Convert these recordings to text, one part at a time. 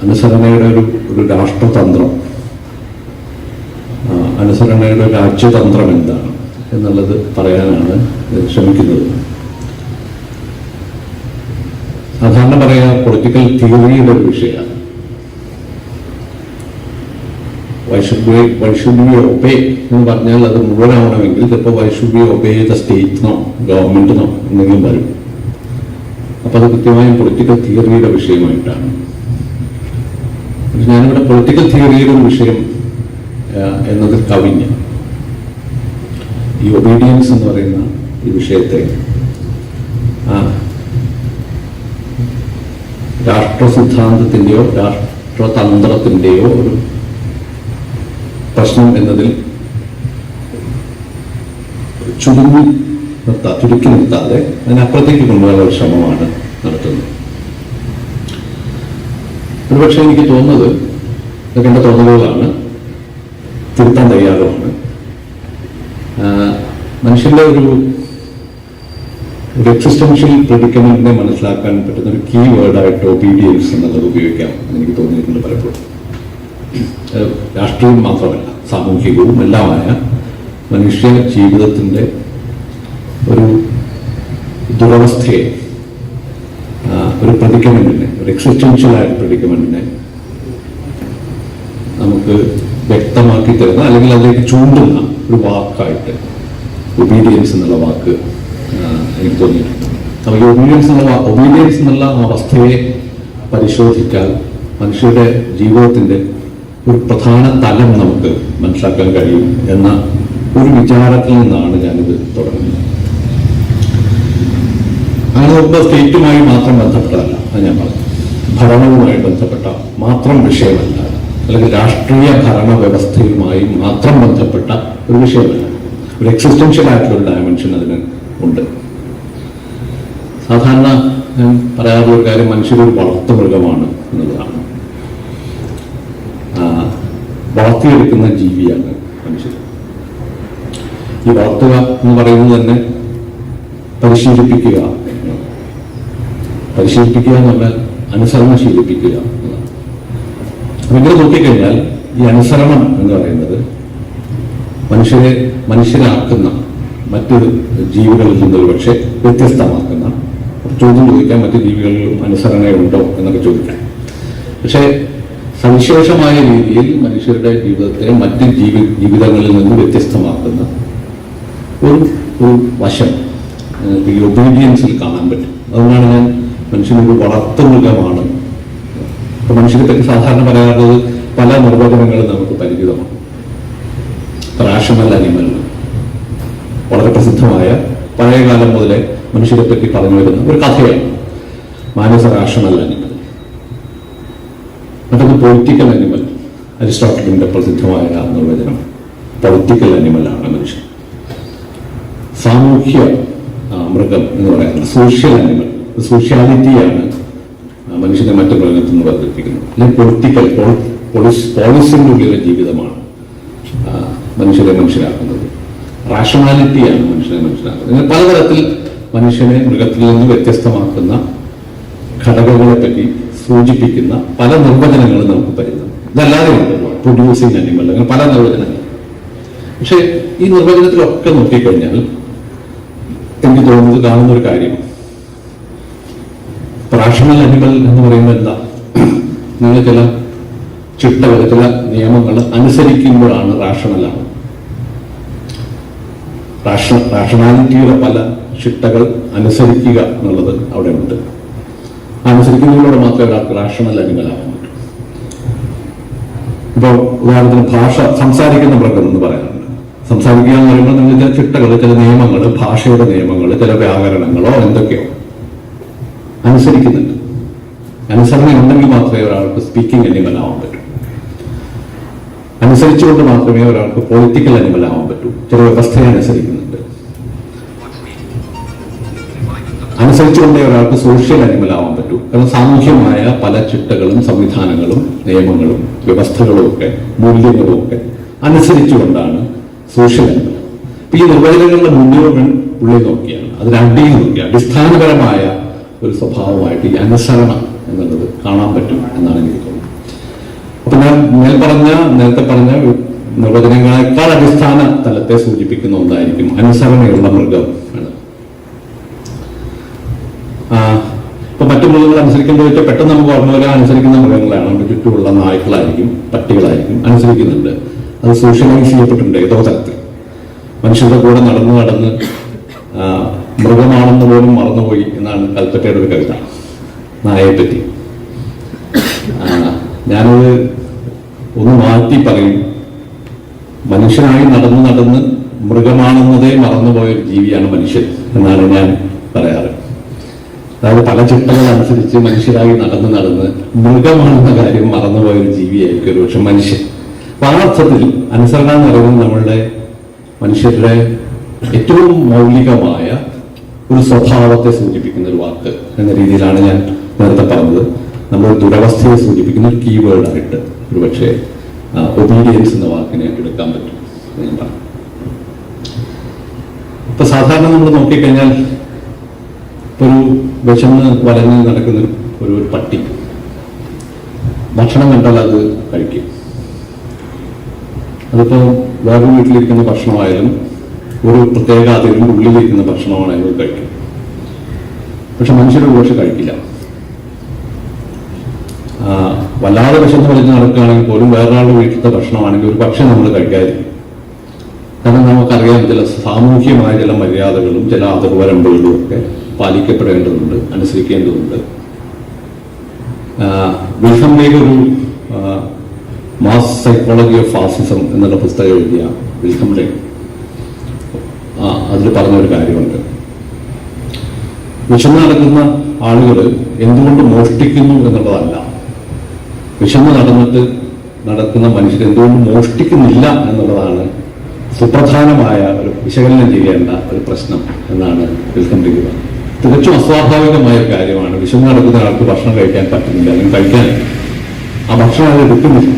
അനുസരണയുടെ ഒരു രാഷ്ട്രതന്ത്രം, അനുസരണയുടെ രാജ്യതന്ത്രം എന്താണ് എന്നുള്ളത് പറയാനാണ് ശ്രമിക്കുന്നത്. സാധാരണ പറയാ പൊളിറ്റിക്കൽ തിയറിയുടെ ഒരു വിഷയമാണ്. വൈ ഷുഡ് ബി ഒബേ എന്ന് പറഞ്ഞാൽ അത് മുഴുവനാവണമെങ്കിൽ ചിലപ്പോൾ why should be obey the സ്റ്റേറ്റിനോ ഗവൺമെന്റിനോ എന്തെങ്കിലും വരും. അപ്പൊ അത് കൃത്യമായും പൊളിറ്റിക്കൽ തിയറിയുടെ വിഷയമായിട്ടാണ്. ഞാനിവിടെ പൊളിറ്റിക്കൽ തിയറിയുടെ ഒരു വിഷയം എന്നത് കവിഞ്ഞ് ഈ ഒബീഡിയൻസ് എന്ന് പറയുന്ന ഈ വിഷയത്തെ രാഷ്ട്ര സിദ്ധാന്തത്തിന്റെയോ രാഷ്ട്രതന്ത്രത്തിന്റെയോ ഒരു പ്രശ്നം എന്നതിൽ ചുരുക്കി നിർത്താതെ അതിനപ്പുറത്തേക്ക് കൊണ്ടുപോകാനുള്ള ഒരു ശ്രമമാണ് നടത്തുന്നത്. ഒരുപക്ഷെ എനിക്ക് തോന്നുന്നത്, ഇതൊക്കെ എൻ്റെ തോന്നലുകളാണ്, തിരുത്താൻ തയ്യാറുമാണ്. മനുഷ്യന്റെ ഒരു എക്സിസ്റ്റൻഷ്യൽ പ്രെഡിക്കമെന്റിനെ മനസ്സിലാക്കാൻ പറ്റുന്ന ഒരു കീ വേർഡായിട്ട് ഒബീഡിയൻസ് എന്നുള്ളത് ഉപയോഗിക്കാം എനിക്ക് തോന്നിയിട്ടുണ്ട് പലപ്പോഴും. രാഷ്ട്രീയം മാത്രമല്ല, സാമൂഹികവും എല്ലാമായ മനുഷ്യ ജീവിതത്തിന്റെ ഒരു ദുരവസ്ഥയെ, ഒരു പ്രെഡിക്കമെന്റിനെ, ഒരു എക്സിസ്റ്റൻഷ്യലായ പ്രെഡിക്കമെന്റിനെ നമുക്ക് വ്യക്തമാക്കി തരുന്ന അല്ലെങ്കിൽ അതിലേക്ക് ചൂണ്ടുന്ന ഒരു വാക്കായിട്ട് ഒബീഡിയൻസ് എന്നുള്ള വാക്ക് എനിക്ക് തോന്നിയിട്ടുണ്ട്. അപ്പോൾ ഈ ഒബീഡിയൻസ് എന്നുള്ള അവസ്ഥയെ പരിശോധിച്ചാൽ മനുഷ്യരുടെ ജീവിതത്തിന്റെ ഒരു പ്രധാന തലം നമുക്ക് മനസ്സിലാക്കാൻ കഴിയും എന്ന ഒരു വിചാരത്തിൽ നിന്നാണ് ഞാനിത് തുടങ്ങുന്നത്. അങ്ങനെ നോക്കുമ്പോൾ സ്റ്റേറ്റുമായി മാത്രം ബന്ധപ്പെട്ടതല്ല, അത് ഞാൻ പറഞ്ഞു, ഭരണവുമായി ബന്ധപ്പെട്ട മാത്രം വിഷയമല്ല, അല്ലെങ്കിൽ രാഷ്ട്രീയ ഭരണ വ്യവസ്ഥയുമായി മാത്രം ബന്ധപ്പെട്ട ഒരു വിഷയമല്ല. ഒരു എക്സിസ്റ്റൻഷ്യൽ ആയിട്ടുള്ള ഒരു ഡയമെൻഷൻ അതിന് ഉണ്ട്. സാധാരണ ഞാൻ പറയാറുള്ള ഒരു കാര്യം, മനുഷ്യരൊരു വളർത്തുമൃഗമാണ് എന്നുള്ളതാണ്. വളർത്തിയെടുക്കുന്ന ജീവിയാണ് മനുഷ്യർ. ഈ വളർത്തുക എന്ന് പറയുന്നത് തന്നെ പരിശീലിപ്പിക്കുക എന്ന് പറഞ്ഞാൽ അനുസരണം ശീലിപ്പിക്കുക എന്നതാണ്. അപ്പൊ ഇങ്ങനെ നോക്കിക്കഴിഞ്ഞാൽ ഈ അനുസരണം എന്ന് പറയുന്നത് മനുഷ്യരാക്കുന്ന മറ്റ് ജീവികളിൽ നിന്നൊരു പക്ഷെ വ്യത്യസ്തമാക്കുന്ന, ചോദ്യം ചോദിക്കാൻ മറ്റ് ജീവികളിലും അനുസരണയുണ്ടോ എന്നൊക്കെ ചോദിക്കാം. പക്ഷേ സവിശേഷമായ രീതിയിൽ മനുഷ്യരുടെ ജീവിതത്തെ മറ്റ് ജീവിതങ്ങളിൽ നിന്ന് വ്യത്യസ്തമാക്കുന്ന ഒരു വശം ഈ ഒബീഡിയൻസിൽ കാണാൻ പറ്റും. അതുകൊണ്ടാണ് ഞാൻ മനുഷ്യനൊരു വളർത്തുമൃഗമാണ്. അപ്പൊ മനുഷ്യരെ പറ്റി സാധാരണ പറയാറുള്ളത് പല നിർവചനങ്ങളും നമുക്ക് പരിചിതമാണ്. റാഷണൽ അനിമൽ, വളരെ പ്രസിദ്ധമായ പഴയകാലം മുതലേ മനുഷ്യരെ പറ്റി പറഞ്ഞു വരുന്ന ഒരു കഥയാണ് മാനസ റാഷണൽ അനിമൽ. മറ്റൊന്ന് പൊളിറ്റിക്കൽ അനിമൽ, അരിസ്റ്റോട്ടലിന്റെ പ്രസിദ്ധമായ നിർവചനം പൊളിറ്റിക്കൽ അനിമലാണ് മനുഷ്യൻ. സാമൂഹ്യ മൃഗം എന്ന് പറയുന്നത് സോഷ്യൽ അനിമൽ, സോഷ്യാലിറ്റിയാണ് മനുഷ്യനെ മറ്റു മൃഗത്തിൽ നിന്ന് വർദ്ധിപ്പിക്കുന്നത്. അല്ലെങ്കിൽ പൊളിറ്റിക്കൽ പോളിസിന്റെ ഉള്ളിലെ ജീവിതമാണ് മനുഷ്യരെ മനുഷ്യരാക്കുന്നത്. റാഷണാലിറ്റിയാണ് മനുഷ്യനെ മനുഷ്യരാക്കുന്നത്. ഇങ്ങനെ പലതരത്തിൽ മനുഷ്യനെ മൃഗത്തിൽ നിന്ന് വ്യത്യസ്തമാക്കുന്ന ഘടകങ്ങളെ പറ്റി സൂചിപ്പിക്കുന്ന പല നിർവചനങ്ങളും നമുക്ക് പരിചയം. ഇതല്ലാതെ ഉണ്ട് പ്രൊഡ്യൂസിങ് അനിമൽ, അങ്ങനെ പല നിർവചനങ്ങൾ. പക്ഷെ ഈ നിർവചനത്തിലൊക്കെ നോക്കിക്കഴിഞ്ഞാൽ എനിക്ക് തോന്നുന്നത് കാണുന്ന ഒരു കാര്യം, റാഷണൽ അനിമൽ എന്ന് പറയുമ്പോൾ എന്താ, നിങ്ങൾ ചില ചിട്ടകൾ, ചില നിയമങ്ങൾ അനുസരിക്കുമ്പോഴാണ് റാഷണലാണ്. റാഷണാലിറ്റിയുടെ പല ചിട്ടകൾ അനുസരിക്കുക എന്നുള്ളത് അവിടെ ഉണ്ട്. അനുസരിക്കുന്നതിലൂടെ മാത്രമേ ഒരാൾക്ക് റാഷണൽ അനിമലാകാൻ പറ്റൂ. ഇപ്പോൾ ഉദാഹരണത്തിന് ഭാഷ, സംസാരിക്കുന്ന മൃഗം എന്ന് പറയാറുണ്ട്. സംസാരിക്കുക എന്ന് പറയുമ്പോൾ നിങ്ങൾ ചില ചിട്ടകൾ, ചില നിയമങ്ങൾ, ഭാഷയുടെ നിയമങ്ങൾ, ചില വ്യാകരണങ്ങളോ എന്തൊക്കെയോ അനുസരിക്കുന്നുണ്ട്. അനുസരണ ഉണ്ടെങ്കിൽ മാത്രമേ ഒരാൾക്ക് സ്പീക്കിംഗ് അനിമൽ ആവാൻ പറ്റൂ. അനുസരിച്ചുകൊണ്ട് മാത്രമേ ഒരാൾക്ക് പൊളിറ്റിക്കൽ അനിമൽ ആവാൻ പറ്റൂ. ചില വ്യവസ്ഥയെ അനുസരിക്കുന്നുണ്ട്. അനുസരിച്ചുകൊണ്ടേ ഒരാൾക്ക് സോഷ്യൽ അനിമൽ ആവാൻ പറ്റൂ. കാരണം സാമൂഹ്യമായ പല ചിട്ടകളും സംവിധാനങ്ങളും നിയമങ്ങളും വ്യവസ്ഥകളും ഒക്കെ മൂല്യങ്ങളും ഒക്കെ അനുസരിച്ചുകൊണ്ടാണ് സോഷ്യൽ അനിമൽ. ഈ നിർവചനങ്ങളുടെ മുന്നോട്ട് ഉള്ളിൽ നോക്കിയാണ്, അതിനടിയിൽ നോക്കിയാൽ അടിസ്ഥാനപരമായ ഒരു സ്വഭാവമായിട്ട് ഈ അനുസരണം എന്നുള്ളത് കാണാൻ പറ്റും എന്നാണ് എനിക്ക് തോന്നുന്നത്. നേരത്തെ പറഞ്ഞ നിർവചനങ്ങളെക്കാൾ അടിസ്ഥാന തലത്തെ സൂചിപ്പിക്കുന്ന ഒന്നായിരിക്കും അനുസരണയുള്ള മൃഗം ആണ്. ഇപ്പൊ മറ്റു മൃഗങ്ങൾ അനുസരിക്കുന്നത് വെച്ചാൽ പെട്ടെന്ന് നമുക്ക് ഓർമ്മ വരാൻ അനുസരിക്കുന്ന മൃഗങ്ങളാണ്. നമ്മുടെ ചുറ്റുമുള്ള നായ്ക്കളായിരിക്കും, പട്ടികളായിരിക്കും അനുസരിക്കുന്നുണ്ട്. അത് സോഷ്യലൈസ് ചെയ്യപ്പെട്ടിട്ടുണ്ട് ഏതോ തരത്തിൽ. മനുഷ്യരുടെ കൂടെ നടന്ന് മൃഗമാണെന്ന് പോലും മറന്നുപോയി എന്നാണ് കൽപ്പറ്റയുടെ ഒരു കവിത നായയെ പറ്റി. ഞാനത് ഒന്ന് മാറ്റി പറയും. മനുഷ്യനായി നടന്ന് മൃഗമാണെന്നതേ മറന്നുപോയൊരു ജീവിയാണ് മനുഷ്യൻ എന്നാണ് ഞാൻ പറയാറ്. അതായത് പല ചിട്ടകൾ അനുസരിച്ച് മനുഷ്യരായി നടന്ന് മൃഗമാണെന്ന കാര്യം മറന്നുപോയൊരു ജീവിയായിരിക്കും ഒരു പക്ഷെ മനുഷ്യൻ. അപ്പൊ ആ അർത്ഥത്തിൽ അനുസരണ എന്ന് പറയുന്നത് നമ്മളുടെ മനുഷ്യരുടെ ഏറ്റവും മൗലികമായ ഒരു സ്വഭാവത്തെ സൂചിപ്പിക്കുന്ന ഒരു വാക്ക് എന്ന രീതിയിലാണ് ഞാൻ നേരത്തെ പറഞ്ഞത്. നമ്മൾ ദുരവസ്ഥയെ സൂചിപ്പിക്കുന്ന ഒരു കീവേഡായിട്ട് ഒരുപക്ഷെ ഒബീഡിയൻസ് എന്ന വാക്കിനെ എടുക്കാൻ പറ്റും എന്ന് ഞാൻ പറഞ്ഞു. ഇപ്പൊ സാധാരണ നമ്മൾ നോക്കിക്കഴിഞ്ഞാൽ ഒരു വിശന്ന് വലഞ്ഞ് നടക്കുന്ന ഒരു പട്ടി ഭക്ഷണം കണ്ടാൽ അത് കഴിക്കും. അതിപ്പോ വേറെ വീട്ടിലിരിക്കുന്ന ഭക്ഷണമായാലും ഒരു പ്രത്യേക അതിലും ഉള്ളിലിരിക്കുന്ന ഭക്ഷണമാണെങ്കിലും കഴിക്കും. പക്ഷെ മനുഷ്യരൊരു പക്ഷെ കഴിക്കില്ല. വല്ലാതെ വിശന്ന് വലിഞ്ഞ് നടക്കുകയാണെങ്കിൽ പോലും വേറൊരാളുടെ വീട്ടിലത്തെ ഭക്ഷണമാണെങ്കിൽ ഒരു പക്ഷെ നമ്മൾ കഴിക്കാതിരിക്കും. കാരണം നമുക്കറിയാം ചില സാമൂഹ്യമായ ചില മര്യാദകളും ചില അതിർവരമ്പുകളും ഒക്കെ പാലിക്കപ്പെടേണ്ടതുണ്ട്, അനുസരിക്കേണ്ടതുണ്ട്. വിൽഹം ബേഗ് ഒരു മാസ് സൈക്കോളജി ഓഫ് ഫാസിസം എന്നുള്ള പുസ്തകം എഴുതിയ വിൽഹം ബേഗ് അതിൽ പറഞ്ഞൊരു കാര്യമുണ്ട്. വിശന്ന് നടക്കുന്ന ആളുകൾ എന്തുകൊണ്ട് മോഷ്ടിക്കുന്നു എന്നുള്ളതല്ല, വിശന്ന് നടക്കുന്ന മനുഷ്യർ എന്തുകൊണ്ട് മോഷ്ടിക്കുന്നില്ല എന്നുള്ളതാണ് സുപ്രധാനമായ ഒരു വിശകലനം ചെയ്യേണ്ട ഒരു പ്രശ്നം എന്നാണ് വിൽഹം ബേഗ് പറഞ്ഞത്. തികച്ചും അസ്വാഭാവികമായ ഒരു കാര്യമാണ്. വിശന്ന് നടക്കുന്ന ആൾക്ക് ഭക്ഷണം കഴിക്കാൻ പറ്റുന്നില്ല, അല്ലെങ്കിൽ കഴിക്കാൻ ആ ഭക്ഷണം അത് എടുക്കുന്നില്ല.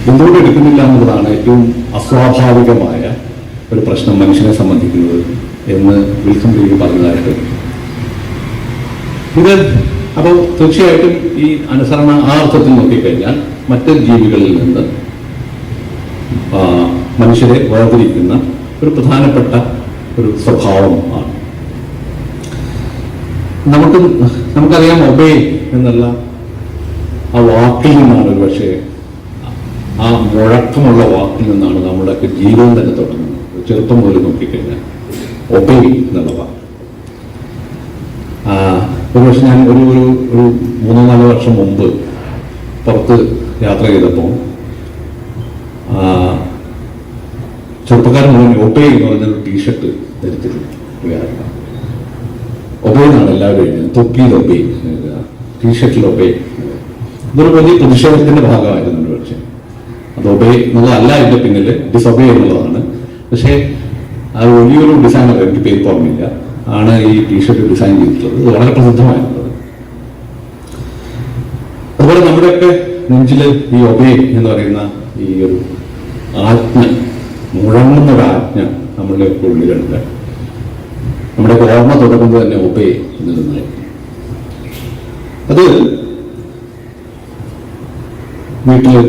എന്തുകൊണ്ട് എടുക്കുന്നില്ല എന്നുള്ളതാണ് ഏറ്റവും അസ്വാഭാവികമായ ഒരു പ്രശ്നം മനുഷ്യനെ സംബന്ധിക്കുന്നത് എന്ന് വിൽഹം ബേഗ് പറഞ്ഞതായിട്ട്. ഇത് അപ്പോൾ തീർച്ചയായിട്ടും ഈ അനുസരണ ആ അർത്ഥത്തിൽ നോക്കിക്കഴിഞ്ഞാൽ മറ്റ് ജീവികളിൽ നിന്ന് മനുഷ്യരെ വേർതിരിക്കുന്ന ഒരു പ്രധാനപ്പെട്ട ഒരു സ്വഭാവമാണ്. നമുക്കറിയാം ഒബേ എന്നുള്ള ആ വാക്കിൽ നിന്നാണ് ഒരു പക്ഷേ ആ മുഴക്കമുള്ള വാക്കിൽ നിന്നാണ് നമ്മുടെയൊക്കെ ജീവിതം തന്നെ തുടങ്ങുന്നത്. ചെറുപ്പം മുതൽ നോക്കിക്കഴിഞ്ഞാൽ ഒബേ എന്നുള്ള വാക്ക്. ഒരു പക്ഷെ ഞാൻ ഒരു 3-4 വർഷം മുമ്പ് പുറത്ത് യാത്ര ചെയ്തപ്പോൾ ചെറുപ്പക്കാരൻ മുഴുവൻ ഒബേ എന്ന് പറഞ്ഞൊരു ടീഷർട്ട് ധരിച്ചിട്ടുണ്ട്. ഒബേ എന്നാണ് എല്ലാവരും എഴുതുന്നത്. തൊപ്പിയിൽ ഒബേ, ടീഷർട്ടിൽ ഒബേ. ഇതൊരു വലിയ പ്രതിഷേധത്തിന്റെ ഭാഗമായിരുന്നു. പക്ഷെ അത് ഒബേ എന്നുള്ളതല്ല, ഇതിന്റെ പിന്നിൽ ഡിസൊബേ എന്നുള്ളതാണ്. പക്ഷേ അത് വലിയൊരു ഡിസൈനർ, എനിക്ക് പേര് ഓർമ്മയില്ല, ആണ് ഈ ടീഷർട്ട് ഡിസൈൻ ചെയ്തിട്ടുള്ളത്. ഇത് വളരെ പ്രസിദ്ധമായിട്ടുള്ളത്. അതുപോലെ നമ്മുടെയൊക്കെ നെഞ്ചില് ഈ ഒബേ എന്ന് പറയുന്ന ഈ ഒരു ആജ്ഞ, മുഴങ്ങുന്ന ഒരു ആജ്ഞ നമ്മളുടെ ഒക്കെ ഉള്ളിലുണ്ട്. നമ്മുടെ ഓർമ്മ തുടങ്ങുന്നത് തന്നെ ഒബേ എന്ന് നിന്നായിരിക്കും. അത് വീട്ടില്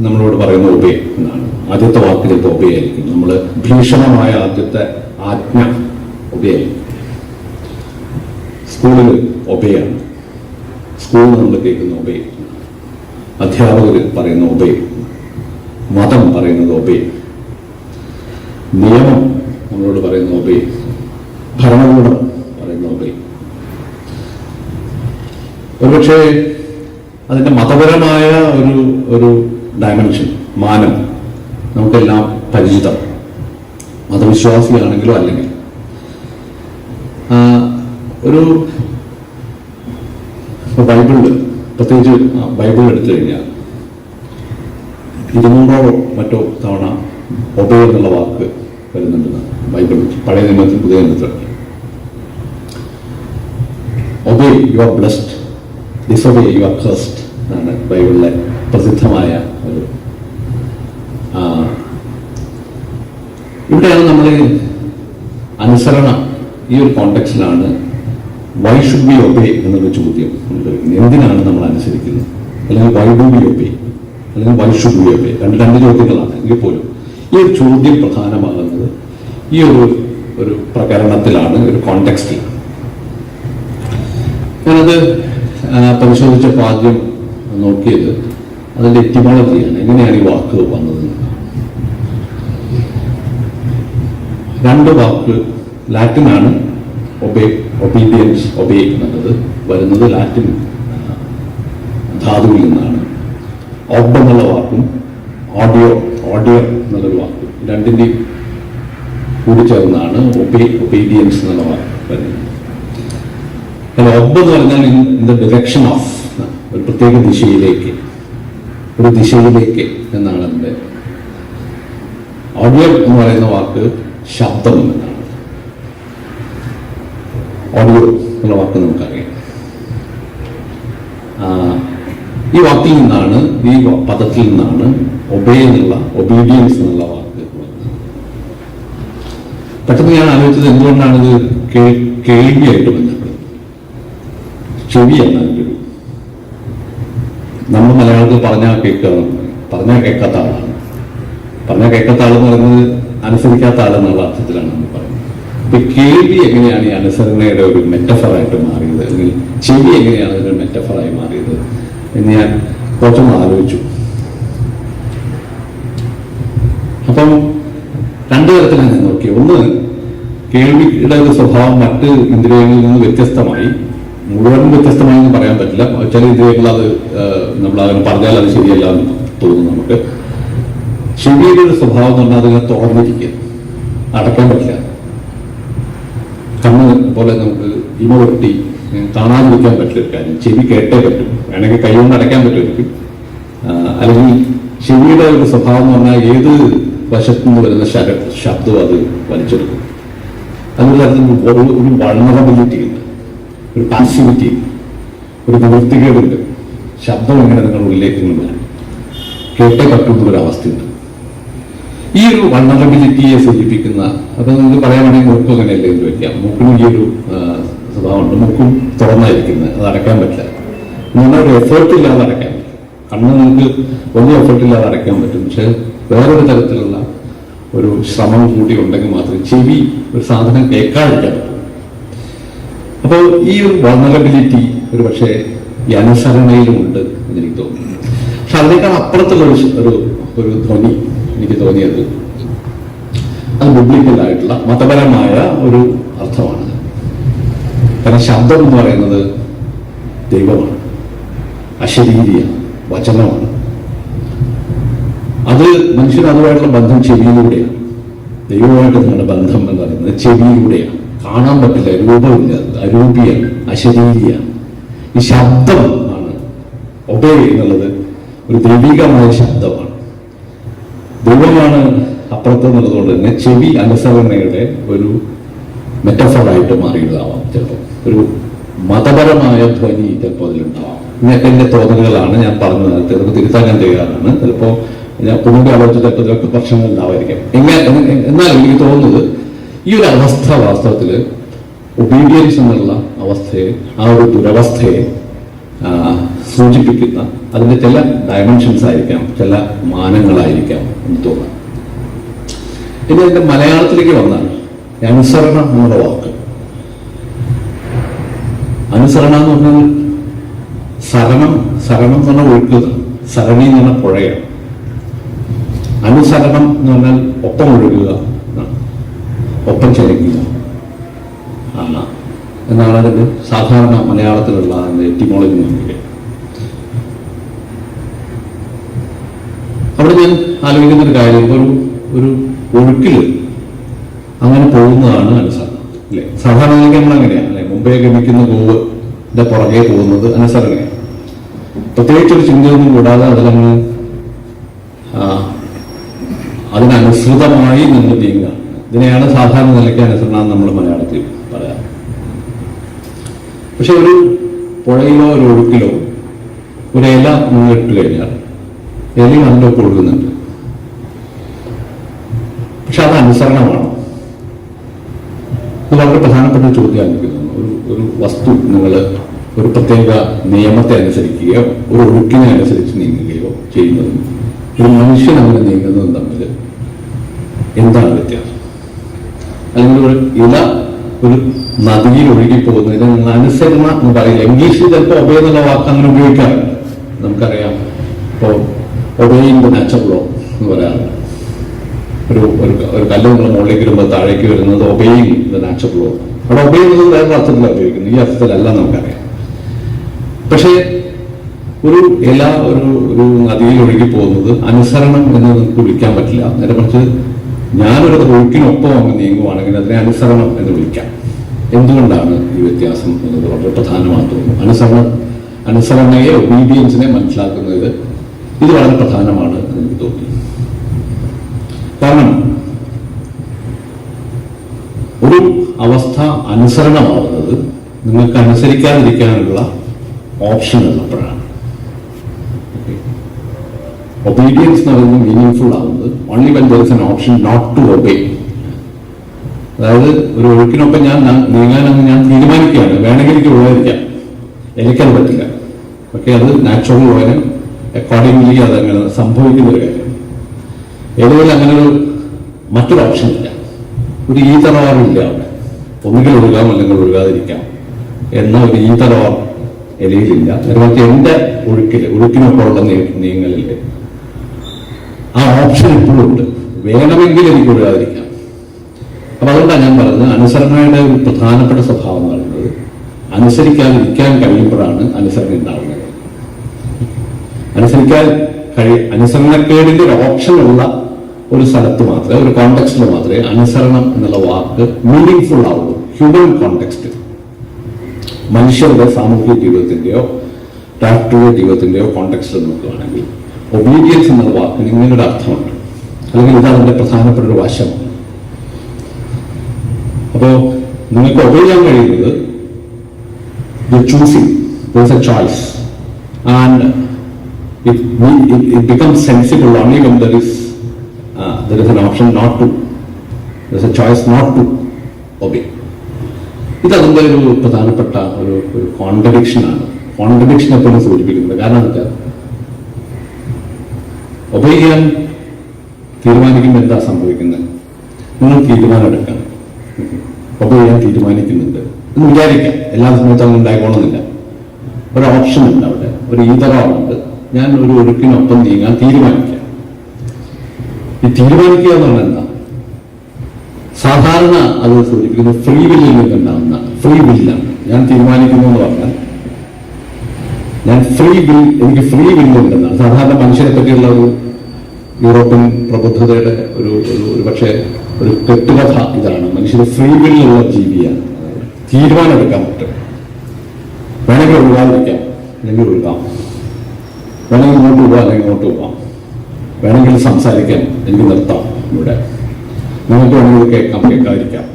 നമ്മളോട് പറയുന്ന ഒബേ എന്നാണ്. ആദ്യത്തെ വാക്ക് ചിലപ്പോൾ ഒബേ ആയിരിക്കും. നമ്മൾ ഭീഷണമായ ആദ്യത്തെ ആജ്ഞ ഒബേ ആയിരിക്കും. സ്കൂളിൽ ഒബേയാണ്. സ്കൂളിൽ നമ്മൾ കേൾക്കുന്ന ഒബേ, അധ്യാപകർ പറയുന്ന ഒബേ, മതം പറയുന്നത് ഒബേ, നിയമം നമ്മളോട് പറയുന്ന ഒബേ, ഭരണകൂടം പറയുന്ന ഒബേ. ഒരുപക്ഷെ അതിന്റെ മതപരമായ ഒരു ഡയമെൻഷൻ, മാനം നമുക്കെല്ലാം പരിചിതം, മതവിശ്വാസിയാണെങ്കിലോ അല്ലെങ്കിൽ. ഒരു ബൈബിളിൽ, പ്രത്യേകിച്ച് ബൈബിൾ എടുത്തു കഴിഞ്ഞാൽ 200 മറ്റോ തവണ ഒബേ എന്നുള്ള വാക്ക് വരുന്നുണ്ടെന്ന് ബൈബിൾ, പഴയ നിയമത്തിൽ പുതിയ നിയമത്തിൽ. Obey you are blessed, disobey you are cursed എന്നാണ് ബൈബിളിലെ പ്രസിദ്ധമായ ഒരു. ഇവിടെയാണ് നമ്മൾ അനുസരണ, ഈ ഒരു കോണ്ടെക്സ്റ്റിലാണ് വൈ ഷുഡ് ബി ഒബേ എന്നുള്ള ചോദ്യം. എന്തിനാണ് നമ്മൾ അനുസരിക്കുന്നത്, അല്ലെങ്കിൽ വൈ ഡു ബി ഒബേ, അല്ലെങ്കിൽ വൈ ഷുഡ് വി ഒബേ, രണ്ട് ചോദ്യങ്ങളാണ്. എങ്കിൽ പോലും ഈ ഒരു ചോദ്യം പ്രധാനമാകുന്നത് ഈ ഒരു പ്രകരണത്തിലാണ്, ഒരു കോണ്ടെക്സ്റ്റിലാണ്. ഞാനത് പരിശോധിച്ചപ്പോൾ ആദ്യം നോക്കിയത് അതിൻ്റെ എറ്റിമോളജിയാണ്, എങ്ങനെയാണ് ഈ വാക്ക് വന്നത്. രണ്ട് വാക്ക് ലാറ്റിനാണ്. ഒബേ, ഒബീഡിയൻസ്, ഒബേ എന്നുള്ളത് വരുന്നത് ലാറ്റിൻ ധാതുവിൽ നിന്നാണ്. ഒബ് എന്നുള്ള വാക്കും ഓഡിയോ എന്നുള്ളൊരു വാക്കും രണ്ടിൻ്റെയും കൂടി ചേർന്നാണ് ഒബീഡിയൻസ് എന്നുള്ള വാക്ക് വരുന്നത്. ഒബ് എന്ന് പറഞ്ഞാൽ ഇൻ ദ ഡിറക്ഷൻ ഓഫ്, ഒരു പ്രത്യേക ദിശയിലേക്ക് എന്നാണ് അതിൻ്റെ. ഓഡിയോ എന്ന് പറയുന്ന വാക്ക് ശബ്ദം എന്നാണ്. ഓഡിയോ എന്നുള്ള വാക്ക് നമുക്കറിയാം. ഈ വാക്കിൽ നിന്നാണ്, ഈ പദത്തിൽ നിന്നാണ് ഒബേ എന്നുള്ള, ഒബീഡിയൻസ് എന്നുള്ള വാക്ക് വന്നത്. പെട്ടെന്ന് ഞാൻ ആലോചിച്ചത് എന്തുകൊണ്ടാണ് ഇത് കേൾവിയായിട്ട് ബന്ധപ്പെടുന്നത്. ചെവിയാണ് അതിൻ്റെ ഒരു, നമ്മൾ മലയാളത്തിൽ പറഞ്ഞാൽ കേൾക്കാത്ത ആളാണ്. പറഞ്ഞാൽ കേൾക്കാത്ത ആളെന്ന് പറയുന്നത് അനുസരിക്കാത്ത ആളെന്നുള്ള അർത്ഥത്തിലാണ് നമ്മൾ പറയുന്നത്. ഇപ്പൊ കേൾവി എങ്ങനെയാണ് ഈ അനുസരണയുടെ ഒരു മെറ്റഫറായിട്ട് മാറിയത്, അല്ലെങ്കിൽ ചെവി എങ്ങനെയാണ് ഒരു മെറ്റഫറായി മാറിയത് എന്ന് ഞാൻ കുറച്ചൊന്ന് ആലോചിച്ചു. അപ്പം രണ്ടു തരത്തിലാണ് ഞാൻ നോക്കിയത്. ഒന്ന്, കേൾവിയുടെ ഒരു സ്വഭാവം മറ്റ് ഇന്ദ്രിയങ്ങളിൽ നിന്ന് വ്യത്യസ്തമായി, മുഴുവനും വ്യത്യസ്തമായി എന്ന് പറയാൻ പറ്റില്ല. ചില ഇന്ദ്രിയങ്ങൾ അത് നമ്മളങ്ങനെ പറഞ്ഞാൽ അത് ശരിയല്ല എന്ന് തോന്നുന്നു നമുക്ക്. ചെവിയുടെ ഒരു സ്വഭാവം എന്ന് പറഞ്ഞാൽ അതിനെ തുറന്നിരിക്കുക, അടയ്ക്കാൻ പറ്റില്ല. കണ്ണ് പോലെ നമുക്ക് ഇമ വെട്ടി കാണാതിരിക്കാൻ പറ്റില്ല ഒരു കാര്യം, ചെവി കേട്ടേ പറ്റും. വേണമെങ്കിൽ കൈകൊണ്ട് അടയ്ക്കാൻ പറ്റുമായിരിക്കും. അല്ലെങ്കിൽ ചെവിയുടെ ഒരു സ്വഭാവം എന്ന് പറഞ്ഞാൽ ഏത് വശത്തു നിന്ന് വരുന്ന ശബ്ദവും അത് വലിച്ചെടുക്കും. അതൊരു തരത്തിൽ ഒരു വൾണറബിലിറ്റി ഉണ്ട്, ഒരു പാസിവിറ്റി, ഒരു നിവൃത്തികേടുണ്ട്. ശബ്ദം എങ്ങനെ നിങ്ങളുടെ ഉള്ളിലേക്ക് വരാൻ കേട്ടേ പറ്റുന്ന ഒരു അവസ്ഥയുണ്ട്. ഈ ഒരു വൾണറബിലിറ്റിയെ സൂചിപ്പിക്കുന്ന, അപ്പൊ നിങ്ങൾക്ക് പറയാനാണെങ്കിൽ മൂക്കും അങ്ങനെയല്ലേ എന്ന് വയ്ക്കാം. മൂക്കിനും ഈ ഒരു സ്വഭാവമുണ്ട്. മൂക്കും തുറന്നായിരിക്കുന്നത്, അത് അടയ്ക്കാൻ പറ്റില്ല. എന്നാൽ ഒരു എഫേർട്ട് ഇല്ലാതെ അടയ്ക്കാൻ പറ്റും. കണ്ണ് നിങ്ങൾക്ക് വലിയ എഫേർട്ട് ഇല്ലാതെ അടയ്ക്കാൻ പറ്റും. പക്ഷെ വേറൊരു തരത്തിലുള്ള ഒരു ശ്രമം കൂടി ഉണ്ടെങ്കിൽ മാത്രമേ ചെവി ഒരു സാധനം കേൾക്കാതിരിക്കാൻ പറ്റൂ. അപ്പോൾ ഈ ഒരു വൾണറബിലിറ്റി ഒരു പക്ഷേ ഈ അനുസരണയിലുമുണ്ട് എന്നെനിക്ക് തോന്നുന്നു. പക്ഷെ അതിനേക്കാൾ അപ്പുറത്തുള്ള ഒരു ധ്വനി എനിക്ക് തോന്നിയത് അത് ബിബ്ലിക്കലായിട്ടുള്ള മതപരമായ ഒരു അർത്ഥമാണ്. കാരണം ശബ്ദം എന്ന് പറയുന്നത് ദൈവമാണ്, അശരീരിയാണ്, വചനമാണ്. അത് മനുഷ്യന് അതുമായിട്ടുള്ള ബന്ധം ചെവിയിലൂടെയാണ്. ദൈവമായിട്ട് നിങ്ങളുടെ ബന്ധം എന്ന് പറയുന്നത് ചെവിയിലൂടെയാണ്. കാണാൻ പറ്റില്ല, രൂപമില്ല, അരൂപിയാണ്, അശരീരിയാണ്. ഈ ശബ്ദം ആണ് ഒബേ എന്നുള്ളത് ഒരു ദൈവികമായ ശബ്ദമാണ്. ദൈവമാണ് അപ്പുറത്ത് എന്നുള്ളതുകൊണ്ട് തന്നെ ചെവി അനുസരണയുടെ ഒരു മെറ്റഫറായിട്ട് മാറിയതാവാം. ചിലപ്പോൾ ഒരു മതപരമായ ധ്വനി ചിലപ്പോൾ അതിലുണ്ടാവാം. ഇങ്ങനത്തെ എന്റെ തോന്നലുകളാണ് ഞാൻ പറഞ്ഞത്. ചിലപ്പോൾ തിരുത്താൻ ഞാൻ തയ്യാറാണ്. ചിലപ്പോൾ ഞാൻ പുതിയ ആലോചിച്ചിട്ട് ചിലപ്പോൾ പ്രശ്നങ്ങൾ ഉണ്ടാവായിരിക്കാം. എന്നാലും എനിക്ക് തോന്നുന്നത് ഈ ഒരു അവസ്ഥ വാസ്തവത്തിൽ ഒബീഡിയൻസ് എന്നുള്ള അവസ്ഥയെ, ആ ഒരു ദുരവസ്ഥയെ സൂചിപ്പിക്കുന്ന അതിന്റെ ചില ഡയമെൻഷൻസ് ആയിരിക്കാം, ചില മാനങ്ങളായിരിക്കാം എന്ന് തോന്നാം. ഇനി അതിന്റെ മലയാളത്തിലേക്ക് വന്നാൽ അനുസരണം എന്നുള്ള വാക്ക്, അനുസരണ എന്ന് പറഞ്ഞാൽ സരണം എന്ന് പറഞ്ഞാൽ ഒഴുക്കുക, സരണി എന്ന് പറഞ്ഞാൽ പുഴയാണ്. അനുസരണം എന്ന് പറഞ്ഞാൽ ഒപ്പം ഒഴുകുക, ഒപ്പം ചലിക്കുക എന്നാണ് അതിന്റെ സാധാരണ മലയാളത്തിലുള്ള അതിന്റെ എറ്റിമോളജി നോക്കിയത്. അവിടെ ഞാൻ ആലോചിക്കുന്ന ഒരു കാര്യം, ഒരു ഒഴുക്കില് അങ്ങനെ പോകുന്നതാണ് അനുസരണം, അല്ലെ? സാധാരണ നമ്മൾ അങ്ങനെയാണ്, അല്ലെ? മുമ്പേ ഗമിക്കുന്ന ഗോവിന്റെ പുറകെ പോകുന്നത് അനുസരണയാണ്. പ്രത്യേകിച്ചൊരു ചിന്തയൊന്നും കൂടാതെ അതിലങ്ങ് അതിനനുസൃതമായി നിന്ന് നീങ്ങുക. ഇതിനെയാണ് സാധാരണ നിലയ്ക്ക് അനുസരണം നമ്മൾ മലയാളത്തിൽ പറയാം. പക്ഷെ ഒരു പുഴയിലോ ഒരു ഒഴുക്കിലോ ഒരു ഇല നിങ്ങൾ ഇട്ട് കഴിഞ്ഞാൽ ഇലയും അതിലൊക്കെ ഒഴുകുന്നുണ്ട്. പക്ഷെ അത് അനുസരണമാണോ? ഇത് വളരെ പ്രധാനപ്പെട്ട ചോദ്യമാണ്. ഒരു വസ്തു നിങ്ങൾ ഒരു പ്രത്യേക നിയമത്തെ അനുസരിക്കുകയോ ഒരു ഒഴുക്കിനെ അനുസരിച്ച് നീങ്ങുകയോ ചെയ്യുന്നതും ഒരു മനുഷ്യൻ അങ്ങനെ നീങ്ങുന്നതും തമ്മിൽ എന്താണ് വ്യത്യാസം? അല്ലെങ്കിൽ ഒരു ഇല ഒരു നദിയിൽ ഒഴുകി പോകുന്നതിന് നിങ്ങൾ അനുസരണ എന്ന് പറയില്ല. ഇംഗ്ലീഷിൽ ചിലപ്പോൾ ഒബേ എന്നുള്ള വാക്ക് അങ്ങനെ ഉപയോഗിക്കാറുണ്ട്. നമുക്കറിയാം, ഇപ്പോൾ ഒബേയിങ് ദ നാച്ചുറൽ ലോ എന്ന് പറയാറുണ്ട്. ഒരു കല്ല് നിങ്ങൾ മുകളിലേക്ക് വരുമ്പോൾ താഴേക്ക് വരുന്നത് ഒബേയിങ് ദ നാച്ചുറൽ ലോ. അവിടെ ഒബേ എന്നത് വേറെ അർത്ഥത്തിലാണ് ഉപയോഗിക്കുന്നത്, ഈ അർത്ഥത്തിലല്ല നമുക്കറിയാം. പക്ഷേ ഒരു ഇല ഒരു നദിയിൽ ഒഴുകി പോകുന്നത് അനുസരണം എന്ന് നമുക്ക് വിളിക്കാൻ പറ്റില്ല. നേരെ മറിച്ച് ഞാനൊരു ഒഴുക്കിനൊപ്പം അങ്ങ് നീങ്ങുവാണെങ്കിൽ അതിനെ അനുസരണം എന്ന് വിളിക്കാം. എന്തുകൊണ്ടാണ് ഈ വ്യത്യാസം എന്നത് വളരെ പ്രധാനമാണെന്ന് തോന്നുന്നു. അനുസരണയെ, ഒബീഡിയൻസിനെ മനസ്സിലാക്കുന്നത് ഇത് വളരെ പ്രധാനമാണ് എന്ന് എനിക്ക് തോന്നി. കാരണം ഒരു അവസ്ഥ അനുസരണമാവുന്നത് നിങ്ങൾക്ക് അനുസരിക്കാതിരിക്കാനുള്ള ഓപ്ഷൻ ഉള്ളപ്പോഴാണ്. ഒബീഡിയൻസ് എന്ന് പറയുന്നത് മീനിങ് ആവുന്നത് only when there is an option not to obey. അതായത് ഒരു ഒഴുക്കിനൊപ്പം ഞാൻ നീങ്ങാനെന്ന് ഞാൻ തീരുമാനിക്കുകയാണ്, വേണമെങ്കിൽ എനിക്ക് ഒഴിവായിരിക്കാം, എനിക്കത് പറ്റില്ല. പക്ഷെ അത് നാച്ചുറൽ ലോന് അക്കോർഡിംഗ്ലി അതങ്ങനെ സംഭവിക്കുന്ന ഒരു കാര്യം. ഏതെങ്കിലും അങ്ങനെ ഒരു മറ്റൊരു ഓപ്ഷൻ ഇല്ല, ഒരു ഈ തറവാറില്ല അവിടെ. ഒന്നുകിൽ ഒഴുകാം അല്ലെങ്കിൽ ഒഴുകാതിരിക്കാം എന്ന ഒരു ഈ തറവാർ ഇലയിലില്ല. നേരത്തെ എന്റെ ഒഴുക്കിനൊപ്പമുള്ള നീങ്ങലിൽ ആ ഓപ്ഷൻ ഇപ്പോഴും ഉണ്ട്, വേണമെങ്കിൽ എനിക്ക് ഒഴുകാതിരിക്കാം. അപ്പൊ അതുകൊണ്ടാണ് ഞാൻ പറഞ്ഞത് അനുസരണയുടെ ഒരു പ്രധാനപ്പെട്ട സ്വഭാവം എന്ന് പറയുന്നത് അനുസരിക്കാതിരിക്കാൻ കഴിയുമ്പോഴാണ് അനുസരണ ഉണ്ടാവുന്നത്. അനുസരണക്കേടിന്റെ ഒരു ഓപ്ഷൻ ഉള്ള ഒരു സ്ഥലത്ത് മാത്രമേ, ഒരു കോണ്ടെക്സ്റ്റിൽ മാത്രമേ അനുസരണം എന്നുള്ള വാക്ക് മീനിങ് ഫുൾ ആവുള്ളൂ. ഹ്യൂമൻ കോണ്ടെക്സ്റ്റ്, മനുഷ്യരുടെ സാമൂഹിക ജീവിതത്തിന്റെയോ രാഷ്ട്രീയ ജീവിതത്തിന്റെയോ കോണ്ടെക്സ്റ്റിൽ നോക്കുകയാണെങ്കിൽ ഒബീഡിയൻസ് എന്നുള്ള വാക്കിന് ഇങ്ങനൊരു അർത്ഥമുണ്ട്, അല്ലെങ്കിൽ ഇത് അതിന്റെ പ്രധാനപ്പെട്ട ഒരു വശമാണ്. അപ്പോ നിങ്ങൾക്ക് ഒബേ ചെയ്യാൻ കഴിയുന്നത് choosing, choice, and it becomes sensible only when there is an option not to, there is a choice not to obey. ഇത് അതിന്റെ ഒരു പ്രധാനപ്പെട്ട ഒരു കോൺട്രഡിക്ഷനാണ്. കോൺട്രഡിക്ഷൻ എപ്പോഴും സൂചിപ്പിക്കുന്നത്. കാരണം എന്താ, ഒബേ ചെയ്യാൻ തീരുമാനിക്കുമ്പോൾ എന്താ സംഭവിക്കുന്നത്? നിങ്ങൾ തീരുമാനം എടുക്കാം, ഒബേ ചെയ്യാൻ തീരുമാനിക്കുന്നുണ്ട് എന്ന് വിചാരിക്കാം. എല്ലാ സമയത്തും അങ്ങനെ ഉണ്ടായിക്കോണമെന്നില്ല. ഒരു ഓപ്ഷൻ ഉണ്ട് അവിടെ, ഒരു ഈതറമുണ്ട്. ഞാൻ ഒരു ഒഴുക്കിനൊപ്പം നീങ്ങാൻ തീരുമാനിക്കാം. ഈ തീരുമാനിക്കുക എന്ന് പറഞ്ഞാൽ എന്താ? സാധാരണ അത് സൂചിപ്പിക്കുന്നത് ഫ്രീ വില്ലിൽ നിന്നുണ്ടാവുന്ന ഫ്രീ വില്ലാണ്. ഞാൻ തീരുമാനിക്കുന്നു എന്ന് പറഞ്ഞാൽ എനിക്ക് ഫ്രീ വില്ലുണ്ടെന്നാണ്. സാധാരണ മനുഷ്യനെ പറ്റിയുള്ള ഒരു യൂറോപ്യൻ പ്രബുദ്ധതയുടെ ഒരു പക്ഷേ ഒരു കെട്ടുകഥ ഇതാണ്. മനുഷ്യർ ഫ്രീ വില്ലുള്ള ജീവിയാണ്. തീരുമാനം എടുക്കാൻ പറ്റും. വേണമെങ്കിൽ ഒഴിവാതിരിക്കാം, അല്ലെങ്കിൽ ഒഴുകാം. വേണമെങ്കിൽ ഇങ്ങോട്ട് പോകാം, അല്ലെങ്കിൽ ഇങ്ങോട്ട് പോകാം. വേണമെങ്കിൽ സംസാരിക്കാം, എനിക്ക് നിർത്താം ഇവിടെ. നിങ്ങൾക്ക് വേണമെങ്കിൽ കേൾക്കാതിരിക്കാം.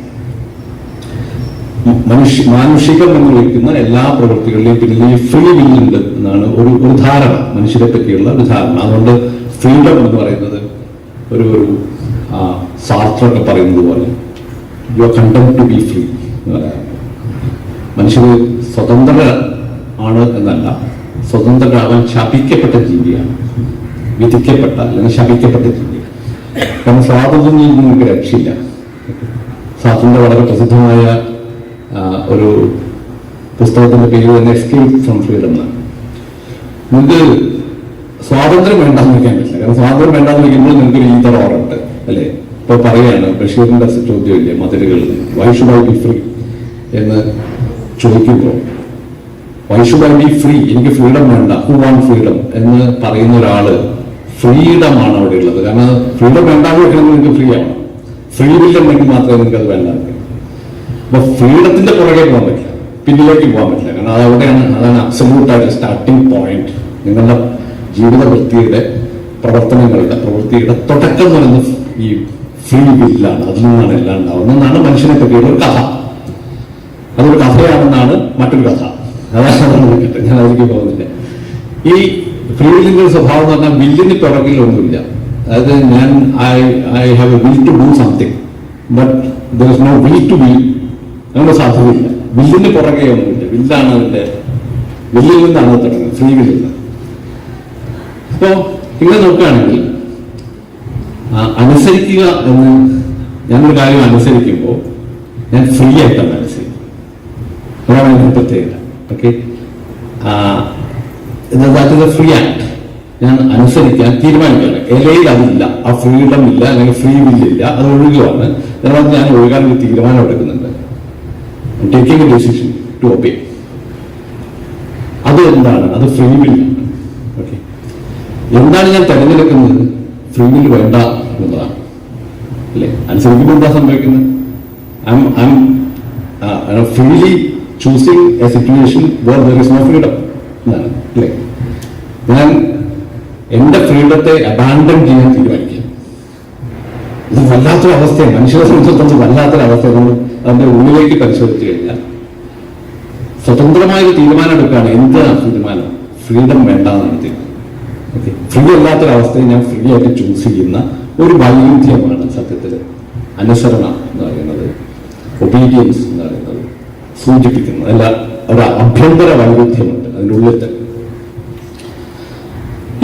മാനുഷികം എന്ന് വിളിക്കുന്ന എല്ലാ പ്രവൃത്തികളിലെയും പിന്നിൽ ഈ ഫ്രീ വില്ലുണ്ട് എന്നാണ് ഒരു ധാരണ, മനുഷ്യരെ പറ്റിയുള്ള ഒരു ധാരണ. അതുകൊണ്ട് ഫ്രീഡം എന്ന് പറയുന്നത് ഒരു സാർത്രൊക്കെ പറയുന്നത് പോലെ you are condemned to be free എന്ന് പറയാം. മനുഷ്യർ സ്വതന്ത്ര ആണ് എന്നല്ല, സ്വതന്ത്രരാകാൻ ശപിക്കപ്പെട്ട ജീവിയാണ്. വിധിക്കപ്പെട്ട അല്ലെങ്കിൽ ശപിക്കപ്പെട്ട ജീവിയാണ്. കാരണം സ്വാതന്ത്ര്യം നിങ്ങൾക്ക് രക്ഷയില്ല. സ്വാതന്ത്ര്യം വളരെ പ്രസിദ്ധമായ ഒരു പുസ്തകത്തിന്റെ പേര് തന്നെ എസ്കേപ്പ് ഫ്രം ഫ്രീഡം എന്നാണ്. നിങ്ങൾക്ക് സ്വാതന്ത്ര്യം വേണ്ടാന്ന് വയ്ക്കാൻ പറ്റില്ല. കാരണം സ്വാതന്ത്ര്യം വേണ്ടാന്ന് വയ്ക്കുമ്പോൾ നിങ്ങൾക്ക് ഒരു ഈതർ ഓറുണ്ട് അല്ലേ? ഇപ്പൊ പറയാണ് ബഷീറിന്റെ ചോദ്യമില്ലേ മതിലുകളിൽ, why should I be free എന്ന് ചോദിക്കുമ്പോൾ why should I be free, എനിക്ക് ഫ്രീഡം വേണ്ട, ഹു വാണ്ട് ഫ്രീഡം എന്ന് പറയുന്ന ഒരാള് ഫ്രീഡമാണ് അവിടെ ഉള്ളത്. കാരണം ഫ്രീഡം വേണ്ടാന്ന് വെക്കണമെങ്കിൽ നിങ്ങൾക്ക് ഫ്രീ ആവണം. ഫ്രീ വില്ലുണ്ടെങ്കിൽ മാത്രമേ നിങ്ങൾക്ക് അത് വേണ്ട. അപ്പൊ ഫ്രീഡത്തിന്റെ പുറകെ പോകാൻ പറ്റില്ല, പിന്നിലേക്ക് പോകാൻ പറ്റില്ല. കാരണം അതാണ് അബ്സല്യൂട്ടായിട്ട് സ്റ്റാർട്ടിംഗ് പോയിന്റ്. നിങ്ങളുടെ ജീവിത വൃത്തിയുടെ പ്രവൃത്തിയുടെ തുടക്കം എന്ന് പറയുന്നത് ഈ ഫ്രീ വില്ലാണ്. അതിൽ നിന്നാണ് എല്ലാം ഉണ്ടാവുന്നതെന്നാണ് മനുഷ്യനെ പറ്റിയുള്ള ഒരു കഥ. അതൊരു കഥയാണെന്നാണ് മറ്റൊരു കഥ. അതാണ് കിട്ടും. ഞാൻ അതിലേക്ക് പോകുന്നില്ല. ഈ ഫ്രീ വില്ലിന്റെ സ്വഭാവം എന്ന് പറഞ്ഞാൽ വില്ലിന് പിറകിലൊന്നുമില്ല. അതായത് I have a will to do something but there is no will to will. അങ്ങനെ സാധ്യതയില്ല. വില്ലിന് പുറകെ ഒന്നുമില്ല. വില്ലിൽ നിന്നാണ് തുടങ്ങുന്നത്, ഫ്രീ വില്ലിൽ നിന്ന്. അപ്പോ ഇങ്ങനെ നോക്കുകയാണെങ്കിൽ അനുസരിക്കുക എന്ന് ഞാനൊരു കാര്യം അനുസരിക്കുമ്പോൾ ഞാൻ ഫ്രീ ആയിട്ടാണ് അനുസരിക്കുന്നത്. അതാണ് അതിന്റെ പ്രത്യേകത. Okay, free act. ഞാൻ അനുസരിക്കാൻ തീരുമാനിക്കുകയാണ്. ഇലയിൽ അതില്ല, ആ ഫ്രീഡം ഇല്ല, അല്ലെങ്കിൽ ഫ്രീ വില്ലില്ല, അത് ഒഴുകുകയാണ്. കാരണം ഞാൻ ഒഴുകാൻ ഒരു തീരുമാനം എടുക്കുന്നുണ്ട്. Taking a decision to obey. അത് എന്താണ്? അത് ഫ്രീ വില്ലാണ്. ഓക്കെ, എന്താണ് ഞാൻ തെരഞ്ഞെടുക്കുന്നത്? ഫ്രീ വില്ല് വേണ്ട എന്നുള്ളതാണ് അല്ലെ? അനുസരിക്കുമ്പോൾ എന്താ സംഭവിക്കുന്നത്? Freely choosing a situation where there is no freedom എന്നാണ് അല്ലെ? ഞാൻ എന്റെ ഫ്രീഡത്തെ അബാൻഡൻ ചെയ്യാൻ തീരുമാനിക്കുക. ഇത് വല്ലാത്തൊരു അവസ്ഥയാണ്. മനുഷ്യരെ സംബന്ധിച്ചിടത്തോളം വല്ലാത്തൊരു അവസ്ഥയാണ്. നമ്മൾ അതിന്റെ ഉള്ളിലേക്ക് പരിശോധിച്ചു കഴിഞ്ഞാൽ സ്വതന്ത്രമായൊരു തീരുമാനം എടുക്കുകയാണ്. എന്താണ് തീരുമാനം? ഫ്രീഡം വേണ്ടെന്നാണ് തീരുമാനം. ഓക്കെ, ഫ്രീ അല്ലാത്തൊരവസ്ഥയെ ഞാൻ ഫ്രീ ആയിട്ട് ചൂസ് ചെയ്യുന്ന ഒരു വൈരുദ്ധ്യമാണ് സത്യത്തിൽ അനുസരണ എന്ന് പറയുന്നത്, ഒബീഡിയൻസ് എന്ന് പറയുന്നത് സൂചിപ്പിക്കുന്നത്. അല്ല, ഒരു ആഭ്യന്തര വൈരുദ്ധ്യമുണ്ട് അതിൻ്റെ ഉള്ളിൽ തന്നെ.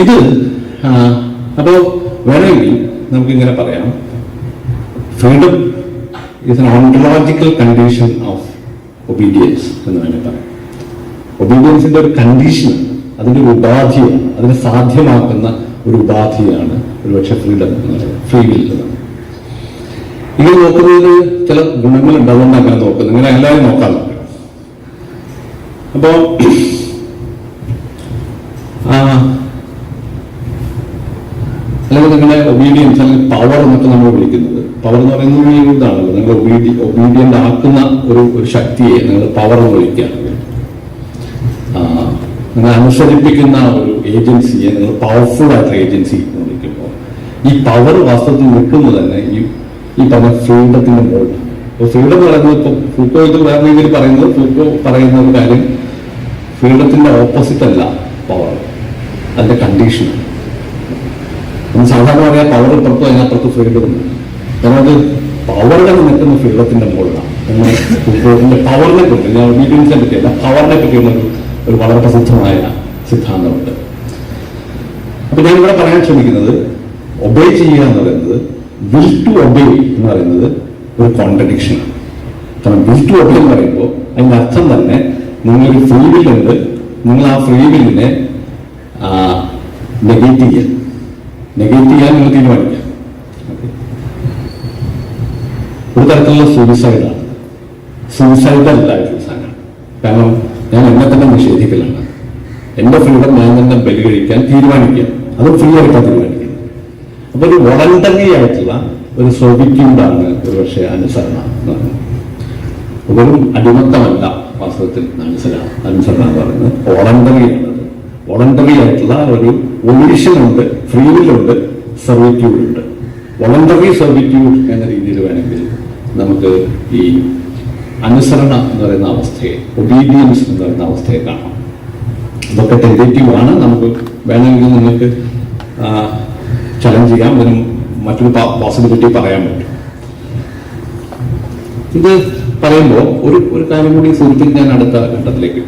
ഇത് അപ്പോ വേണമെങ്കിൽ നമുക്കിങ്ങനെ പറയാം, freedom is N ontological condition of obedience എന്ന് വേണമെങ്കിൽ പറയാം. ഒബീഡിയൻസിന്റെ ഒരു കണ്ടീഷൻ, അതിന്റെ ഒരു ഉപാധിയാണ്, അതിനെ സാധ്യമാക്കുന്ന ഒരു ഉപാധിയാണ് ഒരുപക്ഷെ ഫ്രീഡം എന്ന് പറയുന്നത്, ഫ്രീ വിൽ എന്ന്. ഇങ്ങനെ നോക്കുന്നതിന് ചില ഗുണങ്ങളുണ്ട്, അതുകൊണ്ട് അങ്ങനെ നോക്കുന്നത്. ഇങ്ങനെ എല്ലാവരും നോക്കാൻ നോക്കണം. അപ്പോ അല്ലെങ്കിൽ നിങ്ങളുടെ ഒബീഡിയൻസ് അല്ലെങ്കിൽ പവർ എന്നൊക്കെ നമ്മൾ വിളിക്കുന്നത്, പവർ എന്ന് പറയുന്നത് ഈ ഇതാണല്ലോ, നിങ്ങൾ ഒബീഡിയന്റ് ആക്കുന്ന ഒരു ശക്തിയെ നിങ്ങൾ പവർ എന്ന് വിളിക്കുകയാണെങ്കിൽ, നിങ്ങൾ അനുസരിപ്പിക്കുന്ന ഒരു ഏജൻസിയെ നിങ്ങൾ പവർഫുൾ ആയിട്ടുള്ള ഏജൻസി എന്ന് വിളിക്കുമ്പോൾ ഈ പവർ വാസ്തവത്തിൽ നിൽക്കുന്നത് തന്നെ ഈ പറഞ്ഞ ഫ്രീഡത്തിന്റെ മുകളിൽ. അപ്പോൾ ഫ്രീഡം പറയുന്നത്, ഇപ്പൊ ഫൂക്കോ ഇത് വേറെ രീതിയിൽ പറയുന്നത്, ഫൂക്കോ പറയുന്ന ഒരു കാര്യം, ഫ്രീഡത്തിന്റെ ഓപ്പോസിറ്റ് അല്ല പവർ, അതിന്റെ കണ്ടീഷനാണ്. നമ്മൾ സാധാരണ പറയാം പവർ പുറത്തു അതിനപ്പുറത്ത് ഫ്രീഡം ഉണ്ട്. നമുക്ക് പവറിനെ നിൽക്കുന്ന ഫ്രീഡത്തിന്റെ മുകളിലാണ്. നമ്മൾ പവറിനെ കുറിച്ച്, ഞാൻ ഒബീഡിയൻസിനെ പറ്റിയല്ല, പവറിനെ പറ്റിയുള്ള ഒരു വളരെ പ്രസിദ്ധമായ സിദ്ധാന്തമുണ്ട്. അപ്പൊ ഞാൻ ഇവിടെ പറയാൻ ശ്രമിക്കുന്നത്, ഒബേ ചെയ്യുക എന്ന് പറയുന്നത്, വിൽ ടു ഒബേ എന്ന് പറയുന്നത് ഒരു കോൺട്രഡിക്ഷനാണ്. കാരണം വിൽ ടു ഒബേ എന്ന് പറയുമ്പോൾ അതിന്റെ അർത്ഥം തന്നെ നിങ്ങളൊരു ഫ്രീ വില്ലുണ്ട്, നിങ്ങൾ ആ ഫ്രീ വില്ലിനെ നെഗേറ്റ് ചെയ്യാൻ നിങ്ങൾ തീരുമാനിക്കാം. ഒരു തരത്തിലുള്ള സൂയിസൈഡാണ്, സൂയിസൈഡല്ല ആയിട്ടുള്ള സാധനമാണ്. കാരണം ഞാൻ എന്നെ തന്നെ നിഷേധിക്കലാണ്, എന്റെ ഫ്രീഡം ഞാൻ തന്നെ ബലി കഴിക്കാൻ തീരുമാനിക്കുക, അത് ഫ്രീ ആയിട്ടാണ് തീരുമാനിക്കുന്നത്. അപ്പൊ ഒരു വോളണ്ടറി ആയിട്ടുള്ള ഒരു സർവിറ്റ്യൂഡാണ് ഒരുപക്ഷെ അനുസരണ എന്ന് പറയുന്നത്. വെറും അടിമത്തമല്ല വാസ്തവത്തിൽ അനുസരണ എന്ന് പറയുന്നത്, വോളണ്ടറി ആണത്. വോളണ്ടറി ആയിട്ടുള്ള ഒരു ഒമിഷൻ ഉണ്ട്, ഫ്രീ വില്ലുണ്ട്, സർവിറ്റ്യൂഡ് ഉണ്ട്. വോളണ്ടറി സർവിറ്റ്യൂഡ് എന്ന രീതിയിൽ വേണമെങ്കിൽ നമുക്ക് ഈ അനുസരണ എന്ന് പറയുന്ന അവസ്ഥയെ, ഒബീഡിയൻസ് എന്ന് പറയുന്ന അവസ്ഥയെ കാണാം. ഇതൊക്കെ ടെൻറ്റേറ്റീവ് ആണ്. നമുക്ക് വേണമെങ്കിൽ നിങ്ങൾക്ക് ചലഞ്ച് ചെയ്യാം, ഇതിനും മറ്റൊരു പോസിബിലിറ്റി പറയാൻ പറ്റും. ഇത് പറയുമ്പോൾ ഒരു കാര്യം കൂടി സൂചിപ്പിക്കാൻ അടുത്ത ഘട്ടത്തിലേക്ക്.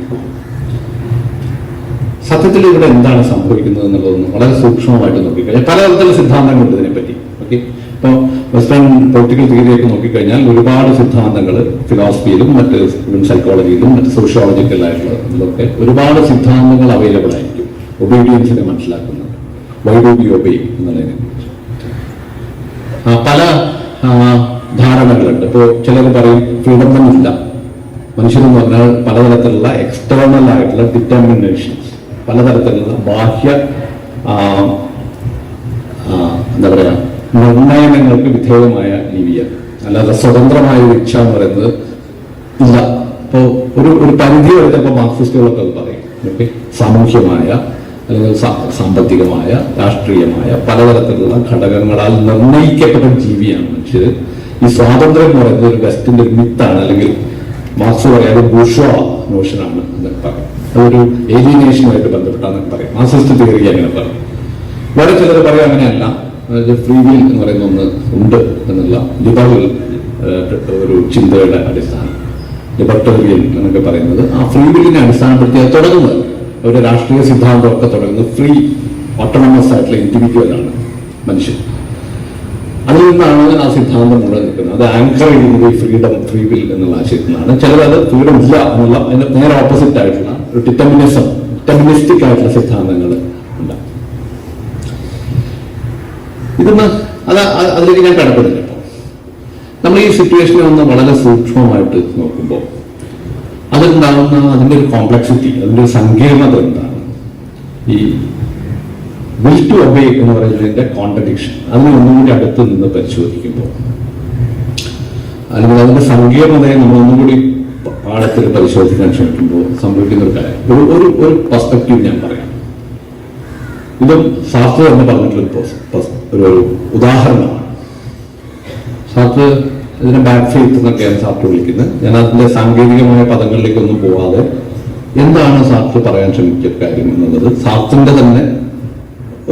സത്യത്തിൽ ഇവിടെ എന്താണ് സംഭവിക്കുന്നത് എന്നുള്ളതൊന്നും വളരെ സൂക്ഷ്മമായിട്ട് നോക്കിക്കഴിഞ്ഞാൽ പലതരത്തിലുള്ള സിദ്ധാന്തങ്ങളുണ്ട് ഇതിനെപ്പറ്റി. ഓക്കെ, ഇപ്പൊ വെസ്റ്റേൺ പൊളിറ്റിക്കൽ തിയറിയൊക്കെ നോക്കിക്കഴിഞ്ഞാൽ ഒരുപാട് സിദ്ധാന്തങ്ങൾ ഫിലോസഫിയിലും മറ്റ് സൈക്കോളജിയിലും മറ്റ് സോഷ്യോളജിക്കൽ ആയിട്ടുള്ളതിലൊക്കെ ഒരുപാട് സിദ്ധാന്തങ്ങൾ അവൈലബിൾ ആയിരിക്കും ഒബീഡിയൻസിനെ മനസ്സിലാക്കുന്നത്. വൈ ഡു വി ഒബേ എന്നുള്ളതിനെ കുറിച്ച് പല ധാരണകളുണ്ട്. ഇപ്പോൾ ചിലർ പറയും ഫ്രീഡം തന്നെ ഇല്ല, മനുഷ്യരെന്ന് പറഞ്ഞാൽ പലതരത്തിലുള്ള എക്സ്റ്റേണൽ ആയിട്ടുള്ള ഡിറ്റർമിനേഷൻസ്, പലതരത്തിലുള്ള ബാഹ്യ എന്താ പറയാ നിർണയങ്ങൾക്ക് വിധേയമായ ജീവിയാണ്, അല്ലാതെ സ്വതന്ത്രമായ ഒരു ഇച്ഛ എന്ന് പറയുന്നത് ഇല്ല. ഇപ്പോ ഒരു പരിധി വരെ ചിലപ്പോൾ മാർക്സിസ്റ്റുകളൊക്കെ അത് പറയും. ഓക്കെ, സാമൂഹ്യമായ അല്ലെങ്കിൽ സാമ്പത്തികമായ രാഷ്ട്രീയമായ പലതരത്തിലുള്ള ഘടകങ്ങളാൽ നിർണയിക്കപ്പെട്ട ജീവിയാണ് മനുഷ്യർ. ഈ സ്വാതന്ത്ര്യം എന്ന് പറയുന്നത് ഒരു വെസ്റ്റിന്റെ ഒരു മിത്താണ്, അല്ലെങ്കിൽ മാർക്സ് പറയാതെ ബൂർഷ്വാ നോഷനാണ് എന്നൊക്കെ പറയും. അതൊരു ഏലിയനേഷനുമായിട്ട് ബന്ധപ്പെട്ടാന്നൊക്കെ പറയും. മാർക്സിസ്റ്റ് തിയറി അങ്ങനെ പറയും. വേറെ ചിലർ പറയും അങ്ങനെയല്ല, ഫ്രീ വിൽ എന്ന് പറയുന്ന ഒന്ന് ഉണ്ട് എന്നുള്ള ലിബറൽ ഒരു ചിന്തയുടെ അടിസ്ഥാനം, ലിബർട്ടേറിയൻ എന്നൊക്കെ പറയുന്നത് ആ ഫ്രീ വില്ലിനെ അടിസ്ഥാനപ്പെടുത്തി തുടങ്ങുന്നത്. അവരുടെ രാഷ്ട്രീയ സിദ്ധാന്തമൊക്കെ തുടങ്ങുന്നത് ഫ്രീ ഓട്ടോണമസ് ആയിട്ടുള്ള ഇൻഡിവിജ്വലാണ് മനുഷ്യൻ. അതിൽ നിന്നാണ് ആ സിദ്ധാന്തം മുഴുവൻ നിൽക്കുന്നത്. അത് ആങ്കർ ചെയ്യുന്നത് ഈ ഫ്രീഡം, ഫ്രീ വിൽ എന്നുള്ള ആശയത്തിൽ നിന്നാണ്. ചിലത് ഫ്രീഡം ഇല്ല എന്നുള്ള അതിന്റെ നേരെ ഓപ്പോസിറ്റ് ആയിട്ടുള്ള ഒരു ഡിറ്റർമിനിസ്റ്റിക് ആയിട്ടുള്ള സിദ്ധാന്തങ്ങൾ ഉണ്ട്. ഇതൊന്ന് അതിലേക്ക് ഞാൻ കടക്കുന്നില്ല. ഇപ്പോൾ നമ്മൾ ഈ സിറ്റുവേഷനെ ഒന്ന് വളരെ സൂക്ഷ്മമായിട്ട് നോക്കുമ്പോൾ അതുണ്ടാകുന്ന അതിൻ്റെ ഒരു കോംപ്ലക്സിറ്റി, അതിൻ്റെ ഒരു സങ്കീർണത എന്താണ്? ഈ വിൽ ടു ഒബേ എന്ന് പറയുന്നതിന്റെ കോൺട്രഡിക്ഷൻ, അതിനെ ഒന്നും കൂടി അടുത്ത് നിന്ന് പരിശോധിക്കുമ്പോൾ, അല്ലെങ്കിൽ അതിന്റെ സങ്കീർണതയെ നമ്മൾ ഒന്നും കൂടി ആഴത്തിൽ പരിശോധിക്കാൻ ശ്രമിക്കുമ്പോൾ സംഭവിക്കുന്ന ഒരു കാര്യം, ഒരു പെർസ്പെക്റ്റീവ് ഞാൻ പറയാം. ഇതും സാർട്ര് തന്നെ പറഞ്ഞിട്ടുള്ള ഒരു ഉദാഹരണമാണ്. സാർട്ര് ഇതിനെ ബാക്ക് ഫെയ്ത്ത് എന്നൊക്കെയാണ് സാർട്ര് വിളിക്കുന്നത്. ഞാൻ അതിന്റെ സാങ്കേതികമായ പദങ്ങളിലേക്കൊന്നും പോവാതെ എന്താണ് സാർട്ര് പറയാൻ ശ്രമിച്ച കാര്യം എന്നുള്ളത് സാർട്രിന്റെ തന്നെ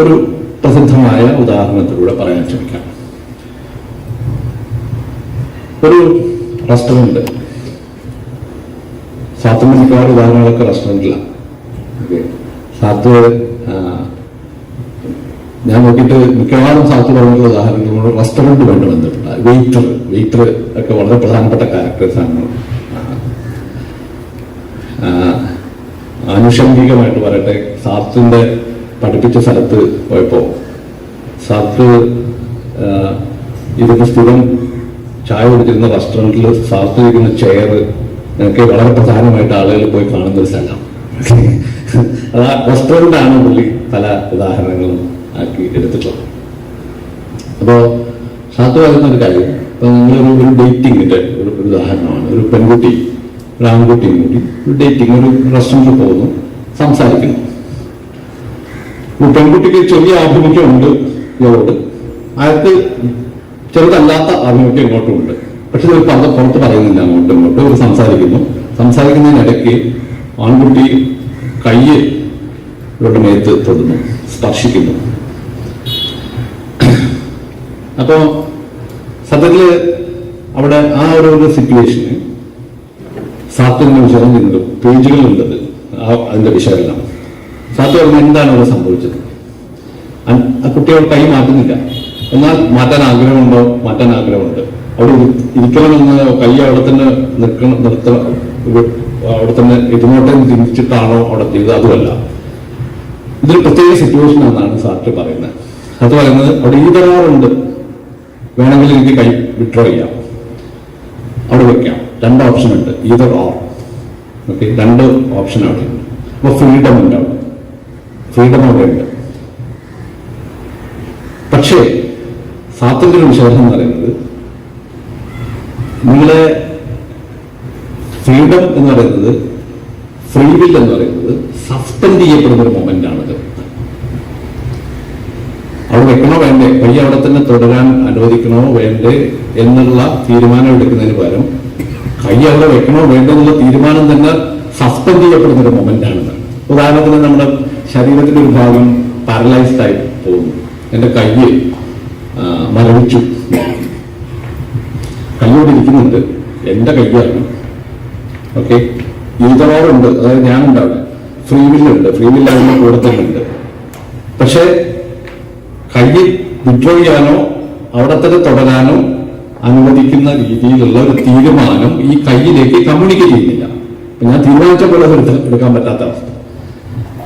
ഒരു പ്രസിദ്ധമായ ഉദാഹരണത്തിലൂടെ പറയാൻ ശ്രമിക്കാം. ഒരു റെസ്റ്റോറന്റ്, സാർട്രിന്റെ മിക്കവാറും ഉദാഹരണങ്ങളൊക്കെ റെസ്റ്റോറന്റിലാണ്. സാർട്ര് ഞാൻ നോക്കിയിട്ട് മിക്കവാറും സാർട്ര് പറഞ്ഞിട്ടുള്ള ഉദാഹരണങ്ങൾ റെസ്റ്റോറന്റ് ബന്ധപ്പെട്ട വെയിറ്റർ ഒക്കെ വളരെ പ്രധാനപ്പെട്ട ക്യാരക്ടേഴ്സാണ്. ആനുഷംഗികമായിട്ട് പറയട്ടെ, സാർട്രിന്റെ പഠിപ്പിച്ച സ്ഥലത്ത് പോയപ്പോ സാർട്ര് ഇതിന്റെ സ്ഥിരം ചായ കുടിച്ചിരുന്ന റെസ്റ്റോറന്റിൽ സാർട്ര് ഇരിക്കുന്ന ചെയർ എനിക്ക് വളരെ പ്രധാനമായിട്ട് ആളുകൾ പോയി കാണുന്ന ഒരു സ്ഥലം. അത് ആ റെസ്റ്റോറന്റാണ് പുള്ളി പല ഉദാഹരണങ്ങളും ആക്കി എടുത്തിട്ടുള്ളത്. അപ്പോ സാർട്ര് പറയുന്ന ഒരു കാര്യം, ഇപ്പൊ നിങ്ങളൊരു ഡേറ്റിങ്ങിന്റെ ഒരു ഉദാഹരണമാണ്. ഒരു പെൺകുട്ടി ഒരു ആൺകുട്ടിയും കൂടി ഒരു ഡേറ്റിംഗ് ഒരു റെസ്റ്റോറന്റിൽ പോകുന്നു, സംസാരിക്കുന്നു. പെൺകുട്ടിക്ക് ചെറിയ ആഭിമുഖ്യമുണ്ട് ഇവരോട്, അയാൾക്ക് ചെറുതല്ലാത്ത ആഭിമുഖ്യം ഇങ്ങോട്ടും ഉണ്ട്. പക്ഷെ ഇത് പുറത്ത് പറയുന്നില്ല, അങ്ങോട്ടും ഇങ്ങോട്ടും ഇവർ സംസാരിക്കുന്നതിനിടയ്ക്ക് ആൺകുട്ടി കയ്യ് ഇവരുടെ മേത്ത് തൊടുന്നു, സ്പർശിക്കുന്നു. അപ്പോ സത്യത്തില് അവിടെ ആ ഒരു സിറ്റുവേഷന് സാർട്രിന്റെ വിശകലനം ചെയ്യുന്നത് പേജുകളുണ്ടത് അതിന്റെ വിശകലനം. സാർട്ര് പറഞ്ഞ എന്താണ് അവിടെ സംഭവിച്ചത്? ആ കുട്ടികൾ കൈ മാറ്റുന്നില്ല, എന്നാൽ മാറ്റാൻ ആഗ്രഹമുണ്ടോ? മാറ്റാൻ ആഗ്രഹമുണ്ട്. അവിടെ ഇരിക്കണമെന്ന് കൈ അവിടെ തന്നെ അവിടെ തന്നെ ഇരുന്നോട്ടം തിരിച്ചിട്ടാണോ അവിടെ ചെയ്തത്? അതുമല്ല, ഇതൊരു പ്രത്യേക സിറ്റുവേഷൻ എന്നാണ് സാർട്ര് പറയുന്നത്. അത് പറയുന്നത് അവിടെ ഈതറാറുണ്ട്, വേണമെങ്കിൽ എനിക്ക് കൈ വിഡ്രോ ചെയ്യാം, അവിടെ വെക്കാം. രണ്ട് ഓപ്ഷൻ ഉണ്ട്, ഈതർ ഓർ. ഓക്കെ, രണ്ട് ഓപ്ഷൻ അവിടെ ഉണ്ട്. അപ്പൊ ഫ്രീഡം ഉണ്ട്, അവിടെ ഫ്രീഡം അവിടെ ഉണ്ട്. പക്ഷേ സാർട്രിന്റെ ഒരു വിശേഷം എന്ന് പറയുന്നത്, നിങ്ങളെ ഫ്രീഡം എന്ന് പറയുന്നത്, ഫ്രീ വിൽ എന്ന് പറയുന്നത് സസ്പെൻഡ് ചെയ്യപ്പെടുന്ന ഒരു മൊമെന്റ് ആണത്. അവിടെ വെക്കണോ വേണ്ടേ, കൈ അവിടെ തന്നെ തുടരാൻ അനുവദിക്കണോ വേണ്ടേ എന്നുള്ള തീരുമാനം എടുക്കുന്നതിന് പകരം കൈ അവിടെ വെക്കണോ വേണ്ടോ എന്നുള്ള തീരുമാനം തന്നെ സസ്പെൻഡ് ചെയ്യപ്പെടുന്ന ഒരു മൊമെന്റ് ആണെന്ന്. ഉദാഹരണത്തിന് നമ്മുടെ ശരീരത്തിന്റെ ഒരു ഭാഗം പാരലൈസ്ഡ് ആയി പോകുന്നു, എന്റെ കൈ മരവിച്ചു, കൈയോട് ഇരിക്കുന്നുണ്ട്, എന്റെ കൈയാണ്. ഓക്കെ, ഈതറോറുണ്ട്, അതായത് ഞാനുണ്ടാവില്ല. ഫ്രീ വില്ലുണ്ട്, ഫ്രീ വില്ല് അതിന്റെ കൂടെ തന്നെ ഉണ്ട്. പക്ഷെ കൈ വിഡ്രോ ചെയ്യാനോ അവിടെ തന്നെ തുടരാനോ അനുവദിക്കുന്ന രീതിയിലുള്ള ഒരു തീരുമാനം ഈ കൈയിലേക്ക് കമ്മ്യൂണിക്കേറ്റ് ചെയ്യുന്നില്ല. ഞാൻ തീരുമാനിച്ച പോലെ എടുക്കാൻ പറ്റാത്ത അവസ്ഥ.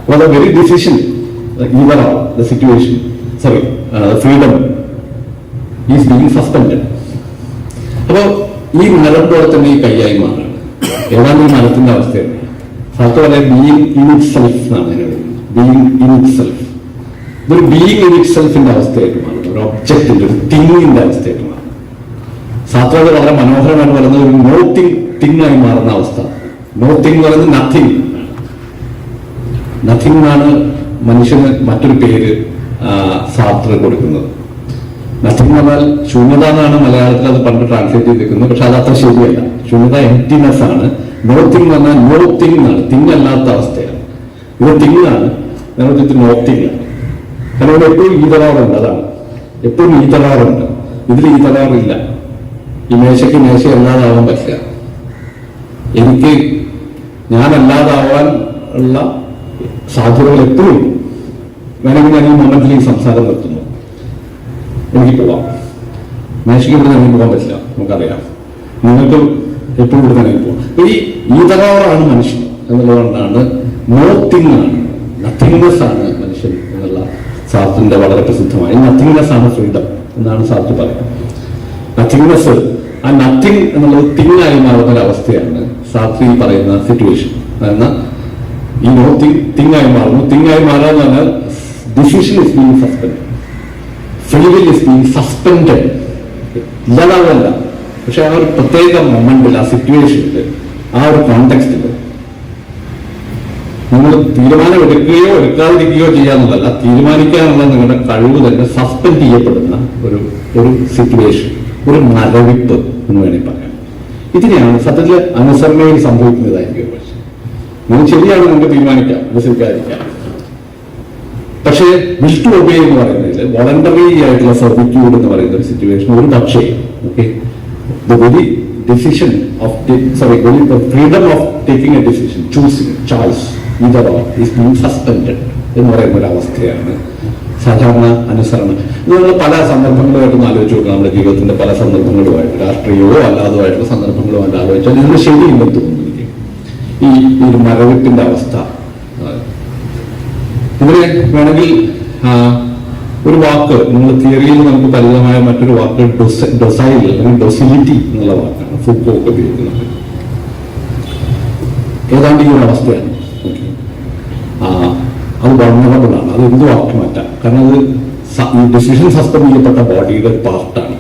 അപ്പോൾ the very decision ever or the situation, sorry, freedom is being suspended. അപ്പോ ഈ മരം പോലെ തന്നെ ഈ കൈയായി മാറാണ്. ഏതാണ്ട് ഈ മരത്തിന്റെ അവസ്ഥയാണ്. സാർട്ര് പറയാൻ ബീയിങ് ഇൻ ഇറ്റ് സെൽഫ് എന്നാണ് അതിനെ പറയുന്നത്. ബീയിങ് ഇൻ ഇറ്റ് സെൽഫ്, ഇതൊരു ബീയിങ് ഇൻ ഇറ്റ് സെൽഫിന്റെ അവസ്ഥയായിട്ട് മാറും, ഒരു ഒബ്ജക്റ്റിന്റെ, ഒരു തിങ്ങിന്റെ അവസ്ഥയായിട്ട് മാറും. സാർട്ര് വളരെ മനോഹരമായിട്ട് പറയുന്നത് ഒരു നോ തിങ് ആയി മാറുന്ന അവസ്ഥ. നോ തിങ് എന്ന് പറയുന്നത് നത്തിങ്. നത്തിങ് എന്നാണ് മനുഷ്യന് മറ്റൊരു പേര് സാർട്ര് കൊടുക്കുന്നത്. നത്തിങ് എന്ന് പറഞ്ഞാൽ ശൂന്യത എന്നാണ് മലയാളത്തിൽ അത് പണ്ട് ട്രാൻസ്ലേറ്റ് ചെയ്തിരിക്കുന്നത്. പക്ഷെ അത് അത്ര ശരിയല്ല. ശൂന്യത എംപ്റ്റിനെസ് ആണ്. നോ തിങ് എന്ന് പറഞ്ഞാൽ നോ തിങ് ആണ്, തിങ് അല്ലാത്ത അവസ്ഥയാണ്. ഇത് തിങ് ആണ്, ഞങ്ങൾക്ക് നോ തിങ് ആണ്. കാരണം ഇവിടെ എപ്പോഴും ഈതറാറുണ്ട്, അതാണ് എപ്പോഴും ഈതറാറുണ്ട്. ഇതിൽ ഈതറാറില്ല. ഈ മേശയ്ക്ക് മേശ അല്ലാതാവാൻ പറ്റില്ല. എനിക്ക് ഞാനല്ലാതാവാൻ ഉള്ള സാധ്യതകൾ എപ്പോഴും വേണമെങ്കിൽ ഞാൻ ഈ മൊമെന്റിൽ ഈ സംസാരം നിർത്തുന്നു, എനിക്ക് പോവാം. മേശയ്ക്ക് ഇവിടെ തന്നെ പോകാൻ പറ്റില്ല, നമുക്കറിയാം. നിങ്ങൾക്ക് എപ്പോഴും ഇവിടെ തന്നെ പോകാം. ഈ തരമാണ് മനുഷ്യൻ എന്നുള്ളതുകൊണ്ടാണ് നോത്തിങ് ആണ്, നത്തിങ്നെസ് ആണ് മനുഷ്യൻ എന്നുള്ള സാർട്ടിന്റെ വളരെ പ്രസിദ്ധമായ നത്തിങ്നെസ് ആണ് ഫ്രീഡം എന്നാണ് സാർട്ട് പറയുന്നത്. നത്തിങ്നെസ്, ആ നത്തിങ് എന്നുള്ളത് തിങ്ങായി മാറുന്ന ഒരു അവസ്ഥയാണ് സാർട്ട് പറയുന്ന സിറ്റുവേഷൻ. എന്നാൽ ഈ നോത്തിങ് തിങ്ങായി മാറുന്നു. തിങ്ങായി മാറുക എന്ന് പറഞ്ഞാൽ decision is being suspend, free will is being suspended. ഇല്ലാതാവല്ല, പക്ഷെ ആ ഒരു പ്രത്യേക മൊമെന്റിൽ, ആ സിറ്റുവേഷനിൽ, ആ ഒരു കോണ്ടെക്സ്റ്റിൽ നിങ്ങൾ തീരുമാനം എടുക്കുകയോ എടുക്കാതിരിക്കുകയോ ചെയ്യാന്നുള്ളതല്ല, തീരുമാനിക്കാനുള്ള നിങ്ങളുടെ കഴിവ് തന്നെ സസ്പെൻഡ് ചെയ്യപ്പെടുന്ന ഒരു സിറ്റുവേഷൻ, ഒരു മരവിപ്പ് എന്ന് വേണമെങ്കിൽ പറയാം. ഇതിനെയാണ് സത്യത്തിൽ അനുസരണയിൽ സംഭവിക്കുന്നതായിരിക്കും. പക്ഷെ നിങ്ങൾ ശരിയാണ്, നിങ്ങൾക്ക് തീരുമാനിക്കാം, അനുസരിക്കാതിരിക്കാം. പക്ഷേ വിൽ ടു ഒബേ എന്ന് പറയുന്നതിൽ വോളണ്ടറി ആയിട്ടുള്ള സർവിറ്റ്യൂഡ് എന്ന് പറയുന്ന ഒരു സിറ്റുവേഷൻ ഒരു പക്ഷേ the very decision of the freedom of taking a decision, choosing, choice, either or is being suspended എന്ന് പറയുന്ന ഒരു അവസ്ഥയാണ് സാധാരണ അനുസരണം. ഇത് നമ്മൾ പല സന്ദർഭങ്ങളുമായിട്ടൊന്ന് ആലോചിച്ച് നോക്കാം. നമ്മുടെ ജീവിതത്തിന്റെ പല സന്ദർഭങ്ങളുമായിട്ട്, രാഷ്ട്രീയമോ അല്ലാതുമായിട്ടുള്ള സന്ദർഭങ്ങളുമായിട്ട് ആലോചിച്ചാൽ ഇതിന് ശരിയില്ലെന്ന് തോന്നുന്നു എനിക്ക്. ഈ ഒരു മരവിപ്പിന്റെ അവസ്ഥ ഇതിനെ വേണമെങ്കിൽ ഒരു വാക്ക്, നിങ്ങൾ തിയറിയിൽ നമുക്ക് പരിചിതമായ മറ്റൊരു വാക്ക് ഡൊസൈൽ അല്ലെങ്കിൽ ഡൊസിലിറ്റി എന്നുള്ള വാക്കാണ് ഫുക്കോ ഒക്കെ ഉപയോഗിക്കുന്നത്. ഏതാണ്ട് ഈ ഒരു അവസ്ഥയാണ്. അത് വൾണറബിൾ ആണ്, അത് എന്തും ആക്കി മാറ്റാം. കാരണം അത് ഈ ഡിസിഷൻ സസ്പെൻഡ് ചെയ്യപ്പെട്ട ബോഡിയുടെ ഒരു പാർട്ടാണ്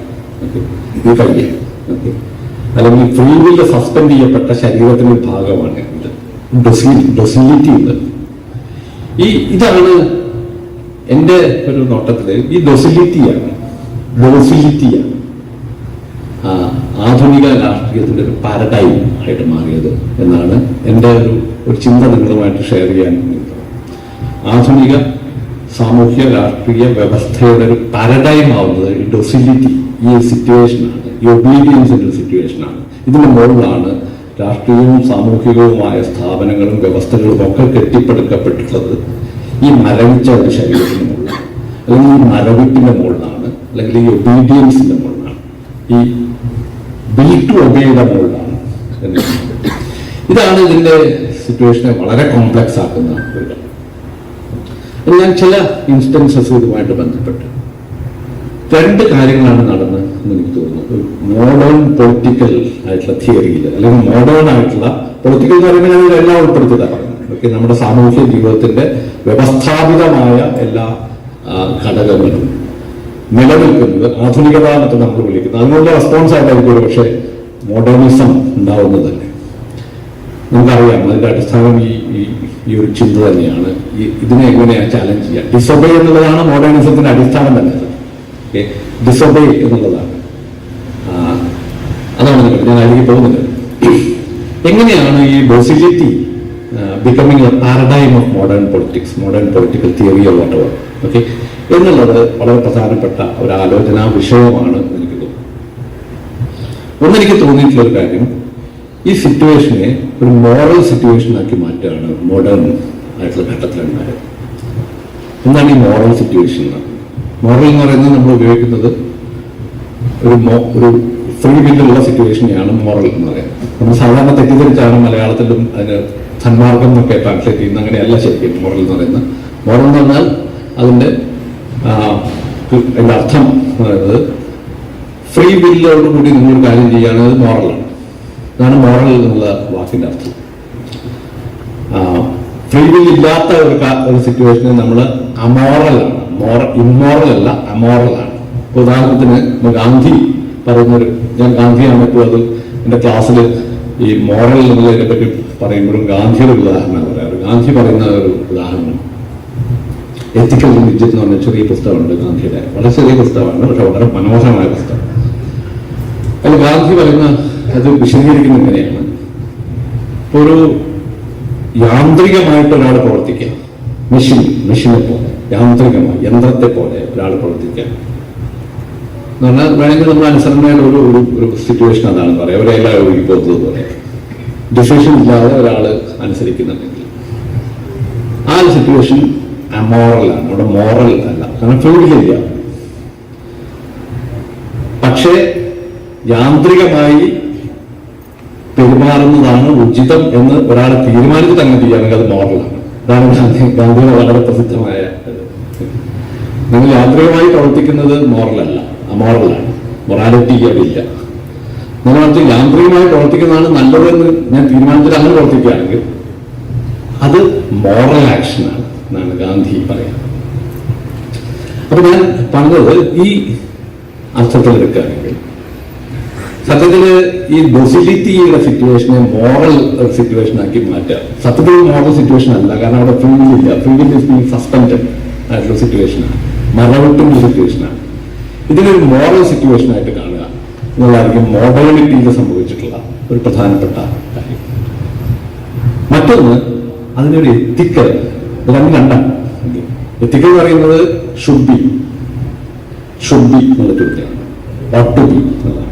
ഈ കയ്യിൽ. അല്ലെങ്കിൽ ഫ്രീ വില്ല് സസ്പെൻഡ് ചെയ്യപ്പെട്ട ശരീരത്തിന്റെ ഒരു ഭാഗമാണ് ഇത്. ഡൊസിലിറ്റി ഉണ്ട്. ഇതാണ് എന്റെ ഒരു നോട്ടത്തില് ഈ ഡൊസിലിറ്റിയാണ് ആധുനിക രാഷ്ട്രീയത്തിന്റെ ഒരു പാരഡൈം ആയിട്ട് മാറിയത് എന്നാണ് എന്റെ ഒരു ചിന്ത നിങ്ങളുമായിട്ട് ഷെയർ ചെയ്യാൻ. ആധുനിക സാമൂഹ്യ രാഷ്ട്രീയ വ്യവസ്ഥയുടെ ഒരു പാരഡൈം ആവുന്നത് ഈ ഡൊസിലിറ്റി, ഈ സിറ്റുവേഷനാണ്, ഈ ഒബീഡിയൻസിന്റെ സിറ്റുവേഷനാണ്. ഇതിന്റെ മുകളിലാണ് രാഷ്ട്രീയവും സാമൂഹികവുമായ സ്ഥാപനങ്ങളും വ്യവസ്ഥകളും ഒക്കെ കെട്ടിപ്പടുക്കപ്പെട്ടിട്ടുള്ളത്. ഈ മരവിച്ച ഒരു ശരീരത്തിന് മുകളിലാണ്, അല്ലെങ്കിൽ ഈ മരവിപ്പിന്റെ മുകളിലാണ്, അല്ലെങ്കിൽ ഈ ഒബീഡിയൻസിന്റെ മുകളിലാണ്, ഈ വിൽ ടു ഒബേയുടെ മുകളിലാണ്. ഇതാണ് ഇതിന്റെ സിറ്റുവേഷനെ വളരെ കോംപ്ലക്സ് ആക്കുന്ന ഒരു കാര്യം. ഞാൻ ചില ഇൻസ്റ്റൻസസ് ഇതുമായിട്ട് ബന്ധപ്പെട്ട് രണ്ട് കാര്യങ്ങളാണ് നടന്ന് എന്ന് എനിക്ക് തോന്നുന്നു. മോഡേൺ പൊളിറ്റിക്കൽ ആയിട്ടുള്ള തിയറിയിൽ, അല്ലെങ്കിൽ മോഡേൺ ആയിട്ടുള്ള പൊളിറ്റിക്കൽ എന്ന് പറയുമ്പോൾ എല്ലാം ഉൾപ്പെടുത്തിയതാണ്. ഓക്കെ, നമ്മുടെ സാമൂഹ്യ ജീവിതത്തിന്റെ വ്യവസ്ഥാപിതമായ എല്ലാ ഘടകങ്ങളും നിലനിൽക്കുന്നത് ആധുനികത എന്നൊക്കെ നമ്മൾ വിളിക്കുന്നത്. അതിനുള്ള റെസ്പോൺസ് ആയിട്ടായിരിക്കും ഒരു പക്ഷേ മോഡേണിസം ഉണ്ടാവുന്നത് തന്നെ. നമുക്കറിയാം അതിന്റെ അടിസ്ഥാനം ഈ ഒരു ചിന്ത തന്നെയാണ്. ഇതിനെ എങ്ങനെയാണ് ചാലഞ്ച് ചെയ്യുക? ഡിസൊബേ എന്നുള്ളതാണ് മോഡേണിസത്തിന്റെ അടിസ്ഥാനം തന്നെ. ഓക്കെ, ഡിസൊബേ എന്നുള്ളതാണ്. അതാണ് ഞാൻ അതിലേക്ക് പോകുന്നത്. എങ്ങനെയാണ് ഈ ഡൊസിലിറ്റി becoming a paradigm of modern politics, modern political theory or whatever, okay, എന്നുള്ളത് വളരെ പ്രധാനപ്പെട്ട ഒരു ആലോചനാ വിഷയമാണ് എനിക്ക് തോന്നുന്നു. ഒന്നെനിക്ക് തോന്നിയിട്ടുള്ള ഒരു കാര്യം, ഈ സിറ്റുവേഷനെ ഒരു മോറൽ സിറ്റുവേഷനാക്കി മാറ്റുകയാണ് മോഡേൺ ആയിട്ടുള്ള ഘട്ടത്തിലുണ്ടായത്. എന്താണ് ഈ മോറൽ സിറ്റുവേഷൻ? മോറൽ എന്ന് പറയുന്നത് നമ്മൾ ഉപയോഗിക്കുന്നത് ഒരു ഫ്രീ വില്ലുള്ള സിറ്റുവേഷനെയാണ് മോറൽ എന്ന് പറയുന്നത്. നമ്മൾ സാധാരണ തെറ്റിദ്ധരിച്ചാണ് മലയാളത്തിലും അതിന് സന്മാർഗം എന്നൊക്കെ ട്രാൻസ്ലേറ്റ് ചെയ്യുന്നത്. അങ്ങനെയല്ല ശരിക്കും മോറൽ എന്ന് പറയുന്നത്. മോറൽ എന്ന് പറഞ്ഞാൽ അതിന്റെ അർത്ഥം എന്ന് പറയുന്നത് ഫ്രീ വില്ലോടുകൂടി നിങ്ങൾ കാര്യം ചെയ്യുകയാണെങ്കിൽ മോറലാണ്. അതാണ് മോറൽ എന്നുള്ള വാക്കിന്റെ അർത്ഥം. ഫ്രീ വിൽ ഇല്ലാത്ത ഒരു സിറ്റുവേഷനിൽ നമ്മൾ അമോറലാണ്. ഇമ്മോറൽ അല്ല, അമോറലാണ്. ഉദാഹരണത്തിന് ഗാന്ധി പറയുന്നൊരു, ഞാൻ ഗാന്ധിയാണ് ഇപ്പോൾ അത് എന്റെ ക്ലാസ്സിൽ ഈ മോറൽ എന്നുള്ളതിനെ പറ്റി പറയുമ്പോഴും ഗാന്ധിയുടെ ഉദാഹരണമാണ് പറയാറ്. ഗാന്ധി പറയുന്ന ഒരു ഉദാഹരണം എത്തിക്കൽ റിലിജിയൻ എന്ന് പറഞ്ഞ ചെറിയ പുസ്തകമുണ്ട് ഗാന്ധിയുടെ. വളരെ ചെറിയ പുസ്തകമാണ്, പക്ഷെ വളരെ മനോഹരമായ പുസ്തകം. അതിൽ ഗാന്ധി പറയുന്ന അത് വിശദീകരിക്കുന്നത് എങ്ങനെയാണ്? ഇപ്പൊ ഒരു യാന്ത്രികമായിട്ട് ഒരാൾ പ്രവർത്തിക്കുക, മെഷീനെ പോലെ, യാന്ത്രികമായി യന്ത്രത്തെ പോലെ ഒരാൾ പ്രവർത്തിക്കുക എന്ന് പറഞ്ഞാൽ വേണമെങ്കിൽ നമ്മൾ അനുസരണയുടെ ഒരു സിറ്റുവേഷൻ അതാണ് പറയാം. അവരെല്ലാം ഒഴുകി പോകുന്നത് പോലെ ഡിസിഷൻ ഇല്ലാതെ ഒരാൾ അനുസരിക്കുന്നുണ്ടെങ്കിൽ ആ ഒരു സിറ്റുവേഷൻ അമോറലാണ്, അവിടെ മോറൽ അല്ല, കാരണം ഫ്രീഡമില്ല. പക്ഷേ യാന്ത്രികമായി പെരുമാറുന്നതാണ് ഉചിതം എന്ന് ഒരാളെ തീരുമാനിച്ച് തന്നെ ചെയ്യുകയാണെങ്കിൽ അത് മോറലാണ്. അതാണ് ഗാന്ധിയുടെ വളരെ പ്രസിദ്ധമായ നിങ്ങൾ യാന്ത്രികമായി പ്രവർത്തിക്കുന്നത് മോറലല്ല, അമോറലാണ്. മൊറാലിറ്റി അവിടില്ല. നിങ്ങൾ യാന്ത്രികമായി പ്രവർത്തിക്കുന്നതാണ് നല്ലതെന്ന് ഞാൻ തീരുമാനിച്ചിട്ട് അങ്ങനെ പ്രവർത്തിക്കുകയാണെങ്കിൽ അത് മോറൽ ആക്ഷനാണ് എന്നാണ് ഗാന്ധി പറയുന്നത്. അപ്പൊ ഞാൻ പറഞ്ഞത് ഈ അർത്ഥത്തിലെടുക്കുകയാണെങ്കിൽ സത്യത്തില് ഈ ഡൊസിലിറ്റിയുടെ സിറ്റുവേഷനെ മോറൽ സിറ്റുവേഷൻ ആക്കി മാറ്റുക. സത്യത്തിൽ മോറൽ സിറ്റുവേഷൻ അല്ല, കാരണം അവിടെ ഫ്രീഡില്ല. ഫ്രീഡിൽ ഇസ് ബീങ് സസ്പെൻഡ് ആയിട്ടുള്ള സിറ്റുവേഷനാണ്, മരവിട്ടുള്ള സിറ്റുവേഷനാണ്. ഇതിനൊരു മോറൽ സിറ്റുവേഷൻ ആയിട്ട് കാണുക എന്നുള്ളതായിരിക്കും മോഡേണിറ്റിയിൽ സംഭവിച്ചിട്ടുള്ള ഒരു പ്രധാനപ്പെട്ട കാര്യം. മറ്റൊന്ന് അതിനൊരു എത്തിക്കൽ, രണ്ടാണ്. എത്തിക്കൽ എന്ന് പറയുന്നത് ഷുഡ് ബി എന്നുള്ള ചോദ്യമാണ്, വാട്ട് ടു ബി എന്നുള്ളതാണ്.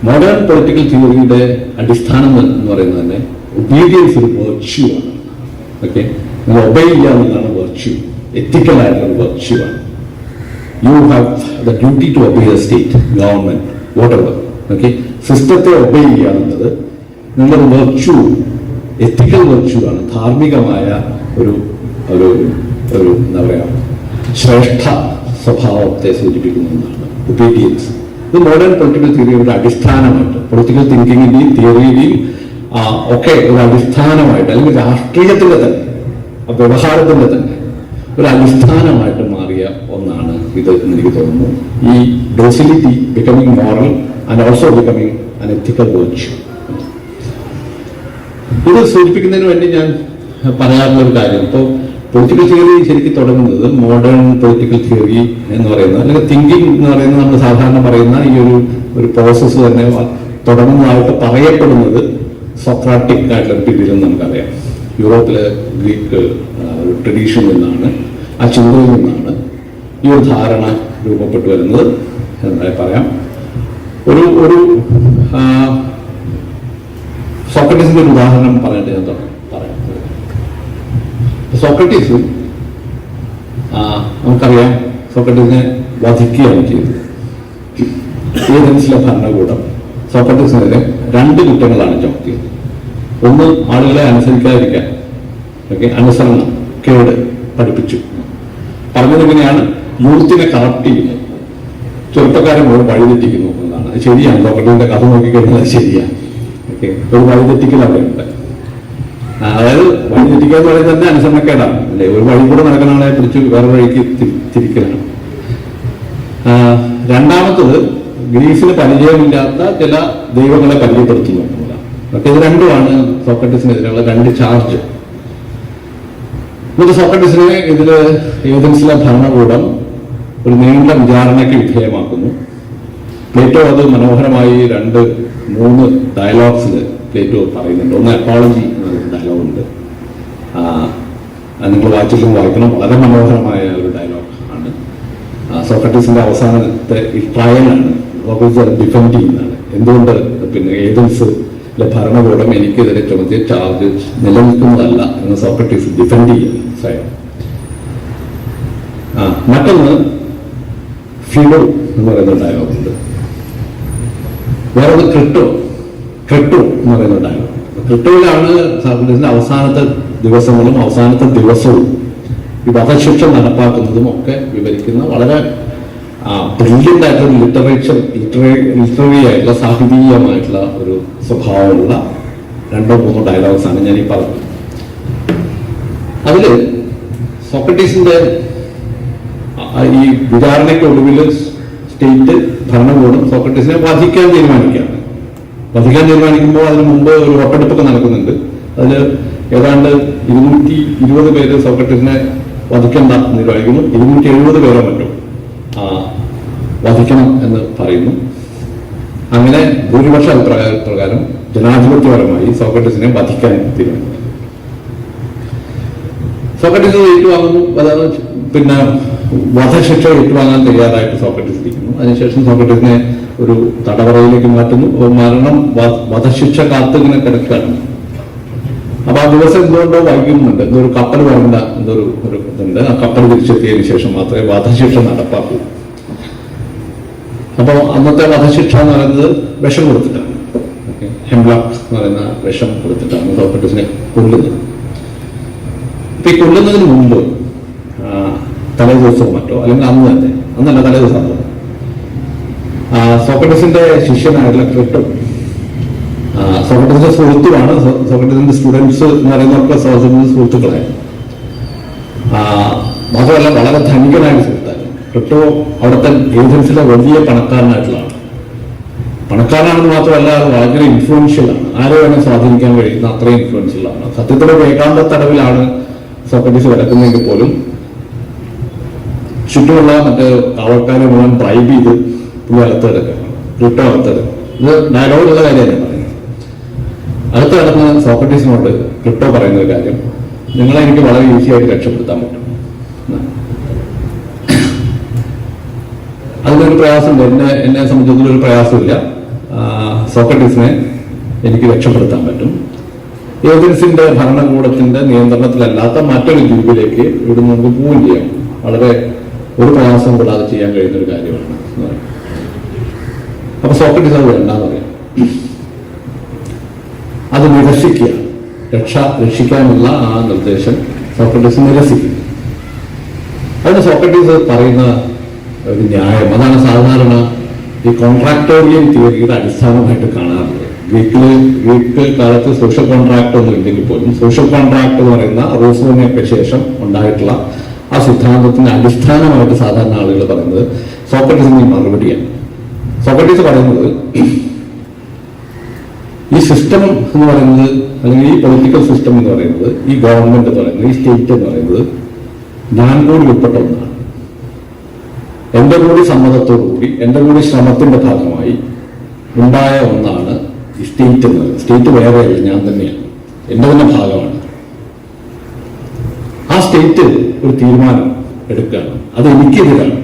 മോഡേൺ പൊളിറ്റിക്കൽ തിയറിയുടെ അടിസ്ഥാനം എന്ന് പറയുന്നത് തന്നെ ഒബീഡിയൻസ് ഒരു വെർച്യൂ ആണ്. ഓക്കെ, നിങ്ങൾ ഒബേ ചെയ്യുക എന്നുള്ളതാണ് വെർച്യൂ, എത്തിക്കൽ ആയിട്ടുള്ള വെർച്യൂ ആണ്. You have the duty to obey the state, government, whatever. Okay, സിസ്റ്റത്തെ ഒബേ ചെയ്യുക എന്നുള്ളത് നിങ്ങളുടെ വെർച്യൂ, എത്തിക്കൽ വെർച്യൂ ആണ്, ധാർമ്മികമായ ഒരു ഒരു ഒരു എന്താ പറയാ ശ്രേഷ്ഠ സ്വഭാവത്തെ സൂചിപ്പിക്കുന്നതാണ് ഒബീഡിയൻസ്. ഇത് മോഡേൺ പൊളിറ്റിക്കൽ തിയറിയുടെ അടിസ്ഥാനമായിട്ട്, പൊളിറ്റിക്കൽ തിങ്കിങ്ങിന്റെയും തിയറിയുടെയും ഒക്കെ ഒരു അടിസ്ഥാനമായിട്ട്, അല്ലെങ്കിൽ രാഷ്ട്രീയത്തിന്റെ തന്നെ വ്യവഹാരത്തിന്റെ തന്നെ ഒരു അടിസ്ഥാനമായിട്ട് മാറിയ ഒന്നാണ് ഇത് എന്ന് എനിക്ക് തോന്നുന്നു. ഈ docility becoming moral and also becoming an ethical virtue. ഇത് സൂചിപ്പിക്കുന്നതിന് വേണ്ടി ഞാൻ പറയാറുള്ള ഒരു കാര്യം, ഇപ്പോൾ പൊളിറ്റിക്കൽ തിയറി ശരിക്കും തുടങ്ങുന്നത് മോഡേൺ പൊളിറ്റിക്കൽ തിയറി എന്ന് പറയുന്നത്, അല്ലെങ്കിൽ തിങ്കിങ് എന്ന് പറയുന്നത് നമ്മൾ സാധാരണ പറയുന്ന ഈ ഒരു പ്രോസസ്സ് തന്നെ തുടങ്ങുന്നതായിട്ട് പറയപ്പെടുന്നത് സോക്രാറ്റിക് ആയിട്ടുള്ള രീതിയിൽ നമുക്കറിയാം. യൂറോപ്പിലെ ഗ്രീക്ക് ഒരു ട്രഡീഷനിൽ നിന്നാണ്, ആ ചിന്തയിൽ നിന്നാണ് ഈ ഒരു ധാരണ രൂപപ്പെട്ടു വരുന്നത് എന്നായി പറയാം. ഒരു സോക്രട്ടീസിന്റെ ഒരു ഉദാഹരണം പറഞ്ഞിട്ട് ഞാൻ പറയാം. സോക്രട്ടീസ്, നമുക്കറിയാം, സോക്രട്ടീസിനെ വധിക്കുകയാണ് ചെയ്തത്. ഏതൻസിലെ ഭരണകൂടം സോക്രട്ടീസിനെതിരെ 2 കുറ്റങ്ങളാണ് ചുമത്തിയത്. ഒന്ന്, ആളുകളെ അനുസരിക്കാതിരിക്കാൻ, ഓക്കെ, അനുസരണം കേട് പഠിപ്പിച്ചു. പറഞ്ഞതെങ്ങനെയാണ്? യൂത്തിനെ കറപ്റ്റ് ചെയ്യുന്നു, ചെറുപ്പക്കാരെ മുഴുവൻ വഴിതെറ്റിക്കുന്നു എന്നതാണ്. അത് ശരിയാണ്, സോക്രട്ടീസിന്റെ കഥ നോക്കിക്കഴിഞ്ഞാൽ അത് ശരിയാണ്. ഓക്കെ, ഒരു വഴിതെറ്റിക്കൽ അവിടെ ഉണ്ട്. അതായത് വഴിതെറ്റിക്കുക എന്ന് പറയുന്നത് തന്നെ അനുസരണക്കേടാണ് അല്ലെ? ഒരു വഴി കൂടെ നടക്കുന്ന ആളെ പിടിച്ച് വേറെ വഴിക്ക് തിരിക്കലാണ്. രണ്ടാമത്തത്, ഗ്രീസിന് പരിചയമില്ലാത്ത ചില ദൈവങ്ങളെ പരിചയപ്പെടുത്തുന്നു എന്നുള്ളതാണ്. ഓക്കെ, ഇത് രണ്ടുമാണ് സോക്രട്ടീസിനെതിരെയുള്ള 2 ചാർജ്. എന്നിട്ട് സോക്രട്ടീസിനെ ഇതില് ഏതൻസിലെ ഭരണകൂടം ഒരു നീണ്ട വിചാരണയ്ക്ക് വിധേയമാക്കുന്നു. പ്ലേറ്റോ അത് മനോഹരമായി 2-3 ഡയലോഗ്സിൽ പ്ലേറ്റോ പറയുന്നുണ്ട്. ഒന്ന് അപ്പോളജി എന്നൊരു ഡയലോഗുണ്ട്, നിങ്ങൾ വായിക്കണം, വളരെ മനോഹരമായ ഒരു ഡയലോഗ് ആണ്. സോക്രട്ടീസിന്റെ അവസാനത്തെ ഈ ട്രയലാണ്, സോക്രട്ടീസ് ഡിഫെൻഡ് ചെയ്യുന്നതാണ്. എന്തുകൊണ്ട് ഏതൻസിലെ ഭരണകൂടം എനിക്കെതിരെ ചുമത്തിയ ചാർജ് നിലനിൽക്കുന്നതല്ല എന്ന് സോക്രട്ടീസ് ഡിഫെൻഡ് ചെയ്യുന്നു സ്വയം. മറ്റൊന്ന് ഫിഡോ എന്ന് പറയുന്ന ഡയലോഗുണ്ട്. വേറൊരു ക്രിട്ടോ എന്ന് പറയുന്ന ഡയലോഗ്. ക്രിട്ടോയിലാണ് സോക്രട്ടീസിന്റെ അവസാനത്തെ ദിവസവും ഈ വധശിക്ഷ നടപ്പാക്കുന്നതും ഒക്കെ വിവരിക്കുന്ന വളരെ ബ്രില്യൻ്റ് ആയിട്ടുള്ള ലിറ്റററി ആയിട്ടുള്ള സാഹിതീയമായിട്ടുള്ള ഒരു സ്വഭാവമുള്ള 2-3 ഡയലോഗ്സ് ആണ് ഞാൻ ഈ പറഞ്ഞത്. അതില് സോക്രട്ടീസിന്റെ ഈ വിചാരണയ്ക്ക് ഒടുവിൽ സ്റ്റേറ്റ് ഭരണകൂടം സോക്രട്ടീസിനെ വധിക്കാൻ തീരുമാനിക്കുമ്പോൾ അതിന് മുമ്പ് ഒരു വോട്ടെടുപ്പൊക്കെ നടക്കുന്നുണ്ട്. അതിൽ ഏതാണ്ട് 220 പേര് സോക്രട്ടീസിനെ വധിക്കണ്ട എന്ന് തീരുമാനിക്കുന്നു. 270 പേരോ മറ്റോ വധിക്കണം എന്ന് പറയുന്നു. അങ്ങനെ ഭൂരിപക്ഷ അഭിപ്രായ പ്രകാരം ജനാധിപത്യപരമായി സോക്രട്ടീസിനെ വധിക്കാൻ തീരുമാനിക്കുന്നു. സോക്രട്ടീസ് ഏറ്റുവാങ്ങുന്നു, അതായത് പിന്നെ വധശിക്ഷ ഏറ്റുവാങ്ങാൻ തയ്യാറായിട്ട് സോക്രട്ടീസ് ഇരിക്കുന്നു. അതിനുശേഷം സോക്രട്ടീസിനെ ഒരു തടവറയിലേക്ക് മാറ്റുന്നു. മരണം വധശിക്ഷ കാത്തിങ്ങനെ കിടക്കുകയാണ്. അപ്പൊ ആ ദിവസം എന്തുകൊണ്ടോ വൈകുന്നുണ്ട്, എന്തോ ഒരു കപ്പൽ വരേണ്ട എന്തോ ഒരു ഇതുണ്ട്. ആ കപ്പൽ തിരിച്ചെത്തിയതിനു ശേഷം മാത്രമേ വധശിക്ഷ നടപ്പാക്കൂ. അപ്പോൾ അന്നത്തെ വധശിക്ഷ എന്ന് പറയുന്നത് വിഷം കൊടുത്തിട്ടാണ്. ഹെംബ്ലോക്ക് എന്ന് പറയുന്ന വിഷം കൊടുത്തിട്ടാണ് സോക്രട്ടീസിനെ കൊല്ലുന്നത്. അപ്പൊ ഈ കൊല്ലുന്നതിന് മുമ്പ് തലേ ദിവസമോ മറ്റോ, അല്ലെങ്കിൽ അന്നല്ല തലേ ദിവസം സോക്രട്ടീസിന്റെ ശിഷ്യനായിട്ടുള്ള ക്രിട്ടോ, സോക്രട്ടീസിന്റെ സുഹൃത്തുമാണ്. സോക്രട്ടീസിന്റെ സ്റ്റുഡൻസ് എന്ന് പറയുന്നവർക്ക് സോക്രട്ടീസിന്റെ സുഹൃത്തുക്കളായിരുന്നു. മാത്രമല്ല വളരെ ധനികനായ സുഹൃത്തായിരുന്നു. ക്രിട്ടോ അവിടുത്തെ ഏജൻസിലെ വലിയ പണക്കാരനായിട്ടുള്ള ആളാണ്. പണക്കാരനാണെന്ന് മാത്രമല്ല വളരെ ഇൻഫ്ലുവൻഷ്യലാണ്. ആരെ വേണം സ്വാധീനിക്കാൻ കഴിയുന്ന അത്രയും ഇൻഫ്ലുവൻഷ്യലാണ്. സത്യത്തിലെ ഏകാന്ത തടവിലാണ് സോക്രട്ടീസ് കിടക്കുന്നതെങ്കിൽ പോലും ചുറ്റുമുള്ള മറ്റ് കാവൽക്കാരെ മുഴുവൻ ബ്രൈബ് ചെയ്ത് പുള്ളി അകത്ത് കിടക്കുകയാണ്, ക്രിട്ടോ അകത്ത് കിടക്കും. ഇത് ഡയലോഗുള്ള കാര്യമാണ് ഞാൻ പറയുന്നത്. അകത്ത് കിടന്ന് സോക്രട്ടീസിനോട് ക്രിട്ടോ പറയുന്ന ഒരു കാര്യം, നിങ്ങളെ എനിക്ക് വളരെ ഈസി ആയിട്ട് രക്ഷപ്പെടുത്താൻ പറ്റും. അതിനൊരു പ്രയാസമുണ്ട്, എന്നെ സംബന്ധിച്ചിടത്തോളം ഒരു പ്രയാസമില്ല. സോക്രട്ടീസിനെ എനിക്ക് രക്ഷപ്പെടുത്താൻ പറ്റും. ഏതൻസിന്റെ ഭരണകൂടത്തിന്റെ നിയന്ത്രണത്തിലല്ലാത്ത മറ്റൊരു ദ്വീപിലേക്ക് ഇവിടുന്ന് നമുക്ക് പോവുകയും ചെയ്യാം. വളരെ ഒരു പ്രയാസം കൂടാതെ ചെയ്യാൻ കഴിയുന്ന ഒരു കാര്യമാണ് എന്ന് പറയും. അപ്പൊ സോക്രട്ടീസ് അത് വേണ്ടെന്ന് പറയാം. അത് നിരസിക്കുക, രക്ഷിക്കാനുള്ള ആ നിർദ്ദേശം സോക്രട്ടീസ് നിരസിക്കും. അതിന് സോക്രട്ടീസ് പറയുന്ന ഒരു ന്യായം, അതാണ് സാധാരണ ഈ കോൺട്രാക്ടോറിയൽ തിയറിയുടെ അടിസ്ഥാനമായിട്ട് കാണാറുള്ളത്. ഗ്രീക്ക് കാലത്ത് സോഷ്യൽ കോൺട്രാക്ട് ഒന്നും ഇല്ലെങ്കിൽ പോലും സോഷ്യൽ കോൺട്രാക്ട് എന്ന് പറയുന്ന റൂസോവിനൊക്കെ ശേഷം ഉണ്ടായിട്ടുള്ള ആ സിദ്ധാന്തത്തിന്റെ അടിസ്ഥാനമായിട്ട് സാധാരണ ആളുകൾ പറയുന്നത് സോക്രട്ടീസിന്റെ മറുപടിയാണ്. സോക്രട്ടീസ് പറയുന്നത് ഈ സിസ്റ്റം എന്ന് പറയുന്നത്, അല്ലെങ്കിൽ ഈ പൊളിറ്റിക്കൽ സിസ്റ്റം എന്ന് പറയുന്നത്, ഈ ഗവൺമെന്റ് എന്ന് പറയുന്നത്, ഈ സ്റ്റേറ്റ് എന്ന് പറയുന്നത് ഞാൻ കൂടി ഉൾപ്പെട്ട ഒന്നാണ്. എന്റെ കൂടി സമ്മതത്തോടുകൂടി, എന്റെ കൂടി ശ്രമത്തിന്റെ ഭാഗമായി ഉണ്ടായ ഒന്നാണ് ഈ സ്റ്റേറ്റ് എന്നത്. സ്റ്റേറ്റ് വേറെയല്ല, ഞാൻ തന്നെയാണ്, എന്റെ തന്നെ ഭാഗമാണ്. ആ സ്റ്റേറ്റ് ഒരു തീരുമാനം എടുക്കുകയാണ്, അത് എനിക്കെതിരാണ്,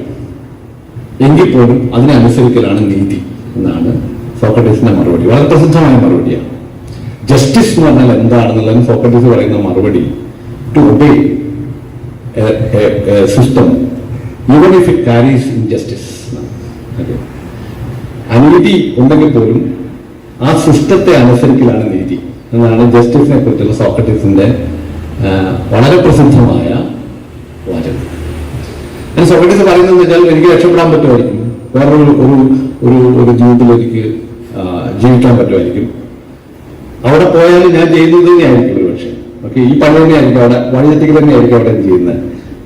എങ്കിൽ പോലും അതിനെ അനുസരിക്കലാണ് നീതി എന്നാണ് സോക്രട്ടീസിന്റെ മറുപടി. വളരെ പ്രസിദ്ധമായ മറുപടിയാണ്. ജസ്റ്റിസ് എന്ന് പറഞ്ഞാൽ എന്താണെന്നുള്ളതിന് സോക്രട്ടീസ് പറയുന്ന മറുപടി, to obey system even if it carries injustice. അനീതി ഉണ്ടെങ്കിൽ പോലും ആ സിസ്റ്റത്തെ അനുസരിക്കലാണ് നീതി എന്നാണ് ജസ്റ്റിസിനെ കുറിച്ചുള്ള സോക്രട്ടീസിന്റെ വളരെ പ്രസിദ്ധമായ വാചകം. സോക്രട്ടീസ് പറയുന്നത് വെച്ചാൽ എനിക്ക് രക്ഷപ്പെടാൻ പറ്റുമായിരിക്കും, വേറൊരു ഒരു ജീവിതത്തിൽ എനിക്ക് ജീവിക്കാൻ പറ്റുമായിരിക്കും, അവിടെ പോയാലും ഞാൻ ചെയ്യുന്നത് തന്നെയായിരിക്കും ഒരു പക്ഷേ. ഓക്കെ, ഈ പണി തന്നെയായിരിക്കും അവിടെ, വഴിതെറ്റിക്ക് തന്നെയായിരിക്കും അവിടെ ചെയ്യുന്നത്.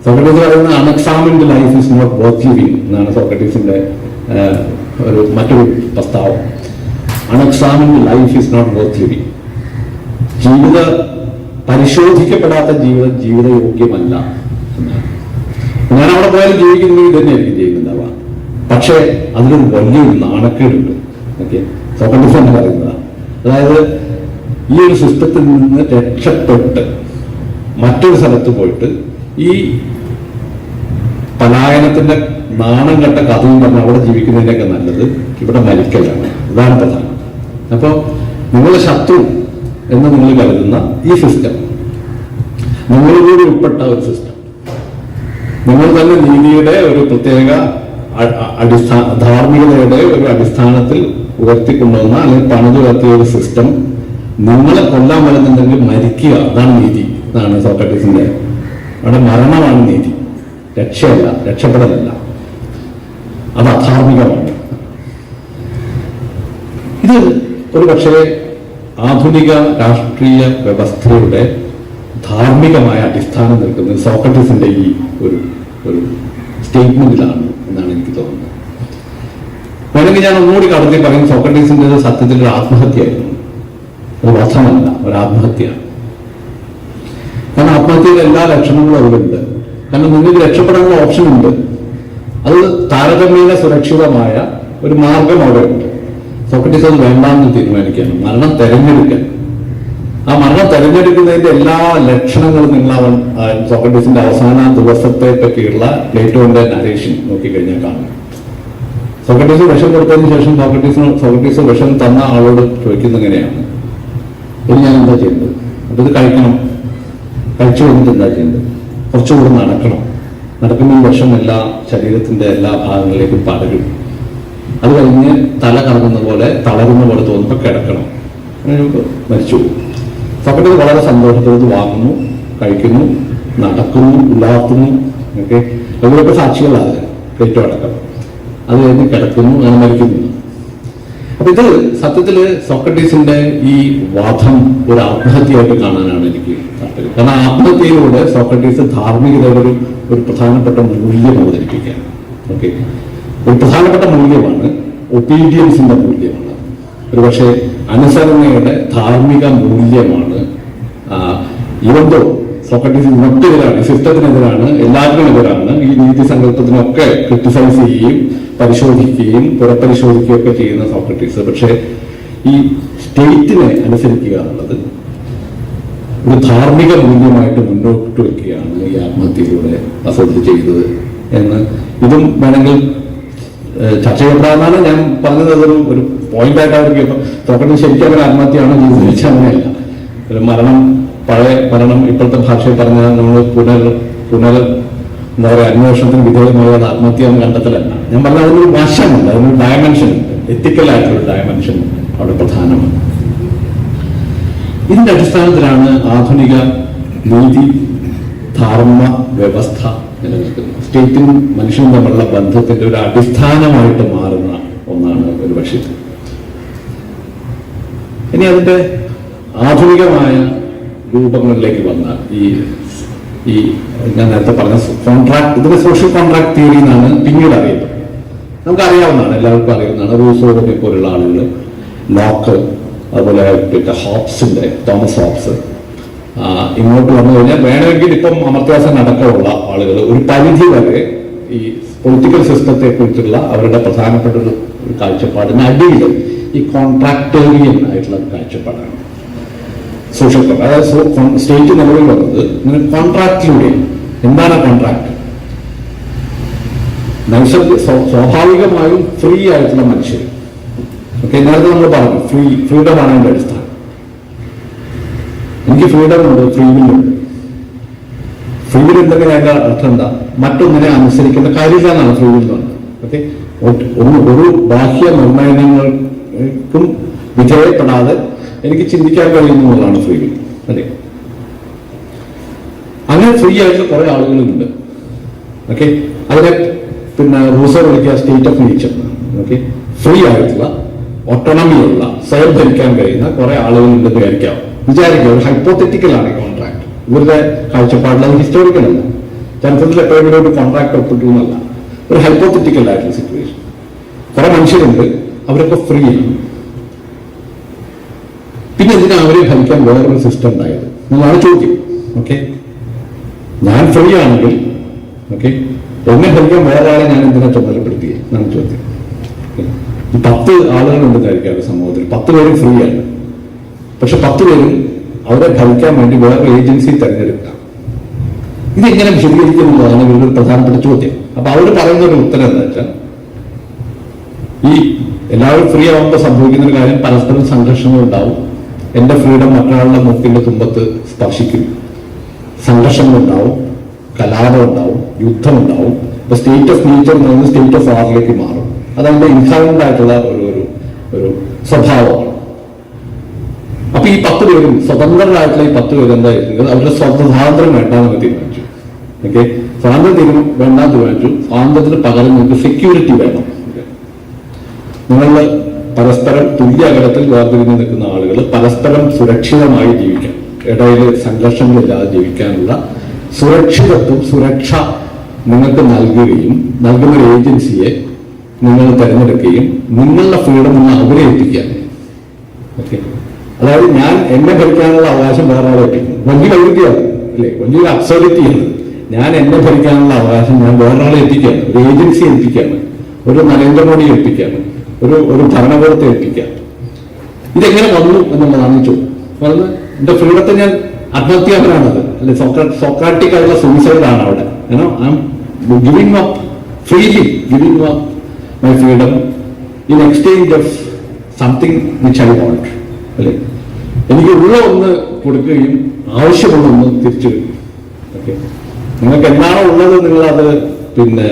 സോക്രട്ടീസ് പറയുന്നത് unexamined life is not worth living എന്നാണ് സോക്രട്ടീസിന്റെ മറ്റൊരു പ്രസ്താവം. Unexamined life is not worth living. പരിശോധിക്കപ്പെടാത്ത ജീവിതയോഗ്യമല്ല എന്നാണ്. ഞാൻ അവിടെ പോയാലും ജീവിക്കുന്നത് ഇത് തന്നെയായിരിക്കും ചെയ്യുന്നുണ്ടാവുക, പക്ഷേ അതിലൊരു വലിയൊരു നാണക്കേടുണ്ട്. ഓക്കെ, സോക്രട്ടീസ് എന്ന് പറയുന്നതാണ്. അതായത് ഈ ഒരു സിസ്റ്റത്തിൽ നിന്ന് രക്ഷപ്പെട്ട് മറ്റൊരു സ്ഥലത്ത് പോയിട്ട് ഈ പലായനത്തിന്റെ നാണം കെട്ട കഥയും പറഞ്ഞ് അവിടെ ജീവിക്കുന്നതിനൊക്കെ നല്ലത് ഇവിടെ മരിക്കലാണ്. ഇതാണ് പ്രധാനം. അപ്പൊ നിങ്ങളുടെ ശത്രു എന്ന് നിങ്ങൾ കരുതുന്ന ഈ സിസ്റ്റം, നിങ്ങളോട് ഉൾപ്പെട്ട ഒരു സിസ്റ്റം, നിങ്ങൾ തന്നെ നീതിയുടെ ഒരു പ്രത്യേക ധാർമ്മികതയുടെ ഒരു അടിസ്ഥാനത്തിൽ ഉയർത്തിക്കൊണ്ടുവന്ന അല്ലെങ്കിൽ പണിതുയർത്തിയ ഒരു സിസ്റ്റം നിങ്ങളെ കൊല്ലാൻ വരുന്നുണ്ടെങ്കിൽ മരിക്കുക, അതാണ് നീതി എന്നാണ് സോക്രട്ടീസിന്റെ. അവിടെ മരണമാണ് നീതി, രക്ഷയല്ല, രക്ഷപ്പെടലല്ല. അത് അധാർമികമാണ്. ഇത് ഒരു പക്ഷേ ആധുനിക രാഷ്ട്രീയ വ്യവസ്ഥയുടെ ധാർമ്മികമായ അടിസ്ഥാനം നിൽക്കുന്നത് സോക്രട്ടീസിന്റെ ഈ ഒരു സ്റ്റേറ്റ്മെന്റിലാണ് എന്നാണ് എനിക്ക് തോന്നുന്നത്. വേണമെങ്കിൽ ഞാൻ ഒന്നുകൂടി കടത്തി പറയും, സോക്രട്ടീസിന്റെ സത്യത്തിൽ ഒരു ആത്മഹത്യയായിരുന്നു, ഒരു വധമല്ല, ഒരു ആത്മഹത്യയാണ്. കാരണം ആത്മഹത്യയുടെ എല്ലാ ലക്ഷണങ്ങളും അതിലുണ്ട്. കാരണം നിങ്ങൾക്ക് രക്ഷപ്പെടാനുള്ള ഓപ്ഷൻ ഉണ്ട്, അത് താരതമ്യേന സുരക്ഷിതമായ ഒരു മാർഗം അവിടെ ഉണ്ട്. സോക്രട്ടീസ് അത് വേണ്ടാന്ന് തീരുമാനിക്കുകയാണ്, മരണം തെരഞ്ഞെടുക്കാൻ. ആ മരണം തെരഞ്ഞെടുക്കുന്നതിന്റെ എല്ലാ ലക്ഷണങ്ങളും നിങ്ങൾ സോക്രട്ടീസിന്റെ അവസാന ദിവസത്തെ പറ്റിയുള്ള പ്ലേറ്റോന്റെ നരേഷൻ നോക്കിക്കഴിഞ്ഞാൽ കാണും. സോക്രട്ടീസ് വിഷം കൊടുത്തതിന് ശേഷം സോക്രട്ടീസ് വിഷം തന്ന ആളോട് ചോദിക്കുന്നത് എങ്ങനെയാണ്, ഇനി ഞാൻ എന്താ ചെയ്യുന്നത്? അപ്പൊ ഇത് കഴിക്കണം. കഴിച്ചു വന്നിട്ട് എന്താ ചെയ്യുന്നത്? കുറച്ചുകൂടെ നടക്കണം. നടക്കുന്ന വിഷം എല്ലാ ശരീരത്തിന്റെ എല്ലാ ഭാഗങ്ങളിലേക്കും പടരും. അത് കഴിഞ്ഞ് തല കറങ്ങുന്ന പോലെ തളരുന്ന പോലെ തോന്നുമ്പോൾ കിടക്കണം. മരിച്ചു പോകും. സോക്രട്ടീസ് വളരെ സന്തോഷത്തോട് വാങ്ങുന്നു, കഴിക്കുന്നു, നടക്കുന്നു, ഉല്ലാത്തുന്നു. ഓക്കെ, അവരൊക്കെ സാക്ഷികളാണ്. പ്ലേറ്റോ അടക്കം. അത് കഴിഞ്ഞ് കിടക്കുന്നു, അങ്ങനെ മരിക്കുന്നു. അപ്പൊ ഇത് സത്യത്തില് സോക്രട്ടീസിന്റെ ഈ വാദം ഒരു ആത്മഹത്യയായിട്ട് കാണാനാണ് എനിക്ക് താല്പര്യം. കാരണം ആത്മഹത്യയിലൂടെ സോക്രട്ടീസ് ധാർമ്മികതയുടെ ഒരു പ്രധാനപ്പെട്ട മൂല്യം അവതരിപ്പിക്കുകയാണ്. ഓക്കെ, ഒരു പ്രധാനപ്പെട്ട മൂല്യമാണ് ഒബീഡിയൻസിന്റെ മൂല്യമാണ്. ഒരുപക്ഷെ അനുസരണയുടെ ധാർമ്മിക മൂല്യമാണ്. ഇവന്തോ സോക്രട്ടീസ് ഇതിനൊക്കെതിരാണ്, സിസ്റ്റത്തിനെതിരാണ്, എല്ലാത്തിനെതിരാണ്, ഈ നീതി സങ്കല്പത്തിനൊക്കെ ക്രിട്ടിസൈസ് ചെയ്യുകയും പരിശോധിക്കുകയും പുറപരിശോധിക്കുകയും ഒക്കെ ചെയ്യുന്ന സോക്രട്ടീസ്. പക്ഷെ ഈ സ്റ്റേറ്റിനെ അനുസരിക്കുക എന്നുള്ളത് ഒരു ധാർമ്മിക മൂല്യമായിട്ട് മുന്നോട്ട് വയ്ക്കുകയാണ് ഈ ആത്മഹത്യയിലൂടെ അസോദ് ചെയ്തത് എന്ന് ഇതും വേണമെങ്കിൽ ചർച്ച ചെയ്യപ്പെടാമെന്നാണ് ഞാൻ പറഞ്ഞത്. ഒരു പോയിന്റ് ആയിട്ട് അവർ കേട്ടോ. സോക്രട്ടീസ് ശരിക്കും അങ്ങനെ ആത്മഹത്യയാണോ ചെയ്തത് വെച്ചാൽ അങ്ങനെയല്ല. ഒരു മരണം, പഴയ മരണം, ഇപ്പോഴത്തെ ഭാഷയിൽ പറഞ്ഞാൽ നമ്മൾ എന്താ പറയുക, അന്വേഷണത്തിന് വിധേയമായ ആത്മഹത്യ എന്ന് കണ്ടെത്തലല്ല. ഞാൻ പറഞ്ഞ അതിനൊരു വശമുണ്ട്, അതിനൊരു ഡയമെൻഷൻ ഉണ്ട്, എത്തിക്കലായിട്ടുള്ള ഡയമെൻഷൻ അവിടെ പ്രധാനമാണ്. ഇതിന്റെ അടിസ്ഥാനത്തിലാണ് ആധുനിക നീതി ധർമ്മ വ്യവസ്ഥ നിലനിൽക്കുന്നത്. സ്റ്റേറ്റും മനുഷ്യനും തമ്മിലുള്ള ബന്ധത്തിന്റെ ഒരു അടിസ്ഥാനമായിട്ട് മാറുന്ന ഒന്നാണ് ഒരു പക്ഷേ. ഇനി അതിന്റെ ആധുനികമായ രൂപങ്ങളിലേക്ക് വന്നാൽ ഈ ഞാൻ നേരത്തെ പറഞ്ഞ കോൺട്രാക്ട്, ഇതിന്റെ സോഷ്യൽ കോൺട്രാക്ട് തിയറി എന്നാണ് പിന്നീട് അറിയപ്പെടുന്നത്. നമുക്കറിയാവുന്നതാണ്, എല്ലാവർക്കും അറിയുന്നതാണ്. റൂസോവിനെ പോലുള്ള ആളുകൾ, ലോക്ക്, അതുപോലെ പിന്നെ തോമസ് ഹോബ്സ് ഇങ്ങോട്ട് വന്നു കഴിഞ്ഞാൽ വേണമെങ്കിൽ ഇപ്പം അമർത്യാസൻ അടക്കമുള്ള ആളുകൾ ഒരു പരിധി വരെ ഈ പൊളിറ്റിക്കൽ സിസ്റ്റത്തെ കുറിച്ചുള്ള അവരുടെ പ്രധാനപ്പെട്ട ഒരു കാഴ്ചപ്പാടിന് അടിയിൽ ഈ കോൺട്രാക്ടേറിയൻ ആയിട്ടുള്ള കാഴ്ചപ്പാടാണ് സോഷ്യൽ കോൺട്രാക്ട്. അതായത് സ്റ്റേറ്റ് നിലവിൽ വന്നത് ഇങ്ങനെ കോൺട്രാക്റ്റിലൂടെ. എന്താണ് കോൺട്രാക്ട്? സ്വാഭാവികമായും ഫ്രീ ആയിട്ടുള്ള മനുഷ്യർ. ഓക്കെ, നേരത്തെ നമ്മൾ പറഞ്ഞു ഫ്രീഡം ആണ് അതിന്റെ അടിസ്ഥാനം. എനിക്ക് ഫ്രീഡം ഉണ്ട്, ഫ്രീ വില്ലുണ്ട്. ഫ്രീ വിൽ ഉണ്ടെങ്കിൽ അതിന്റെ അർത്ഥം എന്താ? മറ്റൊന്നിനെ അനുസരിക്കേണ്ട കാര്യമില്ല എന്നാണ് ഫ്രീ വിൽ എന്ന്. ഓക്കെ, ഒരു ബാഹ്യ നിർണയങ്ങൾക്കും വിധേയപ്പെടാതെ എനിക്ക് ചിന്തിക്കാൻ കഴിയുന്നു എന്നുള്ളതാണ് ഫ്രീ വിൽ. അതെ, അങ്ങനെ ഫ്രീ ആയിട്ടുള്ള കുറെ ആളുകളുണ്ട്. ഓക്കെ, അതിനെ പിന്നെ റൂസോ വിളിക്കുക state of nature. Okay, free ആയിട്ടുള്ള ഓട്ടോണമിയുള്ള സ്വയം ഭരിക്കാൻ കഴിയുന്ന കുറെ ആളുകളുണ്ടെന്ന് വിചാരിക്കുക. ഒരു ഹൈപ്പോത്തറ്റിക്കലാണ് ഈ കോൺട്രാക്ട്. ഇവരുടെ കാഴ്ചപ്പാടിൽ അത് ഹിസ്റ്റോറിക്കൽ അല്ല. ചരിത്രത്തിൽ എപ്പോഴും ഒരു കോൺട്രാക്ട് ഒപ്പിട്ടു എന്നല്ല, ഒരു ഹൈപ്പോത്തറ്റിക്കൽ ആയിട്ടുള്ള സിറ്റുവേഷൻ. കുറെ മനുഷ്യരുണ്ട്, അവരൊക്കെ ഫ്രീ ആണ്. പിന്നെ എന്തിനാ അവരെ ഭരിക്കാൻ വേറൊരു സിസ്റ്റം ഉണ്ടായത് എന്നാണ് ചോദ്യം. ഓക്കെ, ഞാൻ ഫ്രീ ആണെങ്കിൽ ഓക്കെ, എന്നെ ഭരിക്കാൻ വേറെ ആളെ ഞാൻ എന്തിനാ ചുമതലപ്പെടുത്തിയേ എന്നാണ് ചോദ്യം. 10 ആളുകളുണ്ടെന്നായിരിക്കും സമൂഹത്തിൽ, 10 പേരും ഫ്രീ ആണ്. പക്ഷെ 10 പേരും അവരെ ഭരിക്കാൻ വേണ്ടി വേറെ ഏജൻസി തെരഞ്ഞെടുക്കാം. ഇതെങ്ങനെ വിശദീകരിക്കുന്നുള്ളതാണ് ഇവരുടെ പ്രധാനപ്പെട്ട ചോദ്യം. അപ്പൊ അവർ പറയുന്ന ഒരു ഉത്തരം എന്താ വെച്ചാൽ, ഈ എല്ലാവരും ഫ്രീ ആവുമ്പോൾ സംഭവിക്കുന്ന ഒരു കാര്യം, പരസ്പരം സംഘർഷങ്ങൾ ഉണ്ടാവും. എന്റെ ഫ്രീഡം മറ്റൊരാളുടെ മൂക്കിന്റെ തുമ്പത്ത് സ്പർശിക്കും. സംഘർഷങ്ങൾ ഉണ്ടാവും, കലാപം ഉണ്ടാവും, യുദ്ധം ഉണ്ടാവും. ഇപ്പൊ സ്റ്റേറ്റ് ഓഫ് നേച്ചർ എന്ന് പറയുന്നത് സ്റ്റേറ്റ് ഓഫ് വാറിലേക്ക് മാറും. അതതിന്റെ ഇൻഹറന്റ് ആയിട്ടുള്ള ഒരു സ്വഭാവമാണ്. അപ്പൊ ഈ 10 പേരും സ്വതന്ത്രരായിട്ടുള്ള ഈ 10 പേര് എന്തായിരിക്കുന്നത്, അവരുടെ സ്വാതന്ത്ര്യം വേണ്ടാന്ന് തീരുമാനിച്ചു. ഓക്കെ, സ്വാതന്ത്ര്യം വേണ്ടാന്ന് തീരുമാനിച്ചു. സ്വാതന്ത്ര്യത്തിന് പകരം നിങ്ങൾക്ക് സെക്യൂരിറ്റി വേണം. നിങ്ങൾ പരസ്പരം തുല്യ അകലത്തിൽ വേർതിരിഞ്ഞ് നിൽക്കുന്ന ആളുകൾ പരസ്പരം സുരക്ഷിതമായി ജീവിക്കാം, ഇടയിൽ സംഘർഷങ്ങളില്ലാതെ ജീവിക്കാനുള്ള സുരക്ഷിതത്വം, സുരക്ഷ നിങ്ങൾക്ക് നൽകുകയും നൽകുന്ന ഒരു ഏജൻസിയെ നിങ്ങൾ തിരഞ്ഞെടുക്കുകയും നിങ്ങളുടെ ഫ്രീഡം നിങ്ങൾ അവരെ എത്തിക്കാൻ. ഓക്കെ, അതായത് ഞാൻ എന്നെ ഭരിക്കാനുള്ള അവകാശം വേറെ ആളെ എത്തിക്കുന്നു. വലിയ വൈരുദ്ധ്യമാണ് അല്ലേ, വലിയൊരു അബ്സോർഡിറ്റിയാണ്. ഞാൻ എന്നെ ഭരിക്കാനുള്ള അവകാശം ഞാൻ വേറൊരാളെ എത്തിക്കുകയാണ്, ഒരു ഏജൻസി എത്തിക്കുകയാണ്, ഒരു നരേന്ദ്രമോദി എത്തിക്കുകയാണ്, ഒരു ഭരണകൂടത്തെ എത്തിക്കുക. ഇതെങ്ങനെ വന്നു എന്നുള്ളതാണ് ചോദ്യം. പറഞ്ഞത് എന്റെ ഫ്രീഡത്തെ ഞാൻ ആത്മഹത്യാപരാണത് അല്ലെ, സോക്രാറ്റിക് ആയിട്ടുള്ള സൂയിസൈഡാണ് അവിടെ. I am giving up freely, giving up my freedom in exchange of something which I want. അല്ലെ, എനിക്ക് ഉള്ള ഒന്ന് കൊടുക്കുകയും ആവശ്യമുള്ളൊന്ന് തിരിച്ചു ഓക്കെ നിങ്ങൾക്ക് എന്താണോ ഉള്ളത് നിങ്ങളത് പിന്നെ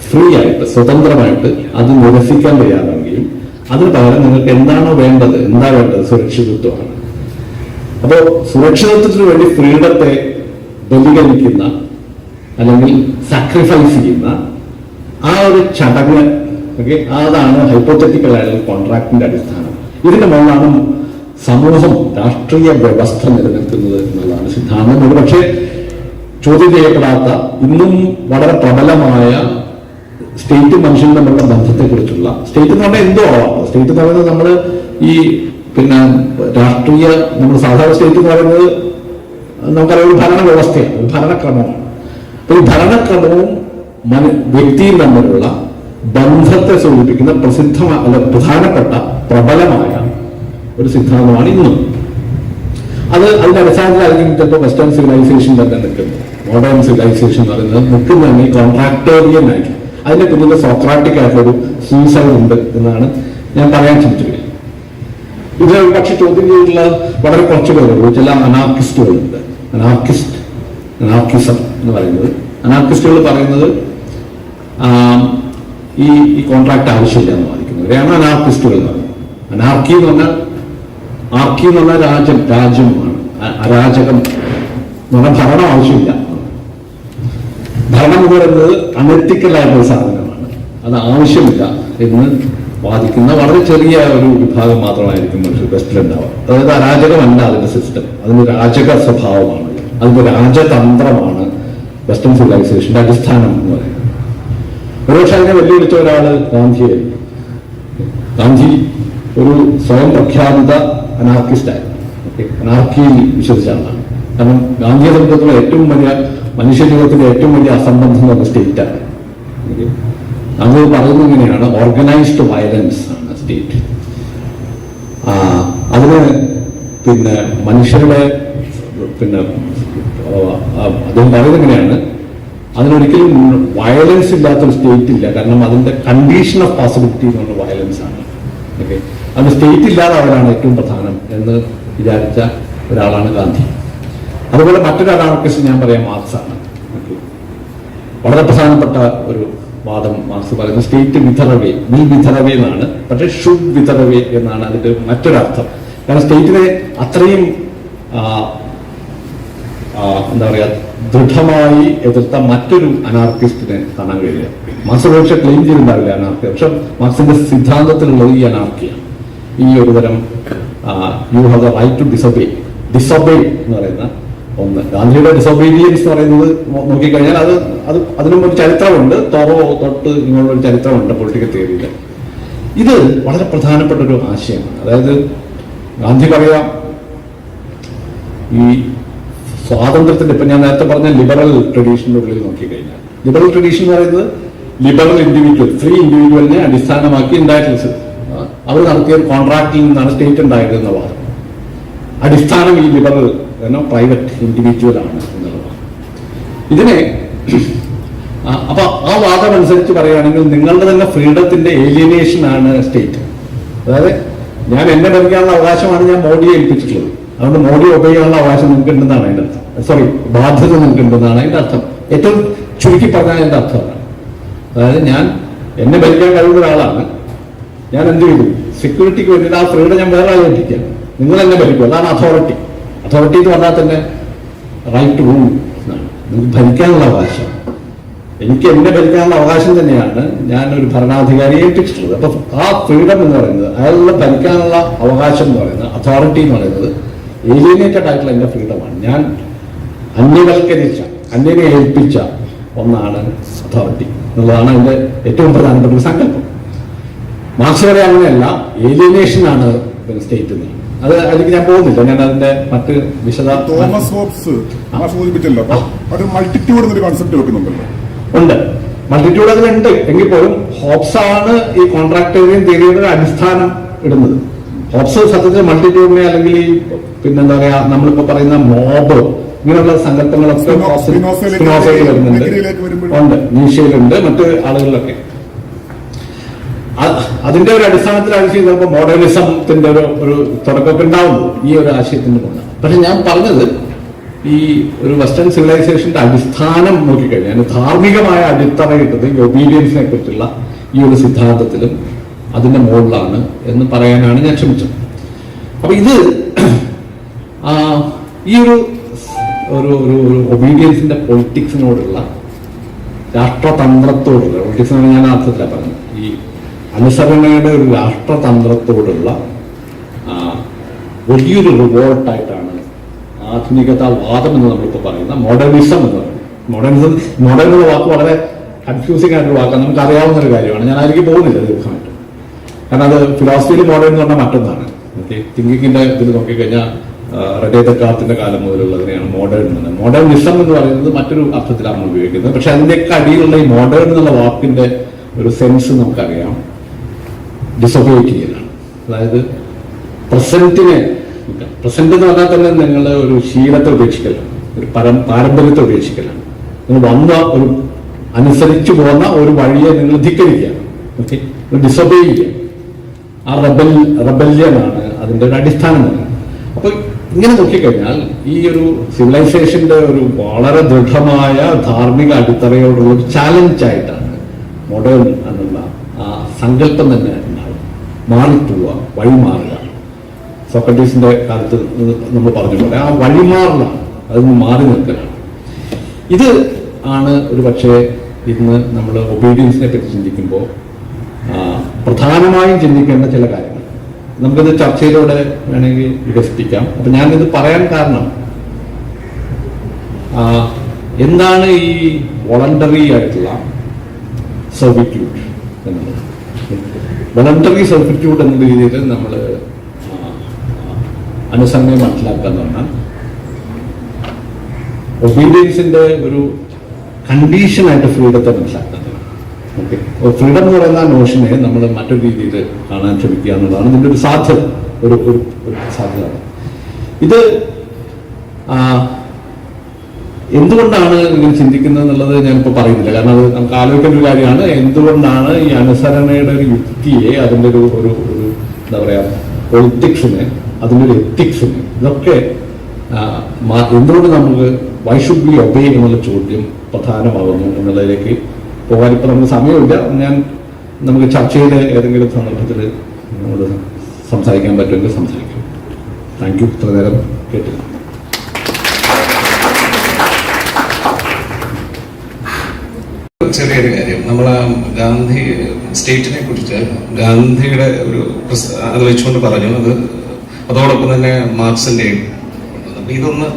ഫ്രീ ആയിട്ട് സ്വതന്ത്രമായിട്ട് അത് നിരസിക്കാൻ തയ്യാറാവുകയും അതിന് പകരം നിങ്ങൾക്ക് എന്താണോ വേണ്ടത് സുരക്ഷിതത്വമാണ്. അപ്പോൾ സുരക്ഷിതത്വത്തിന് വേണ്ടി ഫ്രീഡത്തെ ബലികഴിക്കുന്ന അല്ലെങ്കിൽ സാക്രിഫൈസ് ചെയ്യുന്ന ആ ഒരു ചടങ്ങ് ഓക്കെ അതാണ് ഹൈപ്പോത്തറ്റിക്കൽ ആയിട്ടുള്ള കോൺട്രാക്ടിന്റെ അടിസ്ഥാനം. ഇതിന്റെ മുകളിലാണ് സമൂഹം രാഷ്ട്രീയ വ്യവസ്ഥ നിലനിൽക്കുന്നത് എന്നുള്ളതാണ് സിദ്ധാന്തം. ഒരു പക്ഷേ ചോദ്യം ചെയ്യപ്പെടാത്ത ഇന്നും വളരെ പ്രബലമായ സ്റ്റേറ്റ് മനുഷ്യൻ തമ്മിലുള്ള ബന്ധത്തെക്കുറിച്ചുള്ള സ്റ്റേറ്റ് എന്ന് പറഞ്ഞാൽ എന്തോ ആവാം. സ്റ്റേറ്റ് എന്ന് പറയുന്നത് നമ്മൾ ഈ പിന്നെ രാഷ്ട്രീയ നമ്മൾ സാധാരണ സ്റ്റേറ്റ് എന്ന് പറയുന്നത് നമുക്കറിയാം ഒരു ഭരണ വ്യവസ്ഥയാണ്, ഒരു ഭരണക്രമമാണ്. അപ്പൊ ഈ ഭരണക്രമവും വ്യക്തിയും തമ്മിലുള്ള ബന്ധത്തെ സൂചിപ്പിക്കുന്ന പ്രധാനപ്പെട്ട പ്രബലമായ ഒരു സിദ്ധാന്തമാണ് ഇന്നും. അതിന്റെ അടിസ്ഥാനത്തിലായിരിക്കും ചിലപ്പോൾ വെസ്റ്റേൺ സിവിലൈസേഷൻ തന്നെ നിൽക്കുന്നത്. മോഡേൺ സിവിലൈസേഷൻ എന്ന് പറയുന്നത് നിൽക്കുന്നത് തന്നെ കോൺട്രാക്ടോറിയൻ ആയിരിക്കും. അതിന്റെ പിന്നിൽ സോക്രാറ്റിക് ആയിട്ടൊരു സൂയിസൈഡ് ഉണ്ട് എന്നാണ് ഞാൻ പറയാൻ ശ്രമിച്ചത്. ഇത് പക്ഷെ ചോദ്യം ചെയ്തിട്ടുള്ള വളരെ കുറച്ച് പേരുള്ളൂ. ചില അനാർക്കിസ്റ്റുകളുണ്ട്. അനാർക്കിസം എന്ന് പറയുന്നത് അനാർക്കിസ്റ്റുകൾ പറയുന്നത് ഈ കോൺട്രാക്ട് ആവശ്യമില്ല എന്ന് വാദിക്കുന്നവരെയാണ് അനാർക്കിസ്റ്റുകൾ എന്ന് പറയുന്നത്. അനാർക്കി എന്ന് പറഞ്ഞാൽ രാജ്യമാണ്. അരാജകം എന്ന് പറഞ്ഞാൽ ഭരണം ആവശ്യമില്ല. ഭരണം എന്ന് പറയുന്നത് അനറ്റിക്കലായിട്ടുള്ള സാധനമാണ്, അത് ആവശ്യമില്ല എന്ന് വാദിക്കുന്ന വളരെ ചെറിയ ഒരു വിഭാഗം മാത്രമായിരിക്കും വെസ്റ്റിലുണ്ടാവുക. അതായത് അരാജകമല്ല അതിന്റെ സിസ്റ്റം, അതിന്റെ രാജക സ്വഭാവമാണ്, അതിന്റെ രാജതന്ത്രമാണ് വെസ്റ്റേൺ സിവിലൈസേഷന്റെ അടിസ്ഥാനം എന്ന് പറയുന്നത്. ഒരുപക്ഷെ അതിനെ വെല്ലുവിളിച്ച ഒരാള് ഗാന്ധിയായിരുന്നു. ഗാന്ധി ഒരു സ്വയം പ്രഖ്യാപിത അനാർക്കിസ്റ്റായിരുന്നു. അനാർക്കിയിൽ വിശ്വസിച്ച ആളാണ്. കാരണം ഗാന്ധിയെ സംബന്ധിച്ചിടത്തോളം ഏറ്റവും വലിയ മനുഷ്യ ജീവിതത്തിന്റെ ഏറ്റവും വലിയ അസംബന്ധം എന്ന് പറഞ്ഞ സ്റ്റേറ്റാണ്. അത് പറയുന്നത് ഇങ്ങനെയാണ്, ഓർഗനൈസ്ഡ് വയലൻസ് ആണ് സ്റ്റേറ്റ്. അതിന് പിന്നെ മനുഷ്യരുടെ അദ്ദേഹം പറയുന്നത് എങ്ങനെയാണ്, അതിനൊരിക്കലും വയലൻസ് ഇല്ലാത്തൊരു സ്റ്റേറ്റ് ഇല്ല. കാരണം അതിന്റെ കണ്ടീഷൻ ഓഫ് പോസിബിലിറ്റി എന്ന് പറഞ്ഞ വയലൻസ് ആണ്. ഓക്കെ, അത് സ്റ്റേറ്റ് ഇല്ലാതാവലാണ് ഏറ്റവും പ്രധാനം എന്ന് വിചാരിച്ച ഒരാളാണ് ഗാന്ധി. അതുപോലെ മറ്റൊരു അനാർക്കിസ്റ്റ് ഞാൻ പറയാം മാർക്സാണ്. വളരെ പ്രധാനപ്പെട്ട ഒരു വാദം മാർക്സ് പറയുന്നത് സ്റ്റേറ്റ് വിതറവേ, വിൽ വിതറവേ എന്നാണ്. പക്ഷേ ഷുഡ് വിതറവേ എന്നാണ് അതിന്റെ മറ്റൊരർത്ഥം. കാരണം സ്റ്റേറ്റിനെ അത്രയും എന്താ പറയാ ദൃഢമായി എതിർത്ത മറ്റൊരു അനാർക്കിസ്റ്റിനെ കാണാൻ കഴിയില്ല. മാർക്സ് പക്ഷെ ക്ലെയിം ചെയ്തിട്ടുണ്ടാവില്ല അനാർക്കി, പക്ഷെ മാർക്സിന്റെ സിദ്ധാന്തത്തിലുള്ളത് ഈ അനാർക്കിയാണ്. ഈ ഒരു തരം you have the right to disobey എന്ന് പറയുന്ന ഒന്ന്. ഗാന്ധിയുടെ ഡിസൊബീഡിയൻസ് എന്ന് പറയുന്നത് നോക്കിക്കഴിഞ്ഞാൽ അതിനും ഒരു ചരിത്രമുണ്ട്. തൊട്ട് ഇങ്ങോട്ടൊരു ചരിത്രമുണ്ട് പൊളിറ്റിക്കൽ തിയറിയിൽ. ഇത് വളരെ പ്രധാനപ്പെട്ട ഒരു ആശയമാണ്. അതായത് ഗാന്ധി പറയാം ഈ സ്വാതന്ത്ര്യത്തിന്റെ, ഇപ്പൊ ഞാൻ നേരത്തെ പറഞ്ഞ ലിബറൽ ട്രഡീഷന്റെ ഉള്ളിൽ നോക്കിക്കഴിഞ്ഞാൽ ലിബറൽ ട്രഡീഷൻ എന്ന് പറയുന്നത് ലിബറൽ ഇൻഡിവിജ്വൽ, ഫ്രീ ഇൻഡിവിജ്വലിനെ അടിസ്ഥാനമാക്കി ഉണ്ടായിട്ടുള്ള അവർ നടത്തിയ ഒരു കോൺട്രാക്റ്റിൽ നിന്നാണ് സ്റ്റേറ്റ് ഉണ്ടായത് എന്ന വാദം. അടിസ്ഥാനം ഈ ലിബറൽ പ്രൈവറ്റ് ഇൻഡിവിജ്വൽ ആണ് എന്നുള്ളതാണ്. ഇതിനെ അപ്പൊ ആ വാദം അനുസരിച്ച് പറയുകയാണെങ്കിൽ നിങ്ങളുടെ തന്നെ ഫ്രീഡത്തിന്റെ ഏലിയനേഷൻ ആണ് സ്റ്റേറ്റ്. അതായത് ഞാൻ എന്നെ ഭരിക്കാനുള്ള അവകാശമാണ് ഞാൻ മോഡിയെ ഏൽപ്പിച്ചിട്ടുള്ളത്, അതുകൊണ്ട് മോഡിയെ ഉപയോഗിക്കാനുള്ള അവകാശം നിങ്ങൾക്ക് ഉണ്ടെന്നാണ് അതിന്റെ അർത്ഥം. ബാധ്യത നിങ്ങൾക്ക് ഉണ്ടെന്നാണ് അതിന്റെ അർത്ഥം. ഏറ്റവും ചുരുക്കി പറഞ്ഞാൽ അതിന്റെ അർത്ഥമാണ്. അതായത് ഞാൻ എന്നെ ഭരിക്കാൻ കഴിവുള്ള ഒരാളാണ്, ഞാൻ എന്ത് ചെയ്തു, സെക്യൂരിറ്റിക്ക് വേണ്ടിയിട്ട് ആ ഫ്രീഡം ഞാൻ വേറെ ആളെ ഏൽപ്പിക്കുകയാണ്, നിങ്ങൾ എന്നെ ഭരിക്കും. അതാണ് അതോറിറ്റി. അതോറിറ്റി എന്ന് പറഞ്ഞാൽ തന്നെ റൈറ്റ് ടു റൂൾ എന്നാണ്, നിങ്ങൾക്ക് ഭരിക്കാനുള്ള അവകാശം. എനിക്ക് എന്നെ ഭരിക്കാനുള്ള അവകാശം തന്നെയാണ് ഞാൻ ഒരു ഭരണാധികാരിയെ ഏൽപ്പിച്ചിട്ടുള്ളത്. അപ്പൊ ആ ഫ്രീഡം എന്ന് പറയുന്നത്, അയാളുടെ ഭരിക്കാനുള്ള അവകാശം എന്ന് പറയുന്നത്, അതോറിറ്റി എന്ന് പറയുന്നത് ഏലിയനേറ്റഡ് ആയിട്ടുള്ള എന്റെ ഫ്രീഡമാണ്. ഞാൻ അന്യവൽക്കരിച്ച, അന്യനെ ഏൽപ്പിച്ച ഒന്നാണ് അതോറിറ്റി എന്നുള്ളതാണ് അതിന്റെ ഏറ്റവും പ്രധാനപ്പെട്ട ഒരു സങ്കല്പം. മാർക്സ് വരെ അങ്ങനെയല്ല, ഏലിയനേഷനാണ് സ്റ്റേറ്റ് എന്ന്. അതിലേക്ക് ഞാൻ പോകുന്നില്ല, ഞാൻ അതിന്റെ മറ്റ് തോമസ് ഹോബ്സ് മൾട്ടിറ്റ്യൂഡ് എന്നൊരു കോൺസെപ്റ്റ് വെക്കുന്നുണ്ടല്ലോ. ഉണ്ട്, മൾട്ടിറ്റ്യൂഡ് അതിലുണ്ട് എങ്കിൽ പോലും ഹോബ്സ് ആണ് ഈ കോൺട്രാക്ടേറിയൻ തിയറിയുടെ അടിസ്ഥാനം ഇടുന്നത്. ഹോബ്സ് സത്യത്തിൽ മൾട്ടിറ്റ്യൂഡിനെ അല്ലെങ്കിൽ ഈ പിന്നെന്താ പറയാ നമ്മളിപ്പോ പറയുന്ന മോബ് ഇങ്ങനെയുള്ള സങ്കല്പങ്ങളൊക്കെ സ്പിനോസയിൽ വരുന്നുണ്ട്, ഉണ്ട്, നീഷയിലുണ്ട്, മറ്റു ആളുകളിലൊക്കെ. അതിന്റെ ഒരു അടിസ്ഥാനത്തിലാണ് ചിലപ്പോൾ മോഡേണിസത്തിന്റെ ഒരു തുടക്കമൊക്കെ ഉണ്ടാവുള്ളൂ ഈ ഒരു ആശയത്തിന്റെ കൊണ്ട്. പക്ഷെ ഞാൻ പറഞ്ഞത് ഈ ഒരു വെസ്റ്റേൺ സിവിലൈസേഷന്റെ അടിസ്ഥാനം നോക്കിക്കഴിഞ്ഞാൽ ധാർമ്മികമായ അടിത്തറയിട്ടത് ഈ ഒബീഡിയൻസിനെ കുറിച്ചുള്ള ഈ ഒരു സിദ്ധാന്തത്തിലും അതിന്റെ മുകളിലാണ് എന്ന് പറയാനാണ് ഞാൻ ശ്രമിച്ചത്. അപ്പൊ ഇത് ഈ ഒരു ഒബീഡിയൻസിന്റെ പൊളിറ്റിക്സിനോടുള്ള രാഷ്ട്രതന്ത്രത്തോടുള്ള പൊളിറ്റിക്സ് എന്ന് ഞാൻ അർത്ഥത്തിലാണ് പറഞ്ഞത്. ഈ അനുസരണയുടെ ഒരു രാഷ്ട്രതന്ത്രത്തോടുള്ള വലിയൊരു റിവോൾട്ടായിട്ടാണ് ആധുനികതാവാദം എന്ന് നമ്മളിപ്പോൾ പറയുന്ന മോഡേണിസം എന്ന് പറയുന്നത്. മോഡേൺ എന്ന വാക്ക് വളരെ കൺഫ്യൂസിംഗ് ആയിട്ടൊരു വാക്കാണ്, നമുക്ക് അറിയാവുന്ന ഒരു കാര്യമാണ്. ഞാൻ അതിലേക്ക് പോകുന്നില്ല ദീർഘമായിട്ട്, കാരണം അത് ഫിലോസഫിയിൽ മോഡേൺ എന്ന് പറഞ്ഞാൽ മറ്റൊന്നാണ്. ഓക്കെ, തിങ്കിങ്ങിന്റെ ഇതിൽ നോക്കിക്കഴിഞ്ഞാൽ റെഡേ ദക്കാർത്തിന്റെ കാലം മുതലുള്ളതിനെയാണ് മോഡേൺ എന്ന്. മോഡേണിസം എന്ന് പറയുന്നത് മറ്റൊരു അർത്ഥത്തിലാണ് നമ്മൾ ഉപയോഗിക്കുന്നത്. പക്ഷെ അതിന്റെയൊക്കെ അടിയിലുള്ള ഈ മോഡേൺ എന്നുള്ള വാക്കിന്റെ ഒരു സെൻസ് നമുക്കറിയാം, ഡിസൊബേറ്റ് ചെയ്യലാണ്. അതായത് പ്രസന്റ് എന്ന് പറഞ്ഞാൽ തന്നെ നിങ്ങളുടെ ഒരു ശീലത്തെ ഉപേക്ഷിക്കലാണ്, ഒരു പാരമ്പര്യത്തെ ഉപേക്ഷിക്കലാണ്. നിങ്ങൾ വന്ന ഒരു അനുസരിച്ചു പോകുന്ന ഒരു വഴിയെ നിങ്ങൾ ധിക്കരിക്കുകയാണ്. ഓക്കെ, ഡിസൊബേ ചെയ്യുക. ആ റബല്യനാണ് അതിന്റെ ഒരു അടിസ്ഥാനം തന്നെ. അപ്പൊ ഇങ്ങനെ നോക്കിക്കഴിഞ്ഞാൽ ഈ ഒരു സിവിലൈസേഷന്റെ ഒരു വളരെ ദൃഢമായ ധാർമ്മിക അടിത്തറയോടുള്ള ഒരു ചാലഞ്ചായിട്ടാണ് മോഡേൺ എന്നുള്ള ആ സങ്കല്പം തന്നെ ഉണ്ടാവും. മാറിപ്പോവുക, വഴിമാറുക. സോക്രട്ടീസിന്റെ കാലത്ത് നമ്മൾ പറഞ്ഞ പോലെ ആ വഴിമാറലാണ്, അതിന് മാറി നിൽക്കലാണ്. ഇത് ആണ് ഒരു പക്ഷേ ഇന്ന് നമ്മൾ ഒബീഡിയൻസിനെ പറ്റി ചിന്തിക്കുമ്പോൾ പ്രധാനമായും ചിന്തിക്കേണ്ട ചില കാര്യങ്ങൾ. നമുക്കിത് ചർച്ചയിലൂടെ വേണമെങ്കിൽ വികസിപ്പിക്കാം. അപ്പൊ ഞാനിത് പറയാൻ കാരണം എന്താണ് ഈ വോളണ്ടറി ആയിട്ടുള്ള സർവിറ്റ്യൂഡ് എന്നുള്ളത്. വോളണ്ടറി സർവിറ്റ്യൂഡ് എന്ന രീതിയിൽ നമ്മൾ അനുസരണയെ മനസ്സിലാക്കുക എന്ന് പറഞ്ഞാൽ ഒബീഡിയൻസിന്റെ ഒരു കണ്ടീഷനായിട്ട് ഫ്രീഡത്തെ മനസ്സിലാക്കുക. ഓക്കെ, ഫ്രീഡം എന്ന് പറയുന്ന നോഷനെ നമ്മൾ മറ്റൊരു രീതിയിൽ കാണാൻ ശ്രമിക്കുക എന്നുള്ളതാണ് ഇതിന്റെ ഒരു സാധ്യത, ഒരു സാധ്യത. ഇത് എന്തുകൊണ്ടാണ് ഇങ്ങനെ ചിന്തിക്കുന്നത് എന്നുള്ളത് ഞാനിപ്പോൾ പറയുന്നില്ല, കാരണം അത് നമുക്ക് ആലോചിക്കേണ്ട ഒരു കാര്യമാണ്. എന്തുകൊണ്ടാണ് ഈ അനുസരണയുടെ ഒരു യുക്തിയെ, അതിൻ്റെ ഒരു എന്താ പറയാ പൊളിറ്റിക്സിനെ, അതിൻ്റെ ഒരു എത്തിക്സിനെ, ഇതൊക്കെ എന്തുകൊണ്ട് നമുക്ക് വൈ ഷുഡ് ബി ഒബേ എന്നുള്ള ചോദ്യം പ്രധാനമാകുന്നു എന്നുള്ളതിലേക്ക് പോകാൻ ഇപ്പം നമുക്ക് സമയമില്ല. നമുക്ക് ചർച്ചയുടെ ഏതെങ്കിലും സന്ദർഭത്തിൽ നമ്മൾ സംസാരിക്കാൻ പറ്റുമെങ്കിൽ സംസാരിക്കും. താങ്ക് യു, ഇത്ര നേരം കേട്ടില്ല. ചെറിയൊരു കാര്യം, നമ്മൾ ഗാന്ധി സ്റ്റേറ്റിനെ കുറിച്ച് ഗാന്ധിയുടെ ഒരു അത് വെച്ചുകൊണ്ട് പറഞ്ഞു, അതോടൊപ്പം തന്നെ മാർക്സിന്റെയും ഇതൊന്ന്